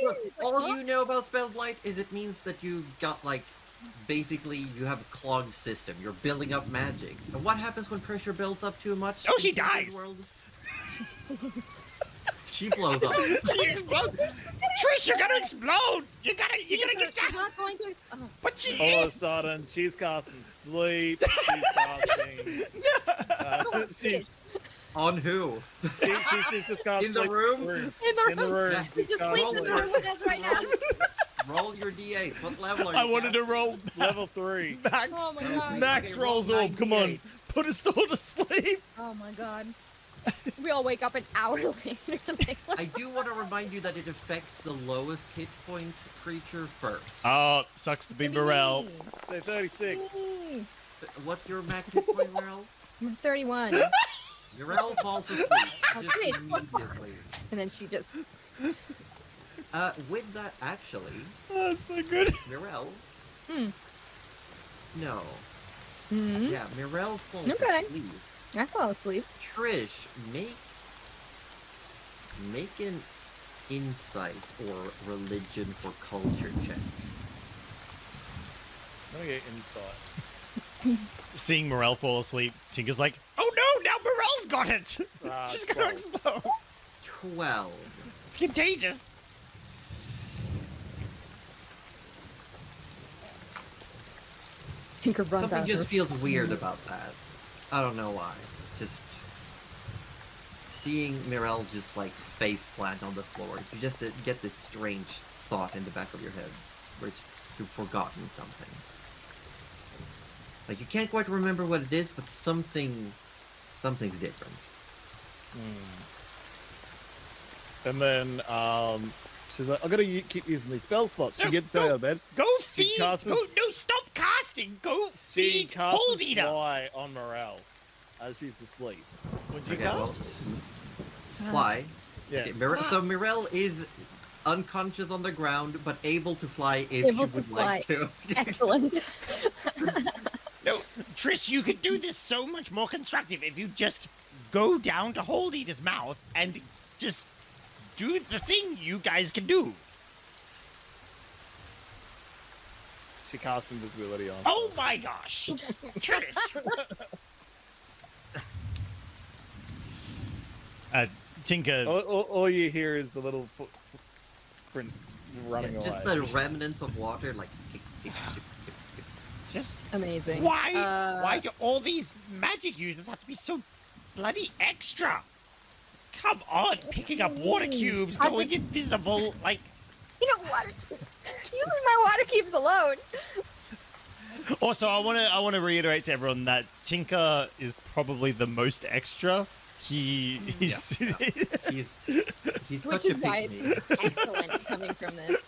Look, all you know about Spellblight is it means that you got, like, basically you have a clogged system. You're building up magic. And what happens when pressure builds up too much? Oh, she in Tinker's dies. world? She blows up. She explodes. Trish, you're gonna explode. You're gonna get She's down. not going to. Oh. But she All of a is. sudden, she's casting sleep. She's casting. She's On who? she's just casting In the sleep room? In the room. Yeah, He just sleeps in the room with us right now. Roll your d8. What level are you I wanted to at? roll level 3. Max. Oh my god. Max Okay, roll rolls orb. Come on, 98. put us all to sleep. Oh my god. We all wake up an hour later. Like, what? I do want to remind you that it affects the lowest hit point creature first. Oh, sucks to be Morel. So 36. Yay. What's your max hit point, Merrill? I'm 31. Merrill falls asleep. Just great. immediately. And then she just. With that, actually, Oh, that's so good. Mirel. Hmm. No. Hmm. Yeah, Mirel falls Okay. asleep. I fall asleep. Trish, make an insight or religion for culture check. I'm gonna get insight. Seeing Morel fall asleep, Tinker's like, "Oh no! Now Morel's got it. She's gonna 12. explode. 12. It's contagious." Tinker runs Something out. just Her. feels weird about that. I don't know why. Just seeing Mirel just like face plant on the floor, you just get this strange thought in the back of your head, where you've forgotten something. Like you can't quite remember what it is, but something's different. And then she's like, I gotta keep using these spell slots. She No, gets go. out of bed. Go She feed. casts- Go. No, stop casting. Go She feed. casts Hold Eater. fly on Morale as she's asleep. What'd you Okay, well, cast? Fly. Yeah. Okay, so Mirel is unconscious on the ground, but able to fly if Able she to would fly. like to. Excellent. No, Trish, you could do this so much more constructive if you just go down to Hold Eater's mouth and just do the thing you guys can do. She casts invisibility on. Oh my gosh, Trish. Tinker. All you hear is the little footprints running away. Just the remnants of water, like tick, tick, tick, tick, tick. Just Amazing. why do all these magic users have to be so bloody extra? Come on, picking up water cubes, How's going it- invisible, like. You know, water cubes. You leave my water cubes alone. Also, I want to reiterate to everyone that Tinker is probably the most extra. He's He's Which such is a why pygmy. it's excellent coming from this.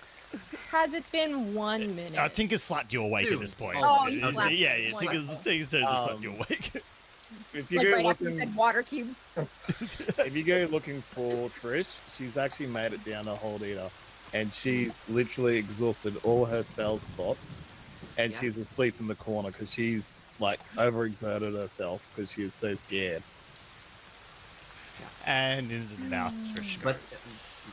Has it been 1 minute? Tinker slapped you awake at Dude. this point. Oh, he okay. slapped Yeah, me. yeah. Wonderful. Tinker's slapped you awake. If you Like go right after you looking, said water cubes. if you go looking for Trish, she's actually made it down to Hold Eater, and she's literally exhausted all her spell slots, and Yeah. she's asleep in the corner because she's like overexerted herself because she is so scared. And into the mouth, Trish But goes.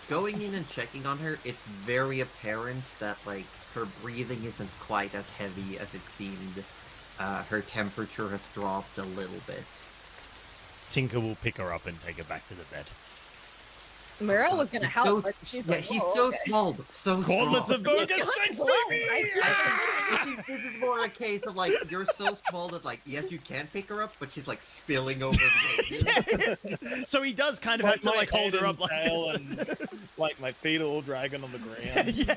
going in and checking on her, it's very apparent that like her breathing isn't quite as heavy as it seemed. Her temperature has dropped a little bit. Tinker will pick her up and take her back to the bed. Meryl was gonna He's help, so- but she's Yeah, like, he's "Whoa, so okay." small, so Gauntlets strong. of Bogus He's Strength, got baby! glow, right? This is more a case of like you're so small that like yes you can pick her up, but she's like spilling over the edges. So he does kind of have to like hold her up like tail this. and like my feet are all dragging on the ground. Yeah.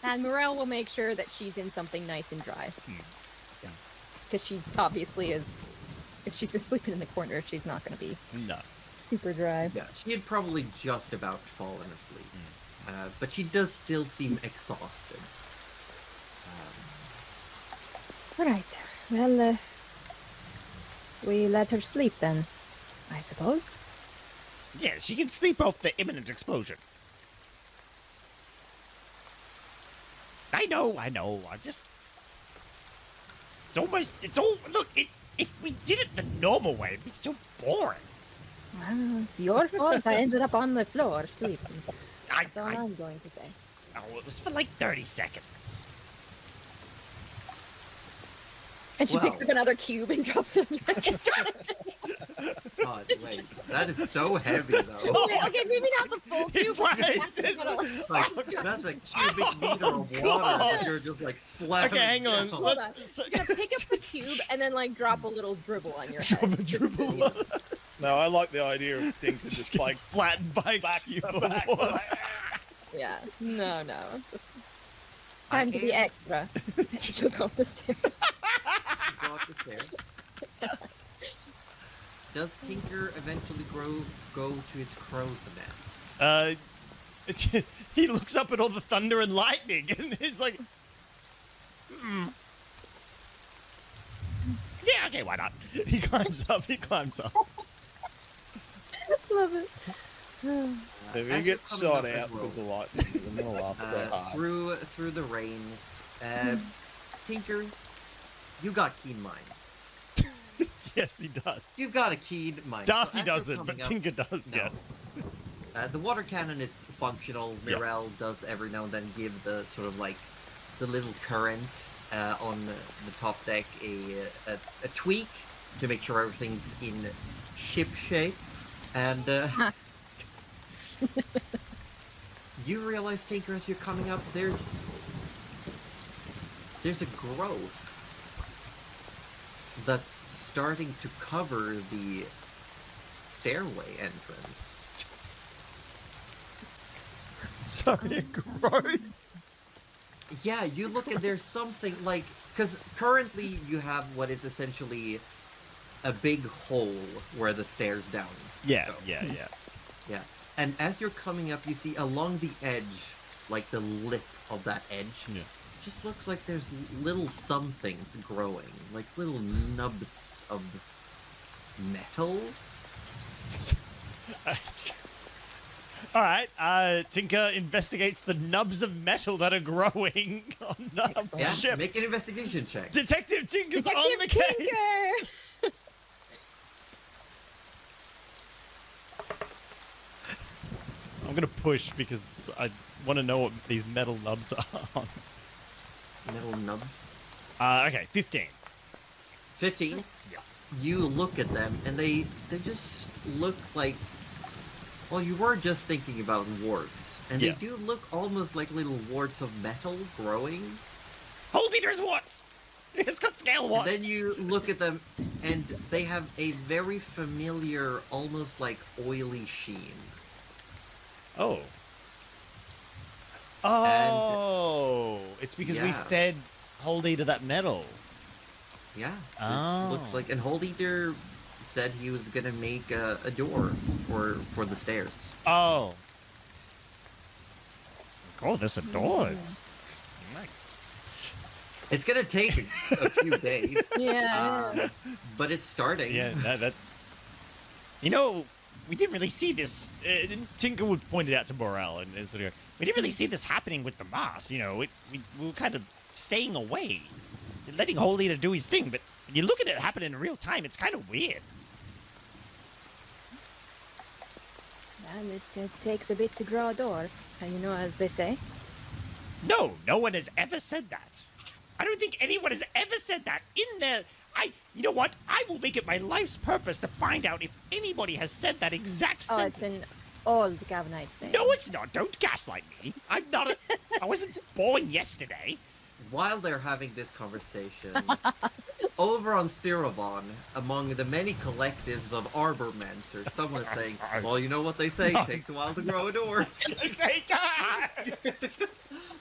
And Morel will make sure that she's in something nice and dry. Because she obviously is. If she's been sleeping in the corner, she's not going to be No. super dry. Yeah, she had probably just about fallen asleep. But she does still seem exhausted. All right. Well, we let her sleep then, I suppose. Yeah, she can sleep off the imminent explosion. I know. I'm just. It's all. Look, if we did it the normal way, it'd be so boring. Well, it's your fault I ended up on the floor sleeping. That's all I'm going to say. Oh, it was for like 30 seconds. And she Wow. picks up another cube and drops it on your head. God, wait, that is so heavy though. Okay, maybe not the full cube. but flies. that's a little- Like, that's a cubic meter of water that you're just like slapping. Okay, hang on. down. Let's. You're gonna pick up the cube and then like drop a little dribble on your head. Drop a dribble. No, I like the idea of things that just like flattened by cube of water. Yeah. No. Just time to be extra. She'll go up the stairs. Go up the stairs. Does Tinker eventually go to his crow's nest? He looks up at all the thunder and lightning, and he's like, yeah, okay, why not? He climbs up. Love it. if you As get you're coming shot up as out well, because of lightning, you're gonna laugh so hard. through the rain, Tinker, you got keen mind. Yes, he does. You've got a keen mind. Darcy So as doesn't, you're but coming up- Tinker does, No. yes. The water cannon is functional. Yeah. Mirel does every now and then give the sort of like the little current on the top deck a tweak to make sure everything's in ship shape. And you realize, Tinker, as you're coming up, there's a growth that's starting to cover the stairway entrance. Sorry, growth. Yeah, you look and there's something like, because currently you have what is essentially a big hole where the stairs down Yeah, go. yeah. Yeah. And as you're coming up, you see along the edge, like the lip of that edge, Yeah. just looks like there's little somethings growing, like little nubs of metal. All right, Tinker investigates the nubs of metal that are growing on the Excellent. Yeah, ship. make an investigation check. Detective Tinker's on the Detective case. Tinker! I'm gonna push because I want to know what these metal nubs are. Metal nubs. Okay, 15. 15. Yeah. You look at them, and they just look like. Well, you were just thinking about warts, and Yeah. they do look almost like little warts of metal growing. Hold eater's warts. It's got scale And warts. then you look at them, and they have a very familiar, almost like oily sheen. Oh. Oh, it's because we Yeah. fed Hold Eater that metal. Yeah, Oh. it looks like. And Hold Eater said he was gonna make a door for the stairs. Oh. Oh, there's a doors. It's gonna take a few days, Yeah. but it's starting. Yeah, that's. You know, we didn't really see this. Tinker would point it out to Morel and sort of. We didn't really see this happening with the Mars. You know, we were kind of staying away, letting Hold Eater do his thing. But when you look at it happen in real time, it's kind of weird. And it takes a bit to draw a door, you know, as they say. No one has ever said that. I don't think anyone has ever said that in there. You know what? I will make it my life's purpose to find out if anybody has said that exact Oh, it's sentence. an old Gavanite saying. No, it's not. Don't gaslight me. I'm not. I wasn't born yesterday. While they're having this conversation, over on Theravon, among the many collectives of arbormancers, someone is saying, well, you know what they say, it takes a while to grow a door. Say,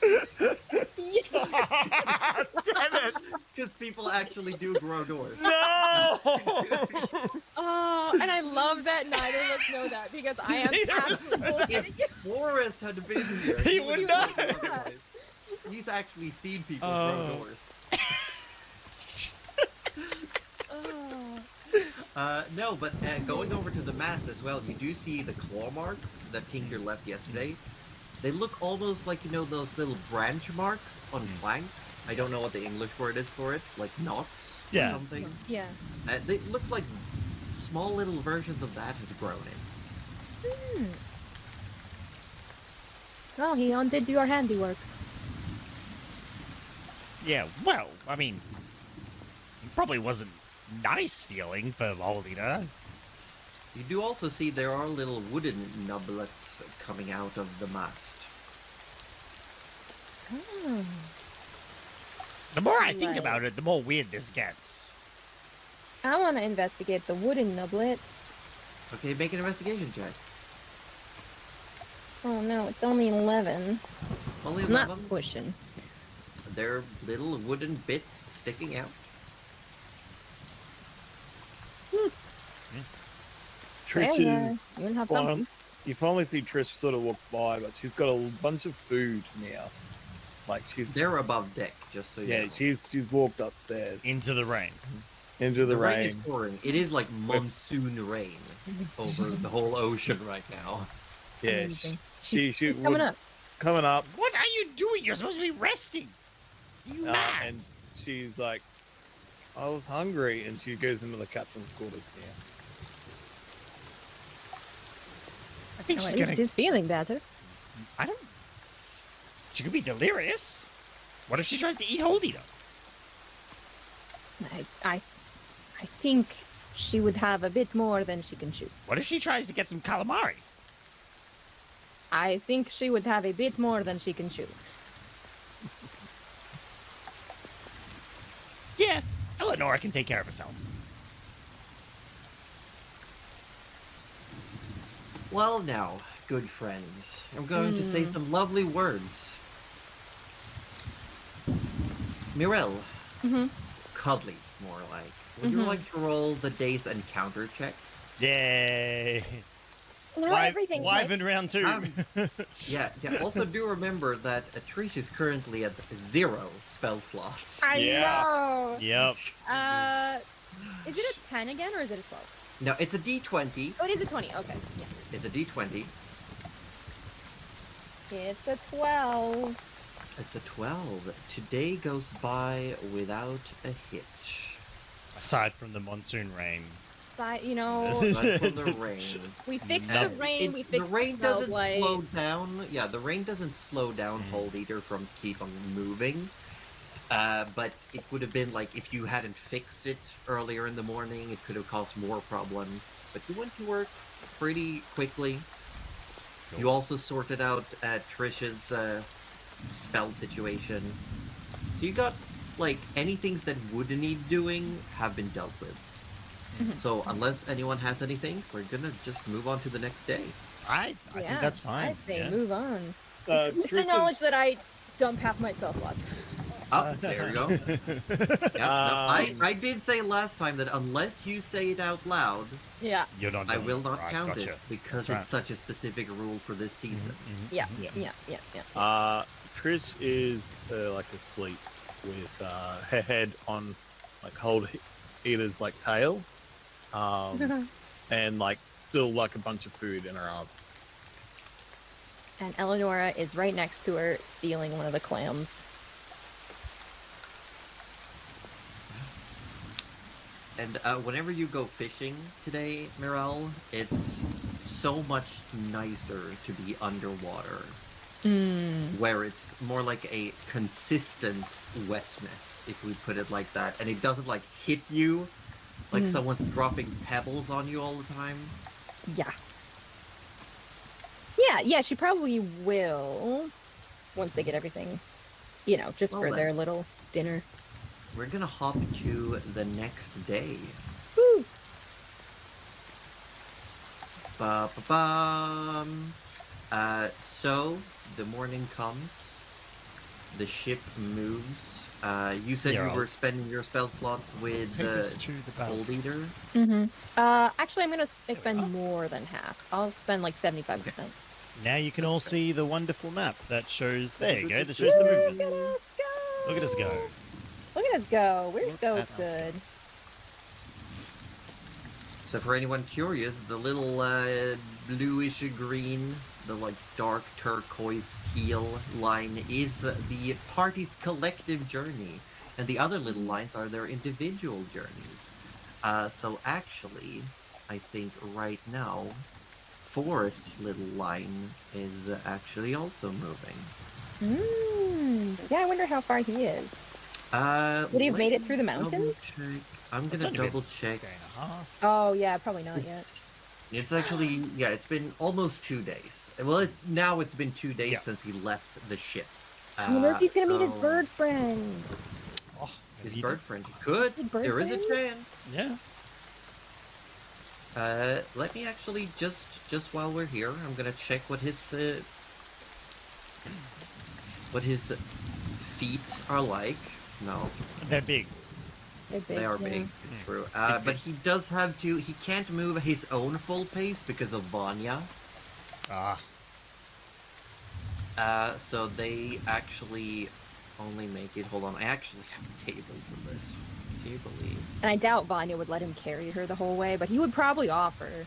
Damn it! Because people actually do grow doors. No! Oh, and I love that neither of us know that because I am Neither of us absolutely knows. bullshitting. If Forrest had been here, He would would've know. told you otherwise. He's actually seen people Oh. grow doors. Oh. No, but going over to the mast as well, you do see the claw marks that Tinker left yesterday. They look almost like, you know, those little branch marks on planks. I don't know what the English word is for it, like knots Yeah. or something. Yeah. It looks like small little versions of that has grown in. Well, he undid your handiwork. Yeah, well, I mean, it probably wasn't nice feeling for holding her. You do also see there are little wooden nublets coming out of the mast. Oh. The more I think Right. about it, the more weird this gets. I want to investigate the wooden nublets. Okay, make an investigation check. Oh no, it's only 11. Only I'm not 11. pushing. There are little wooden bits sticking out. Trish Well, is you will have fine. something. You finally see Trish sort of walk by, but she's got a bunch of food now. Like she's They're above deck, just so you yeah, know. she's walked upstairs Into the rain. into the rain is rain. pouring. It is like monsoon rain over the whole ocean right now. Yeah, Amazing. she She's coming would- up. coming up, What are you doing? You're supposed to be resting. You mad? and she's like, "I was hungry," and she goes into the captain's quarters now. I think Oh, she's at least gonna. she's feeling better. I don't. She could be delirious. What if she tries to eat Hold Eater? I think she would have a bit more than she can chew. What if she tries to get some calamari? I think she would have a bit more than she can chew. Yeah, Eleonora can take care of herself. Well, now, good friends, I'm going to say some lovely words. Mirel, Mm-hmm. cuddly, more like. Would you Mhm. like to roll the day's encounter check? Yay! Now everything. Wyvern round 2. Yeah. Also do remember that Trish is currently at 0 spell slots. I Yeah. know. Yep. Is it a 10 again or is it a 12? No, it's a D20. Oh, it is a 20. Okay. Yeah. It's a D20. It's a 12. It's a 12. Today goes by without a hitch. Aside from the monsoon rain. You know, Aside from the rain. we fixed Now, the rain, it's- we fixed the rain the spell doesn't blight. slow down. Yeah, the rain doesn't slow down Hold Eater from keep on moving. But it would have been like if you hadn't fixed it earlier in the morning, it could have caused more problems. But you went to work pretty quickly. You also sorted out Trish's spell situation. So you got like any things that would need doing have been dealt with. So unless anyone has anything, we're gonna just move on to the next day. I think that's fine. I'd say yeah. move on. Uh, With the Trish knowledge is, that I dump half my spell slots. Oh, there we go. Yeah, no, I did say last time that unless you say it out loud, Yeah. You're not I doing will it. not Right, because gotcha. because That's it's such a specific rule for this season. Yeah. Yeah. Yeah. Trish is like asleep with her head on like Hold Eater's like tail, and like still like a bunch of food in her arm. And Eleonora is right next to her, stealing one of the clams. And whenever you go fishing today, Mirel, it's so much nicer to be underwater, where it's more like a consistent wetness, if we put it like that, and it doesn't like hit you like someone's dropping pebbles on you all the time. Yeah. Yeah, she probably will once they get everything, just Well for then. their little dinner. We're gonna hop to the next day. Woo! Ba-ba-bum. So the morning comes. the ship moves. You said Yeah, you I'll- were spending your spell slots with Take us to the battle. Gold Eater. Mm-hmm. Actually, I'm gonna expend more than half. I'll spend like 75%. Now you can all see the wonderful map that shows. There you go. That shows the movement. Look at us go! Look at us go. Look at us go! We're Look so at us go. good. So for anyone curious, the little bluish green, the like dark turquoise teal line is the party's collective journey, and the other little lines are their individual journeys. So actually, I think right now, Forest's little line is actually also moving. Yeah, I wonder how far he is. Would he have made it through the mountains? I'm It's gonna only been double check. Day and a half. Oh, yeah, probably not yet. It's actually, yeah, it's been almost 2 days. Well, now it's been 2 days Yeah. since he left the ship. I wonder if he's gonna meet his so- bird friend. Oh, His maybe- bird friend. He could. His bird There is a friend? chance. Yeah. Let me actually just while we're here, I'm gonna check what his feet are like. No, They're big. They're big, they are yeah. big. True. Big But he does have to. He can't move his own full pace because of Vanya. Ah. So they actually only make it. Hold on, I actually have a table for this. Can you believe? And I doubt Vanya would let him carry her the whole way, but he would probably offer. There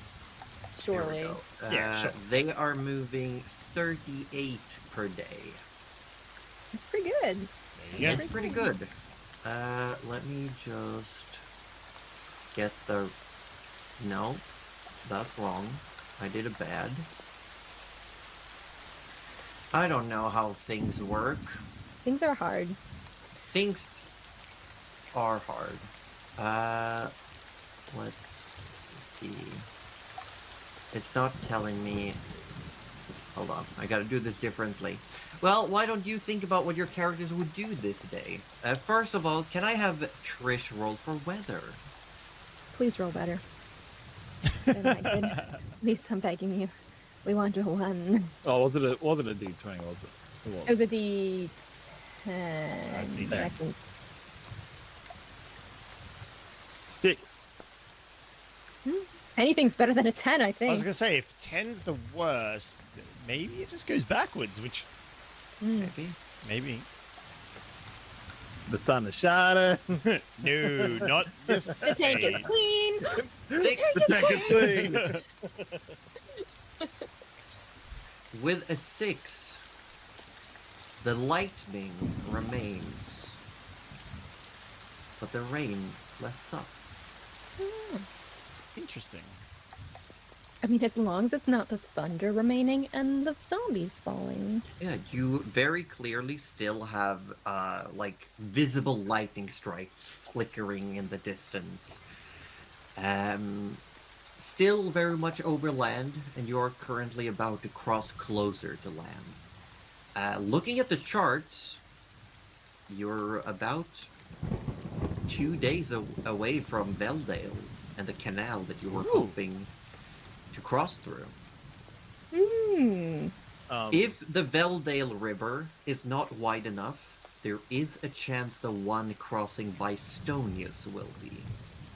Surely. we go. Yeah, sure. They are moving 38 per day. It's pretty good. There you go. It's pretty good. Let me just get the. No, that's wrong. I did a bad. I don't know how things work. Things are hard. Things are hard. Let's see. It's not telling me. Hold on, I gotta do this differently. Well, why don't you think about what your characters would do this day? First of all, can I have Trish roll for weather? Please roll better. than I did. Please, I'm begging you. We want a 1. Oh, was it a D20? Was it? It was a D10. D10. I think. 6. Anything's better than a 10, I I was think. gonna say if 10's the worst, maybe it just goes backwards, which maybe. The sun is shining. No, not this. The tank is stage. clean. The tank is clean. With a 6, the lightning remains, but the rain lets up. Interesting. I mean, as long as it's not the thunder remaining and the zombies falling. Yeah, you very clearly still have, like, visible lightning strikes flickering in the distance. Still very much over land, and you're currently about to cross closer to land. Looking at the charts, you're about 2 days away from Veldale and the canal that you were hoping to cross through. If the Veldale River is not wide enough, there is a chance the one crossing by Stonius will be,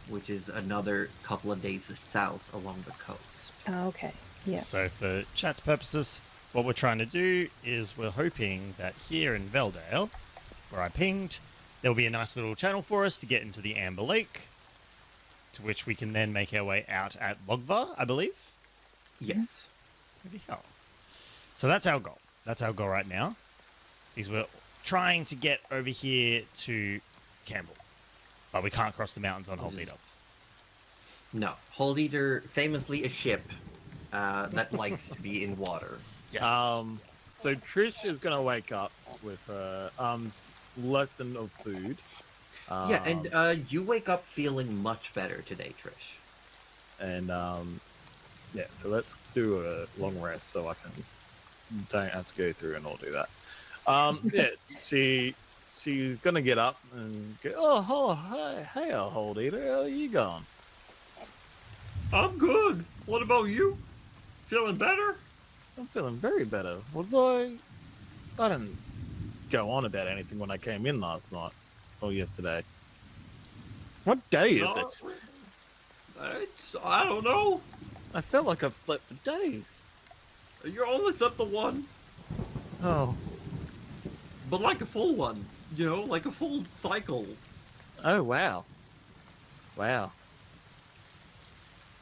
which is another couple of days south along the coast. Oh, okay. Yeah. So for chat's purposes, what we're trying to do is we're hoping that here in Veldale, where I pinged, there'll be a nice little channel for us to get into the Amber Lake, to which we can then make our way out at Logvar, I believe. Yes. Bloody hell. So that's our goal. That's our goal right now. Is we're trying to get over here to Campbell, but we can't cross the mountains on Hold Leader. No. Hold Eater, famously a ship that likes to be in water. Yes. So Trish is gonna wake up with her arms lessened of food. Yeah, and you wake up feeling much better today, Trish. And yeah, so let's do a long rest so I don't have to go through and all do that. Yeah, she's gonna get up and go, hey, Hold Eater, how are you going? I'm good. What about you? Feeling better? I'm feeling very better. I go on about anything when I came in last night or yesterday. What day is it? I don't know. I felt like I've slept for days. You're only slept the one, Oh, but like a full one. You know, like a full cycle. oh wow, wow.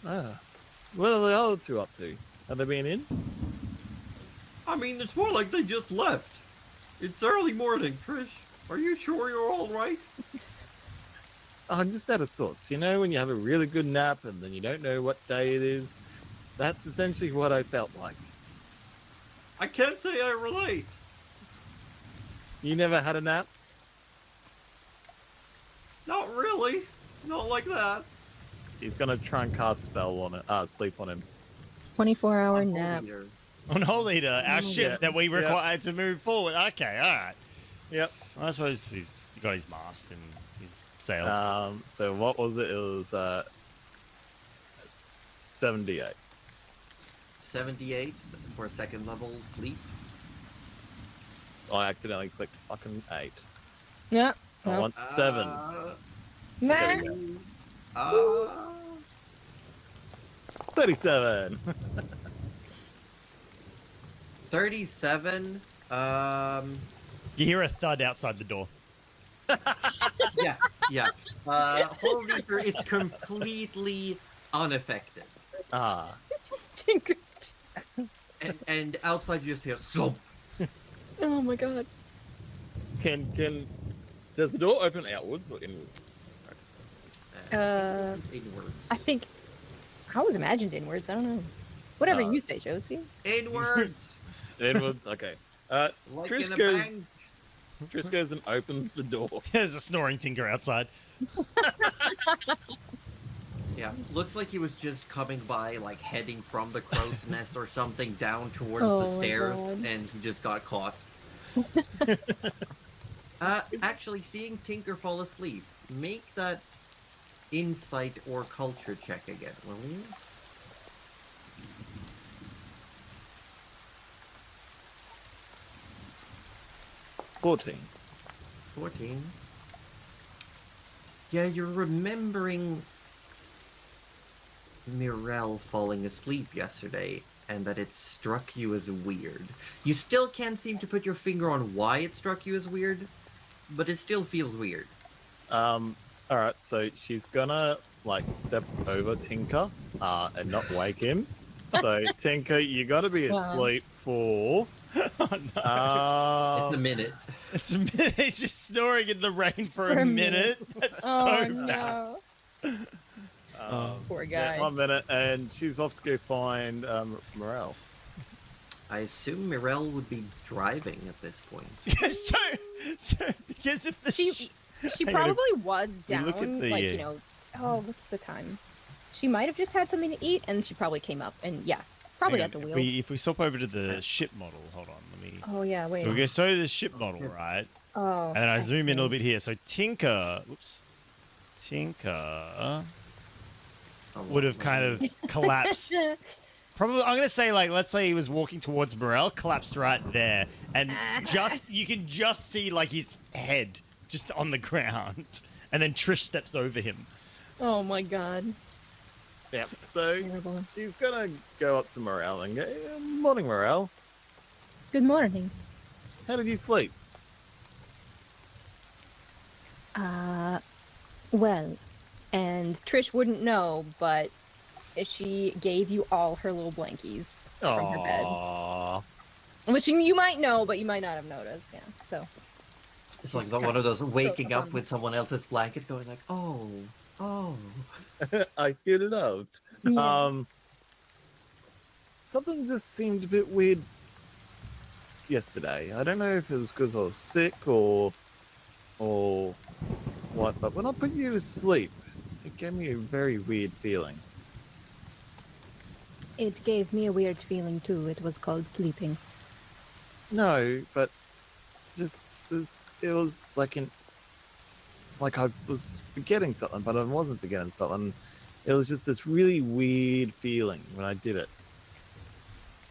Ah, what are the other two up to? Have they been in? I mean, it's more like they just left. It's early morning, Trish. Are you sure you're all right? Oh, I'm just out of sorts. You know, when you have a really good nap and then you don't know what day it is. That's essentially what I felt like. I can't say I relate. You never had a nap? Not really. Not like that. She's gonna try and cast spell on it. Sleep on him. 24-hour nap. On Whole Eater, our ship Yeah, that we yeah. required to move forward. Okay, all right. Yep. I suppose he's got his mast and his sail. So what was it? It was 78. 78 for second level sleep. I accidentally clicked fucking 8. Yeah. I Well, want 7. nah. Uh, 37. 37. You hear a thud outside the door. Yeah. Holbeaker is completely unaffected. Ah. Tinker's just... And outside you just hear slump. Oh my god. Does the door open outwards or inwards? Inwards. I think I was imagined inwards. I don't know. Whatever Uh, you say, Josie. Inwards. Inwards. Okay. Like Trish in a goes. bang. Trish goes and opens the door. There's a snoring tinker outside. Yeah, looks like he was just coming by, like heading from the crow's nest or something down towards Oh the my stairs, God. and he just got caught. Actually, seeing Tinker fall asleep, make that insight or culture check again, will you? 14. 14. Yeah, you're remembering Mirel falling asleep yesterday, and that it struck you as weird. You still can't seem to put your finger on why it struck you as weird, but it still feels weird. Alright, so she's gonna, like, step over Tinker, and not wake him. So, Tinker, you gotta be Wow. asleep for... Oh no. It's a minute. It's a minute. He's just snoring in the rain for for a a minute. That's Oh so bad. no. Poor guy. Yeah, 1 minute, and she's off to go find Morel. I assume Mirel would be driving at this point. so because if the She Hang on, probably was we down, look at the, like, you know, oh, what's the time? She might have just had something to eat, and she probably came up, and yeah, probably hang at the on, wheel. if we swap over to the ship model, hold on, let me. Oh yeah, wait. So we go to the ship model, right? Oh. And then I zoom in a see. little bit here. So Tinker, Tinker would have kind of collapsed. Probably, I'm gonna say, like, let's say he was walking towards Morel, collapsed right there, and you can just see like his head just on the ground, and then Trish steps over him. Oh my god. Yep, so Terrible. she's gonna go up to Morel and go, morning, Morel. Good morning. How did you sleep? Well, and Trish wouldn't know, but she gave you all her little blankies from her bed. Aww. Which you might know, but you might not have noticed. Yeah, so. It's like Just one of those waking fun. up with someone else's blanket going like, oh. I feel loved. Yeah. Something just seemed a bit weird yesterday. I don't know if it was because I was sick or what, but when I put you to sleep, it gave me a very weird feeling. It gave me a weird feeling too. It was called sleeping. No, but just it was like I was forgetting something, but I wasn't forgetting something. It was just this really weird feeling when I did it.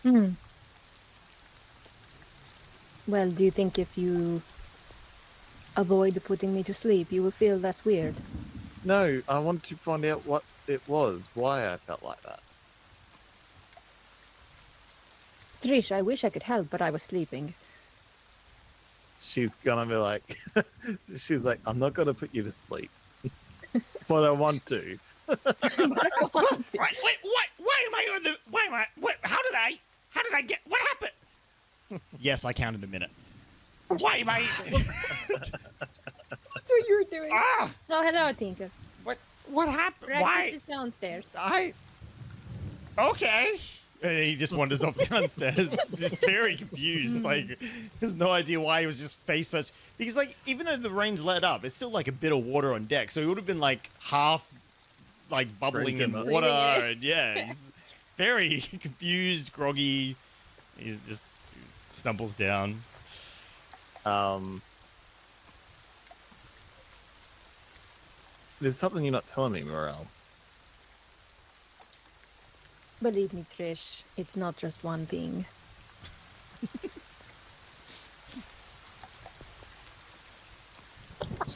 Hmm. Well, do you think if you avoid putting me to sleep, you will feel less weird? No, I want to find out what it was, why I felt like that. Trish, I wish I could help, but I was sleeping. She's gonna be like, she's like, I'm not gonna put you to sleep, but I want to. But I want to. Right, wait, what? Why am I on the? Why am I? What? How did I get? What happened? Yes, I counted a minute. Why am I? That's what you were doing. Ah! Oh, hello, Tinker. What happened? Breakfast Why? is downstairs. Okay. And he just wanders off downstairs, just very confused. Like, has no idea why he was just face first. Because, like, even though the rain's let up, it's still like a bit of water on deck. So he would have been like half, like, bubbling in Drinking it. water. Breathing it. And yeah, he's very confused, groggy. He's just stumbles down. There's something you're not telling me, Morel. Believe me, Trish, it's not just one thing.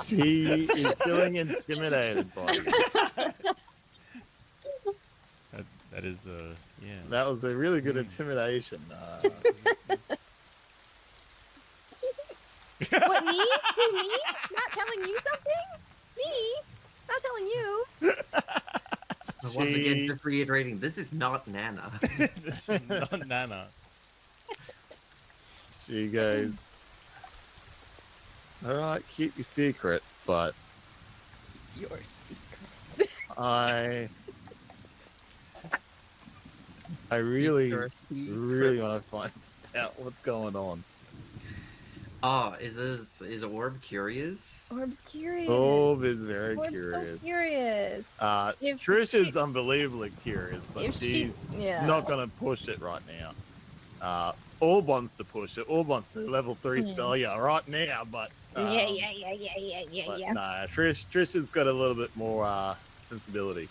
She is feeling intimidated by you. That is, yeah. That was a really good intimidation. What, me? Who, me? Not telling you something? Me? Not telling you. Once again, She- just reiterating, this is not Nana. This is not Nana. She goes, all right, keep your secret, but Your secret. I really want to find out what's going on. Ah, is Orb curious? Orb's curious. Orb is very Orb's curious. so curious. If Trish she- is unbelievably curious, but if she- she's yeah. not going to push it right now. Orb wants to push it. Orb wants to level 3 spell you right now, but Yeah. but nah, Trish has got a little bit more sensibility.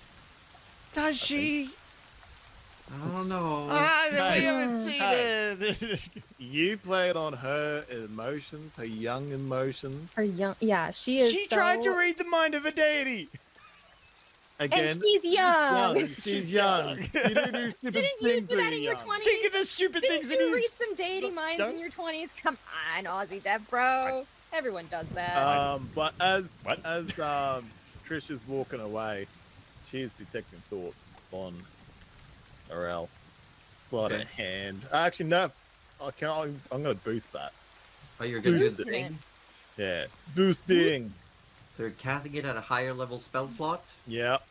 Does she? I don't know. I Hey. haven't seen Hey. it. You played on her emotions, her young emotions. Her young, yeah, she is. She tried to so- read the mind of a deity. Again, and she's young. young. She's young. You do do stupid Didn't you things do when that in you're your young. 20s? Tinker does stupid Didn't things in you read his. some deity minds Don't- in your 20s? Come on, Aussie Dev, bro. Everyone does that. But as What? Trish is walking away, she is detecting thoughts on Morel. Sleight of Okay. hand. Actually, no. I'm going to boost that. Oh, you're gonna do the Boosting it. thing? Yeah, boosting. So you're casting it at a higher level spell slot Yep,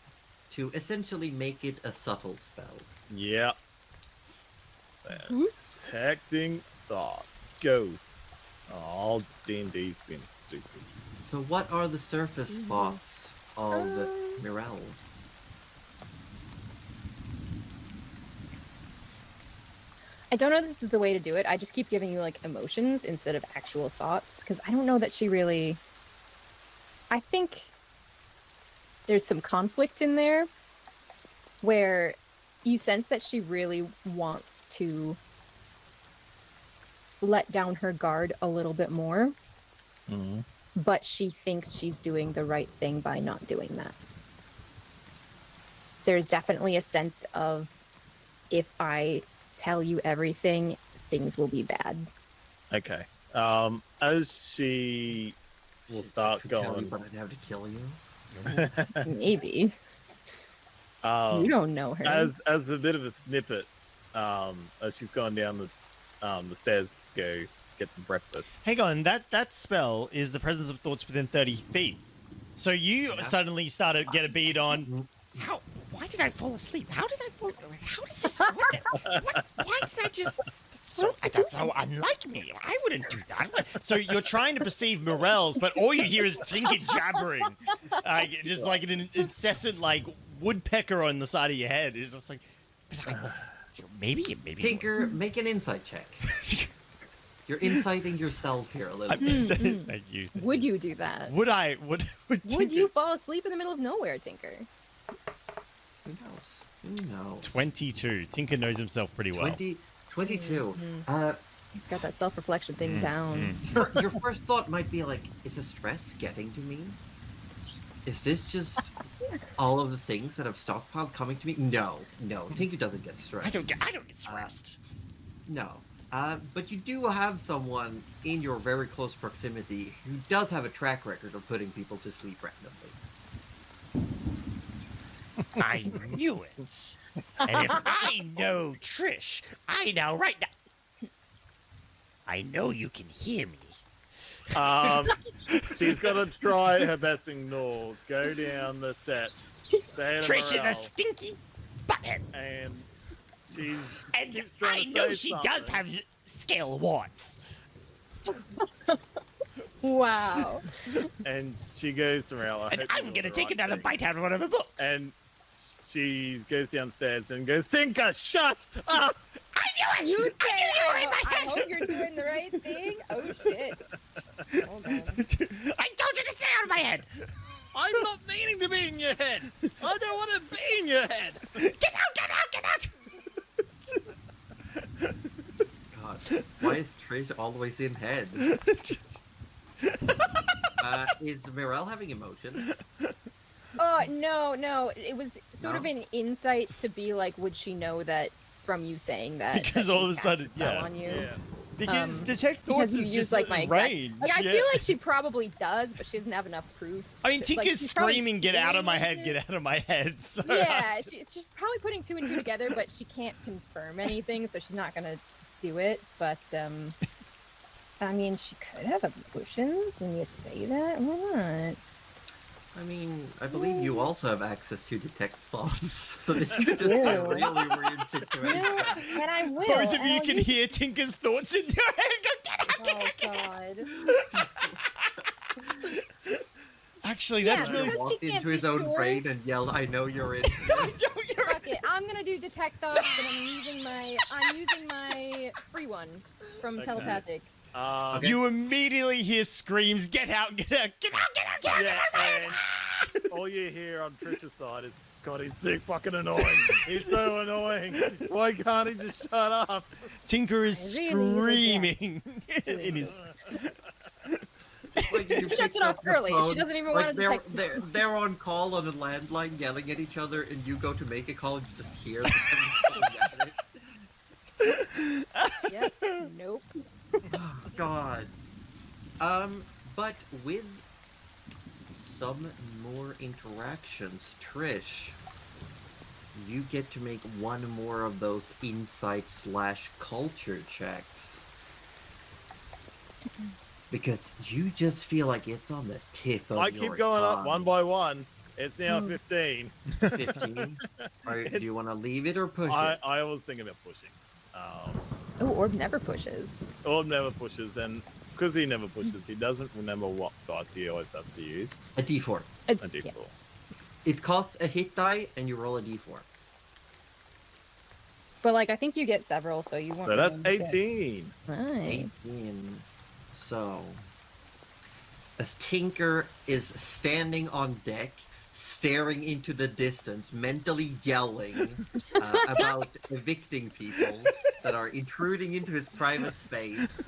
to essentially make it a subtle spell. yep. So, Boost? detecting thoughts. Go. Oh, D&D's been stupid. So what are the surface spots of Mirel? I don't know if this is the way to do it. I just keep giving you like emotions instead of actual thoughts because I don't know that she really. I think there's some conflict in there where you sense that she really wants to let down her guard a little bit more, Mm-hmm. but she thinks she's doing the right thing by not doing that. There's definitely a sense of if I tell you everything, things will be bad. Okay. As she will start Could tell you, going. but I'd have to kill you. Maybe. You don't know her. As a bit of a snippet, as she's gone down the stairs to go get some breakfast. Hang on, that spell is the presence of thoughts within 30 feet. So you suddenly started to get a bead on. How? Why did I fall asleep? How did I fall? How does this? What? Why did I just? That's so unlike me. I wouldn't do that. So you're trying to perceive morels, but all you hear is Tinker jabbering, just like an incessant like woodpecker on the side of your head. It's just like, Maybe. Tinker, make an insight check. You're inciting yourself here a little bit. Thank you. Would you do that? Would I? Would Would Tinker- you fall asleep in the middle of nowhere, Tinker? Who knows? Who knows? 22. Tinker knows himself pretty well. 22. He's got that self-reflection thing down. Your first thought might be like, is the stress getting to me? Is this just all of the things that have stockpiled coming to me? No, Tinker doesn't get stressed. I don't get stressed. No. But you do have someone in your very close proximity who does have a track record of putting people to sleep randomly. I knew it. And if I know Trish, I know right now. I know you can hear me. She's gonna try her best to ignore. Go down the steps. Say to Trish is Morel, a stinky butthead. and she's And keeps trying I to know say she something. does have scale warts. Wow. And she goes to Morel. I And hope you I'm know gonna the take right another thing. bite out of one of her books. And she goes downstairs and goes, Tinker, shut up! I knew it! You I say, knew you were in my I head! hope you're doing the right thing. Oh shit. Hold on. I told you to stay out of my head! I'm not meaning to be in your head! I don't want to be in your head! Get out, get out, get out! God, why is Trish always in head? Is Mirel having emotions? Oh no. It was sort No? of an insight to be like, would she know that from you saying that? Because that all she of a sudden, cast a spell yeah. on you? Yeah. Because detect Because thoughts you is use just like my exact- range. Like I yeah. feel like she probably does, but she doesn't have enough proof. I mean, to- like, Tinker's she's probably screaming, get out of my feeling head, it. get out of my head. So Yeah, she's probably putting two and two together, but she can't confirm anything, so she's not gonna do it. But I mean, she could have emotions when you say that. Why not? I mean, I believe you also have access to detect thoughts, so this could just be a Ew. really weird situation. Yeah, and I will. both of and you I'll can use- hear Tinker's thoughts in your head. Go, get out, get Oh out, get out. God. Actually, Yeah, that's really. because Walked she can't into his be own sure. brain and yelled, "I know you're in." You're Fuck it. I'm gonna do detect thoughts, but I'm using my free one from Okay. telepathic. You immediately hear screams, get out, get out, get out, get out, get out. Yeah, and all you hear on Trish's side is, God, he's so fucking annoying. He's so annoying. Why can't he just shut up? Tinker is I really screaming in his. Like, you Shuts picked it off up the early. She phone, doesn't even like want to they're, detect. they're on call on a landline yelling at each other, and you go to make a call and you just hear them yelling at it. Yep. Nope. Oh, God. But with some more interactions, Trish, you get to make one more of those insight/culture checks. Because you just feel like it's on the tip of I your keep going up tongue. one by one. It's now Hmm. 15. 15. Do you want to leave it or push it? I always think about pushing. Oh, Orb never pushes. Orb never pushes, and because he never pushes, he doesn't remember what dice he always has to use. A d4. It's A D4. yeah. It costs a hit die, and you roll a d4. But like I think you get several, so you want. So that's 18. Nice. 18. So, as Tinker is standing on deck, staring into the distance, mentally yelling about evicting people that are intruding into his private space,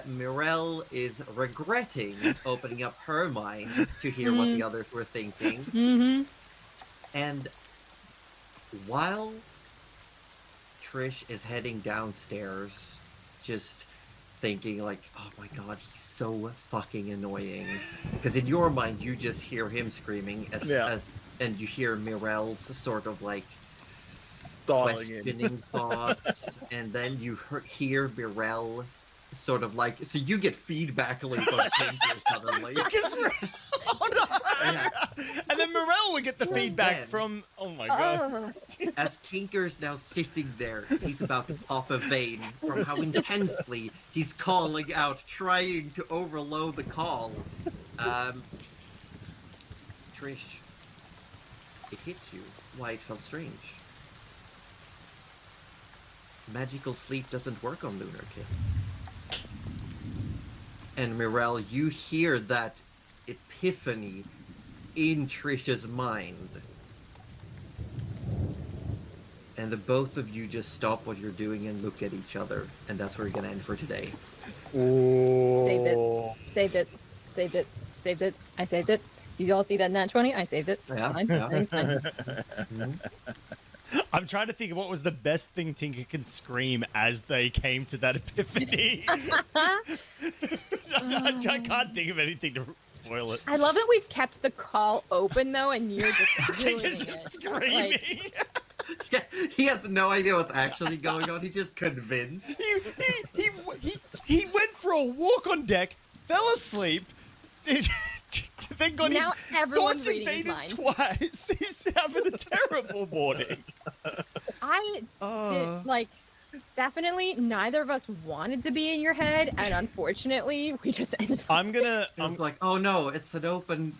Mirel is regretting opening up her mind to hear what the others were thinking. Mm-hmm. And while Trish is heading downstairs, just thinking like, oh my god, he's so fucking annoying. Because in your mind, you just hear him screaming, and you hear Mirel's sort of like Dialing in. questioning thoughts, and then you hear Mirel sort of like, so you get feedback loop on Tinker suddenly. Because we're. Oh no! Yeah. And then Morel would get the Well, feedback then- from. Oh my god. As Tinker's now sitting there, he's about to pop a vein from how intensely he's calling out, trying to overload the call. Trish, it hits you why it felt strange. Magical sleep doesn't work on Lunar King. And Mirel, you hear that epiphany in Trish's mind. and the both of you just stop what you're doing and look at each other, and that's where we're gonna end for today. Saved it. Saved it. Saved it. Saved it. I saved it. Did you all see that nat 20? I saved it. Yeah, Fine. yeah. Things fine. Mhm. I'm trying to think of what was the best thing Tinker can scream as they came to that epiphany. I can't think of anything to spoil it. I love that we've kept the call open though, and you're just Tinker's ruining just it. screaming. Like, Yeah, he has no idea what's actually going on. He's just convinced. He went for a walk on deck, fell asleep, then got Now his everyone's thoughts reading his invaded mind. twice. He's having a terrible morning. I did like definitely neither of us wanted to be in your head, and unfortunately, we just ended up. I'm gonna. I was like, oh no, it's an open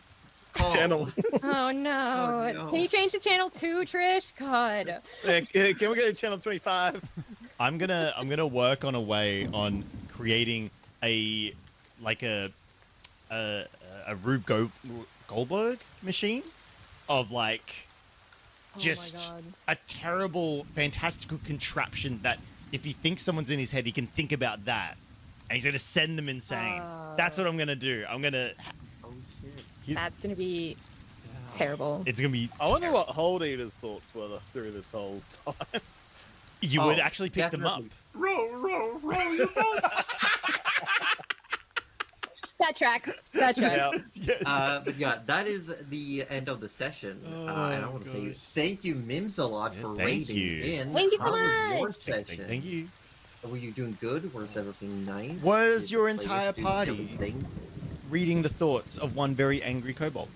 call. Channel. Oh no. Oh, no. Can you change to channel 2, Trish? God. Can we go to channel 25? I'm gonna work on a way on creating a Rube Goldberg machine of like just Oh my God. a terrible fantastical contraption that if he thinks someone's in his head, he can think about that, and he's gonna send them insane. That's what I'm gonna do. I'm gonna. Oh shit. That's gonna be terrible. It's gonna be. I wonder what Hold Eater's thoughts were through this whole time. You would actually pick definitely. them up. That tracks. That tracks. Yeah. But yeah, that is the end of the session. And I want to say thank you, Mims, a lot for thank raiding you. in. Thank you so How was your much. session? Thank you. Were you doing good? Was everything nice? Was Did your the players entire do party- everything? Reading the thoughts of one very angry kobold.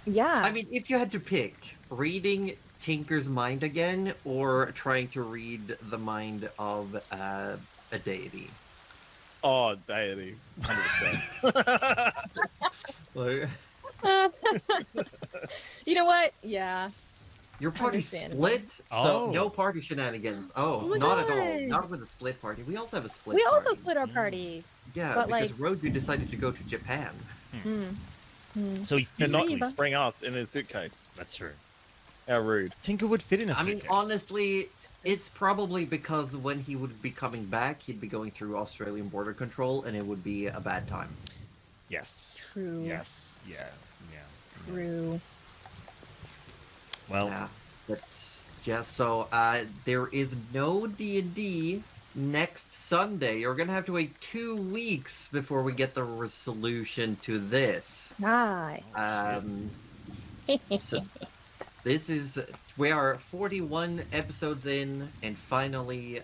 Yeah. I mean, if you had to pick reading Tinker's mind again or trying to read the mind of a deity. Oh, deity. 100%. Like, you know what? Yeah. your party Understandable. split, Oh. so no party shenanigans. Oh, Oh my not at God. all. Not with a split party. We also have a split We party. also split our party. Yeah, but, because like- Rodu decided to go to Japan. So he and not physically. bring us in his suitcase. That's true. How rude. Tinker would fit in a I mean, suitcase. honestly, it's probably because when he would be coming back, he'd be going through Australian border control, and it would be a bad time. Yes. True. Yes. Yeah. True. Well, Yeah, but yeah. So there is no D&D next Sunday. You're gonna have to wait 2 weeks before we get the resolution to this. Hi. So we are 41 episodes in, and finally,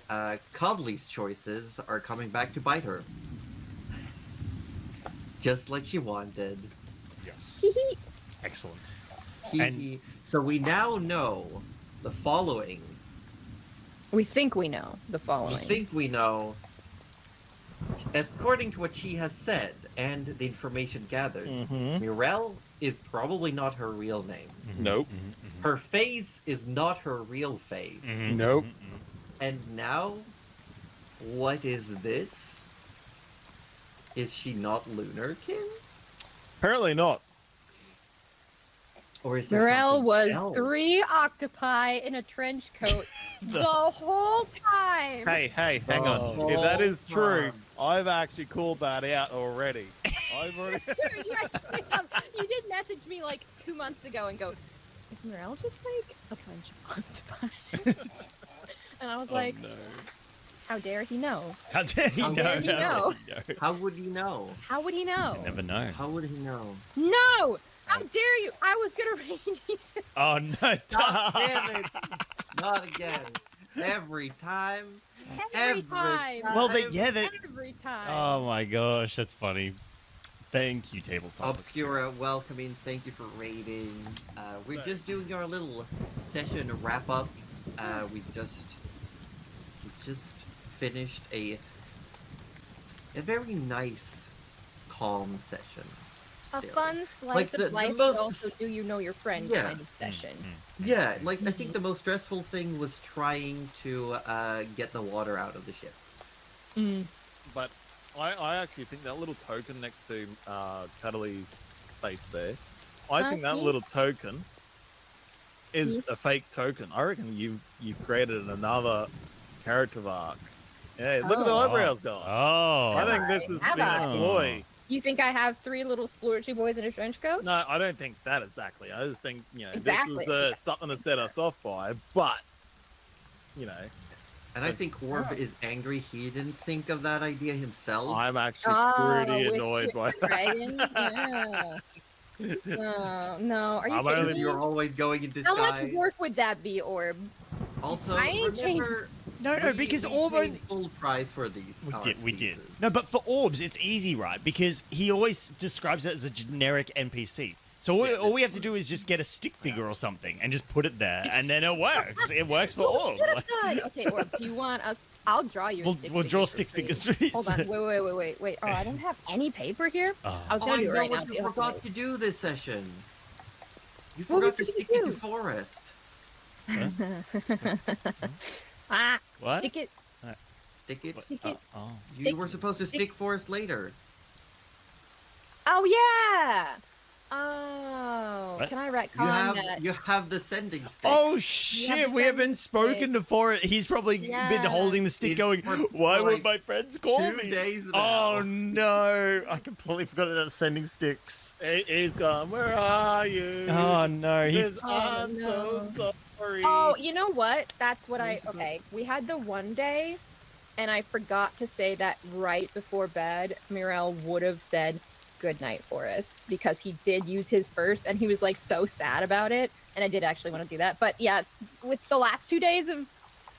Cuddly's choices are coming back to bite her. Just like she wanted. yes. Excellent. Hee. So we now know the following. We think we know the We following. think we know, according to what she has said and the information gathered, Mm-hmm. Mirel is probably not her real name. Nope. Her face is not her real face. Mm-hmm. Nope. And now, what is this? Is she not Lunarkin? Apparently not. Or is there Morel something was else? 3 octopi in a trench coat the whole time. Hey, hang on. Oh. If that is true, Oh. I've actually called that out already. I've already. You actually have. You did message me like 2 months ago and go, is Morel just like a bunch of octopi? And I was like, no. how dare he know? How dare he How know? dare he know? How would he know? How would he know? You never know. How would he know? No! How dare you? I was gonna range you. Oh no! God damn it! Not again. Every time. Every time. Well, they Every time. Oh my gosh, that's funny. Thank you, Tabletop. Obscura, welcoming. Thank you for raiding. We're just doing our little session wrap up. We just finished a very nice, calm session. A still. fun slice Like the of life, most- but also do you know your friend Yeah. kind of session. Yeah, like I think the most stressful thing was trying to get the water out of the ship. But I actually think that little token next to Cuddly's face there, I think that Okay. little token is a fake token. I reckon you've created another character arc. Yeah, look at the Oh. eyebrows going. Oh. I think this has Have been I? a ploy. You think I have 3 little splorchy boys in a trench coat? No, I don't think that exactly. I just think, Exactly. this was something to set us off by, but, And I think Orb is angry he didn't think of that idea himself. I'm actually pretty annoyed by that. Dragon? Yeah. No, are you I'm kidding only- me? You're always going in disguise. How much work would that be, Orb? Also, I ain't remember, No, because Orb we only... paid full price for these. We did. pieces. No, but for Orbs, it's easy, right? Because he always describes it as a generic NPC. So all we have to do is just get a stick figure or something and just put it there, and then it works. It works for What we Orb. should have done. Okay, Orb, do you want us? I'll draw you. We'll draw stick figures for you. Hold on, wait. Oh, I don't have any paper here. Oh. I was Oh, gonna I do it know right now. what so you you have to forgot wait. to do this session. You What forgot to did you stick it do? to Forest. Ah, What? stick it. Stick it. Stick it. Oh. Stick, You were supposed to stick Forest later. Oh yeah. Oh, What? can I retcon that? You have the sending sticks. Oh shit! We haven't spoken to Forrest. He's probably been Yeah. holding the stick, It's going, for "Why would like my friends call 2 me?" days Oh now. no! I completely forgot about sending sticks. He's gone, where are you? Oh no! He... I'm no. so sorry. Oh, you know what? That's what okay. We had the one day, and I forgot to say that right before bed, Mirel would have said good night, Forest, because he did use his first, and he was like so sad about it, and I did actually want to do that. But yeah, with the last 2 days of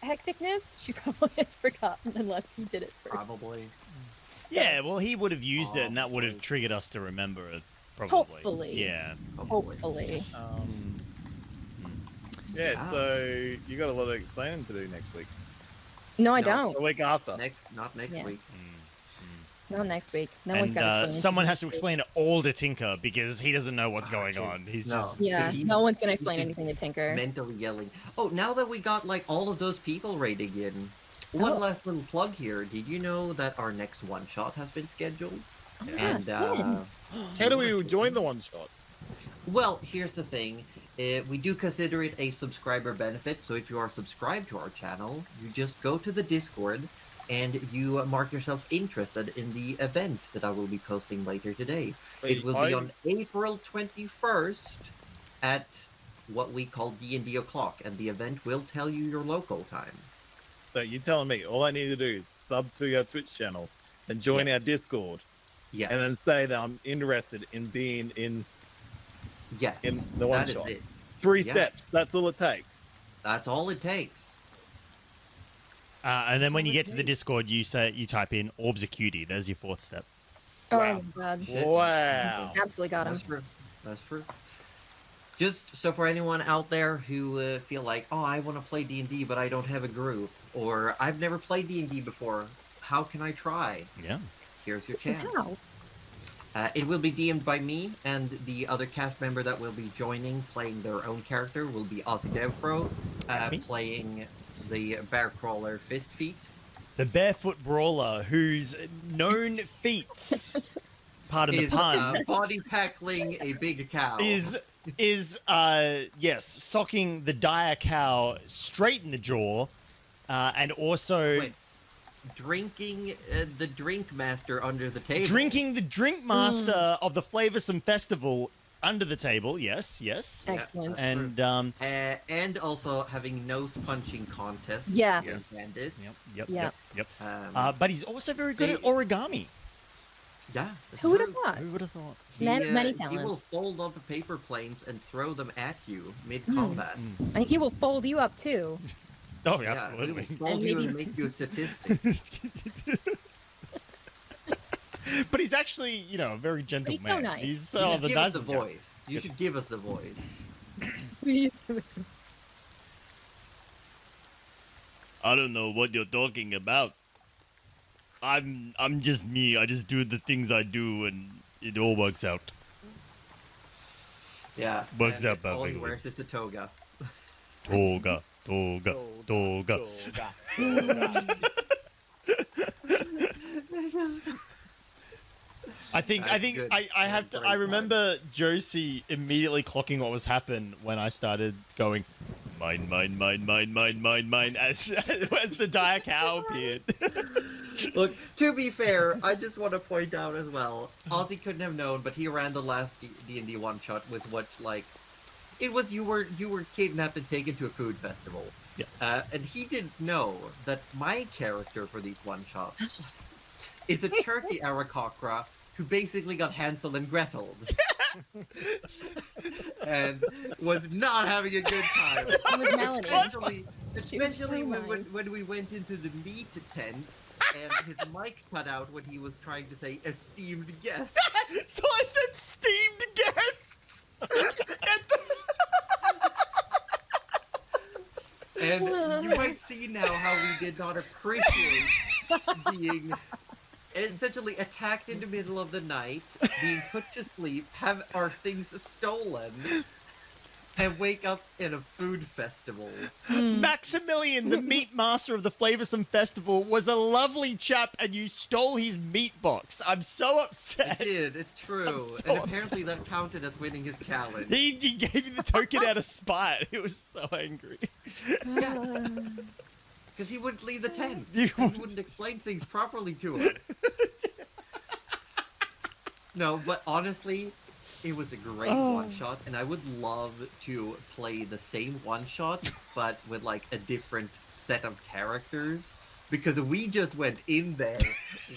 hecticness, she probably has forgotten unless he did it first. Probably. Yeah, well, he would have used it, and that would have Probably. triggered us to remember it. Probably. Hopefully. Yeah. Hopefully. Yeah, Wow. so you got a lot of explaining to do next week. No, I No. don't. The week after. Not next Yeah. week. No, next week. No one's And got to explain someone anything has to next week. explain it all to Tinker because he doesn't know what's going dude. on. He's No. just... Yeah, He's- no one's gonna explain he's anything to Tinker. Mentally yelling. Oh, now that we got like all of those people raiding in, one Oh. last little plug here. Did you know that our next one shot has been scheduled? Oh, And yeah. How do we join the one shot? well, here's the thing. We do consider it a subscriber benefit, so if you are subscribed to our channel, you just go to the Discord and you mark yourself interested in the event that I will be posting later today. It will be on April 21st at what we call D&D o'clock, and the event will tell you your local time. So you're telling me all I need to do is sub to your Twitch channel and join Yes. our Discord Yes. and then say that I'm interested in being in yes. the one That is shot. it. 3 Yeah. steps. That's all it takes. That's all it takes. and then when you all it get to the takes. Discord, you type in "Orbs a cutie." There's your 4th step. Oh Wow. my god. Shit. Wow. Absolutely got him. That's true. That's true. Just so for anyone out there who feel like, oh, I want to play D&D, but I don't have a group, or I've never played D&D before, how can I try? Yeah. Here's your This is chance. how. It will be DM'd by me, and the other cast member that will be joining, playing their own character, will be Ozzy Devfro, That's me. playing the bear crawler Fist Feet. The barefoot brawler whose known feats, pardon the Is pun, body tackling a big cow. is yes, socking the dire cow straight in the jaw, and also Wait, drinking the drink master under the table. drinking the drink master of the Flavoursome Festival under the table. Yes, yes. Excellent. That's And and also having nose punching contests. Yes. against bandits. yep. Yeah. But he's also very good at origami. Yeah. that's Who would have true. thought? Who would have thought? Many He will talents. fold up paper planes and throw them at you mid-combat. I think he will fold you up too. Oh, Yeah, absolutely. He will fold And you maybe- and make you a statistic. But he's actually, a very gentle he's so man. nice. He's You the should give us the nicest guy. voice. You should give us the voice. Please give us the- I don't know what you're talking about. I'm just me. I just do the things I do, and it all works out. Yeah. Works and out all he perfectly. wears is the toga. Toga, toga, toga. I think Good. I have to. Great I time. remember Josie immediately clocking what was happening when I started going, mine, as the dire cow appeared. Look, to be fair, I just want to point out as well, Ozzy couldn't have known, but he ran the last D&D one-shot with what, like, it was you were kidnapped and taken to a food festival. Yeah. And he didn't know that my character for these one-shots is a turkey Arakocra who basically got Hansel and Gretel. And was not having a good time. She was Melanie. Especially so nice. when we went into the meat tent and his mic cut out when he was trying to say esteemed guests. So I said steamed guests. And you might see now how we did not appreciate being essentially attacked in the middle of the night, being put to sleep, have our things stolen, and wake up in a food festival. Maximilian, the meat master of the Flavoursome Festival, was a lovely chap, and you stole his meat box. I'm so I upset. did, it's true. so And apparently that counted as winning his challenge. He gave you the token out of spite. He was so angry. Because he wouldn't leave the tent. You And he wouldn't explain things properly to us. No, but honestly, it was a great one-shot, and I would love to play the same one-shot, but with, like, a different set of characters. Because we just went in there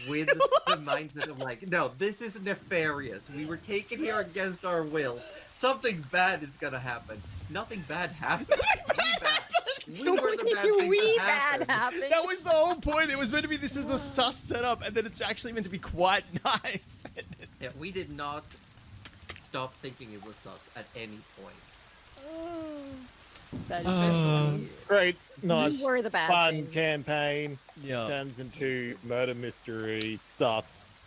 with the mindset of, like, no, this is nefarious. We were taken here against our wills. Something bad is gonna happen. Nothing bad happened. We were the bad thing that happened. That was the whole point. It was meant to be this is a sus setup, and then it's actually meant to be quite nice. Yeah, we did not stop thinking it was us at any point. That is so funny. Great, nice, You were the bad fun thing. campaign. Yeah. Turns into murder mystery, sus.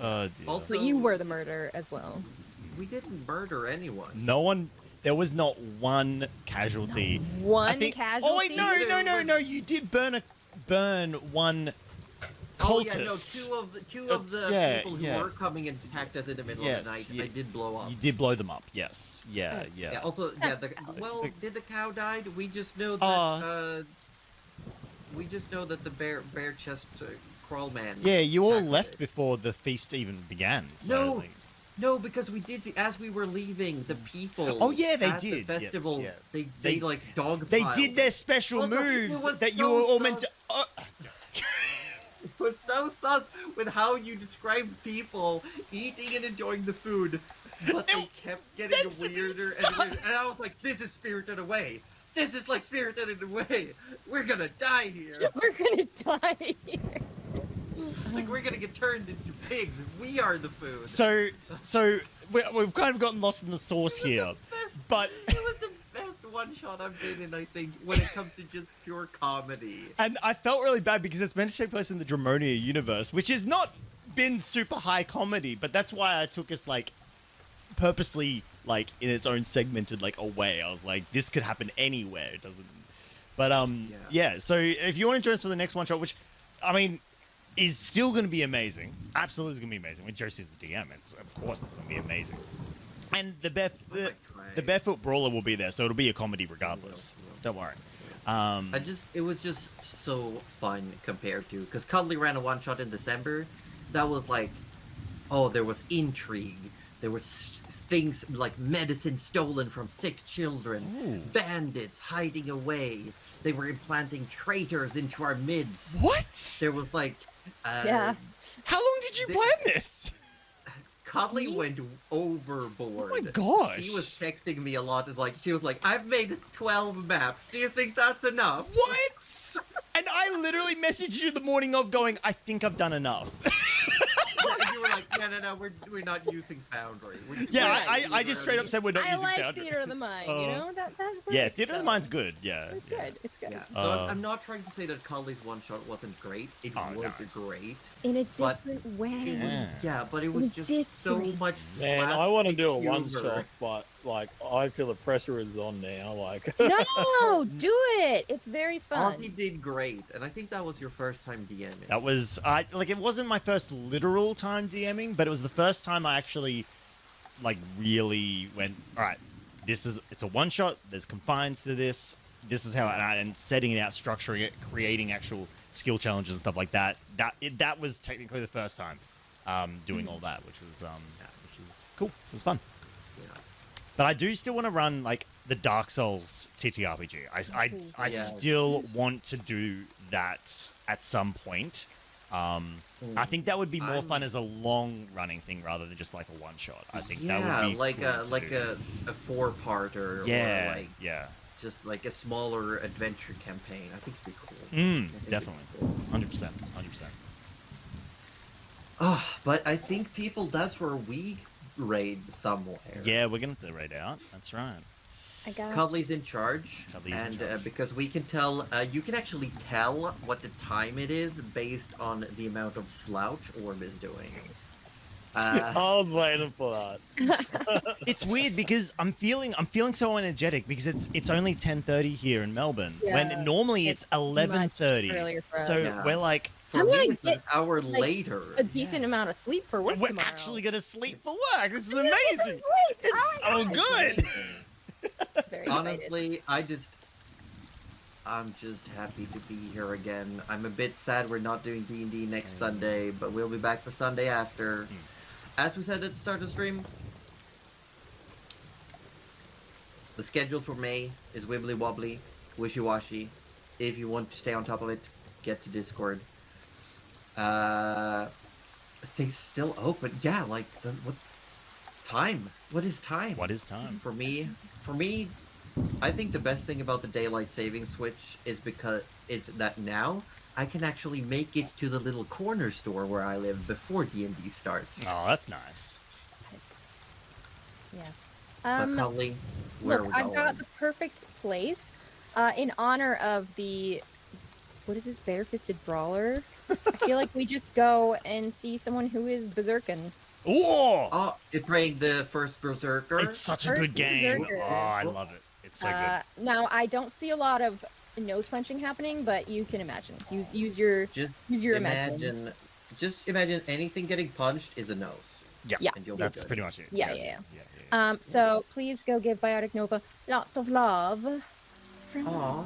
Oh dear. Also, So you were the murderer as well. We didn't murder anyone. No one. There was not one casualty. One I think, casualty. Oh wait, no! You did burn one cultist. Oh yeah, no, two of the people who were coming and attacked us in the middle of the night, I did blow up. You did blow them up. Yes. Yeah. That's- Yeah. Yeah. Also, That's did the cow died? We just know Uh, that the bear chest crawl man. Yeah. You all attacked left it. before the feast even began. So, No. like- No, because we did see as we were leaving, the people. Oh, yeah, they at did. The Yes, festival, yeah. they They- like dogpiled. They did their special Well, no, it moves was that you so were all meant to. sus. It was so sus with how you described people eating and enjoying the food, but they kept getting meant to be weirder sus. and weirder. And I was like, "This is Spirited Away. This is like Spirited Away. We're gonna die here. We're gonna die here. Like we're gonna get turned into pigs. We are the food." So we've kind of gotten lost in the sauce It was here, the best- but. It was the best one shot I've been in, I think, when it comes to just pure comedy. And I felt really bad because it's meant to take place in the Dramonia universe, which has not been super high comedy, but that's why I took us like purposely like in its own segmented like away. I was like, this could happen anywhere. It doesn't. But yeah. So if you want to join us for the next one shot, which I mean is still going to be amazing, absolutely is going to be amazing. When Josie's the DM, it's of course it's going to be amazing. And the barefoot brawler will be there, so it'll be a comedy regardless. Don't worry. It was just so fun compared to, because Cuddly ran a one shot in December. That was like, oh, there was intrigue. There was things like medicine stolen from sick children, bandits hiding away. They were implanting traitors into our midst. What? There was like, Yeah. How long did you plan this? Cuddly went overboard. Oh my gosh. She was texting me a lot. She was like, I've made 12 maps. Do you think that's enough? What? And I literally messaged you the morning of going, I think I've done enough. And you were like, No. We're not using Foundry. Yeah, I just straight up said we're not I using like Foundry. Theater of the Mind. You know that Yeah, works, Theater of the so. Mind's good. Yeah, It's yeah. good. It's good. Yeah, so I'm not trying to say that Cully's one shot wasn't great. It Oh, was nice. great. In a But different way. Yeah. But it was was just so different. much. Man, I want to do a slapstick one humor. shot, but like I feel the pressure is on now. Like No, do it. It's very fun. Auntie did great, and I think that was your first time DMing. That was it wasn't my first literal time DMing, but it was the first time I actually like really went, all right, it's a one shot, there's confines to this. This is how and setting it out, structuring it, creating actual skill challenges and stuff like that. That was technically the first time doing all that, which was cool. It was fun. Yeah. But I do still want to run like the Dark Souls TTRPG. I Yeah. still want to do that at some point. I think that would be more fun as a long running thing rather than just like a one shot. I think that would be like cool to do. a 4-parter, Yeah, or like yeah. just like a smaller adventure campaign. I think it'd be cool. I think Definitely. it'd be cool. 100%. But I think that's where we raid somewhere. Yeah, we're going to raid out. That's right. I got Cuddly's in charge, Cuddly's in and charge. because we can tell, you can actually tell what the time it is based on the amount of slouch Orb is doing. I was waiting for that. It's weird because I'm feeling so energetic because it's only 10:30 here in Melbourne when Yeah, normally it's much 11:30. earlier for us. So Yeah. we're like For I'm me, gonna it's an get, hour like, later. a decent amount of sleep for work we're tomorrow. actually going to sleep for work. This is amazing. Oh It's so good. Very excited. Honestly, I'm just happy to be here again. I'm a bit sad we're not doing D&D next Sunday, but we'll be back the Sunday after. As we said at the start of the stream, the schedule for May is wibbly wobbly, wishy washy. If you want to stay on top of it, get to Discord. Things still open. Yeah, like what time? What is time? What is time? For me, I think the best thing about the daylight saving switch is because it's that now I can actually make it to the little corner store where I live before D&D starts. Oh, that's nice. Yes. But Cully, where Look, we I've going? got the perfect place in honor of the, what is it, Barefisted Brawler? I feel like we just go and see someone who is berserkin'. Whoa! Oh, it's playing the first Berserker. It's such a First good game. Berserker. Oh, I love it. It's so good. Now, I don't see a lot of nose punching happening, but you can imagine. Use your imagination. Just imagine anything getting punched is a nose. Yeah. And you'll be That's good. pretty much it. Yeah. Yeah. So please go give Biotic Nova lots of love. From Aw.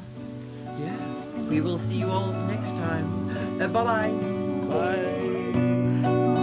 Yeah. We will see you all next time. Bye-bye. Bye.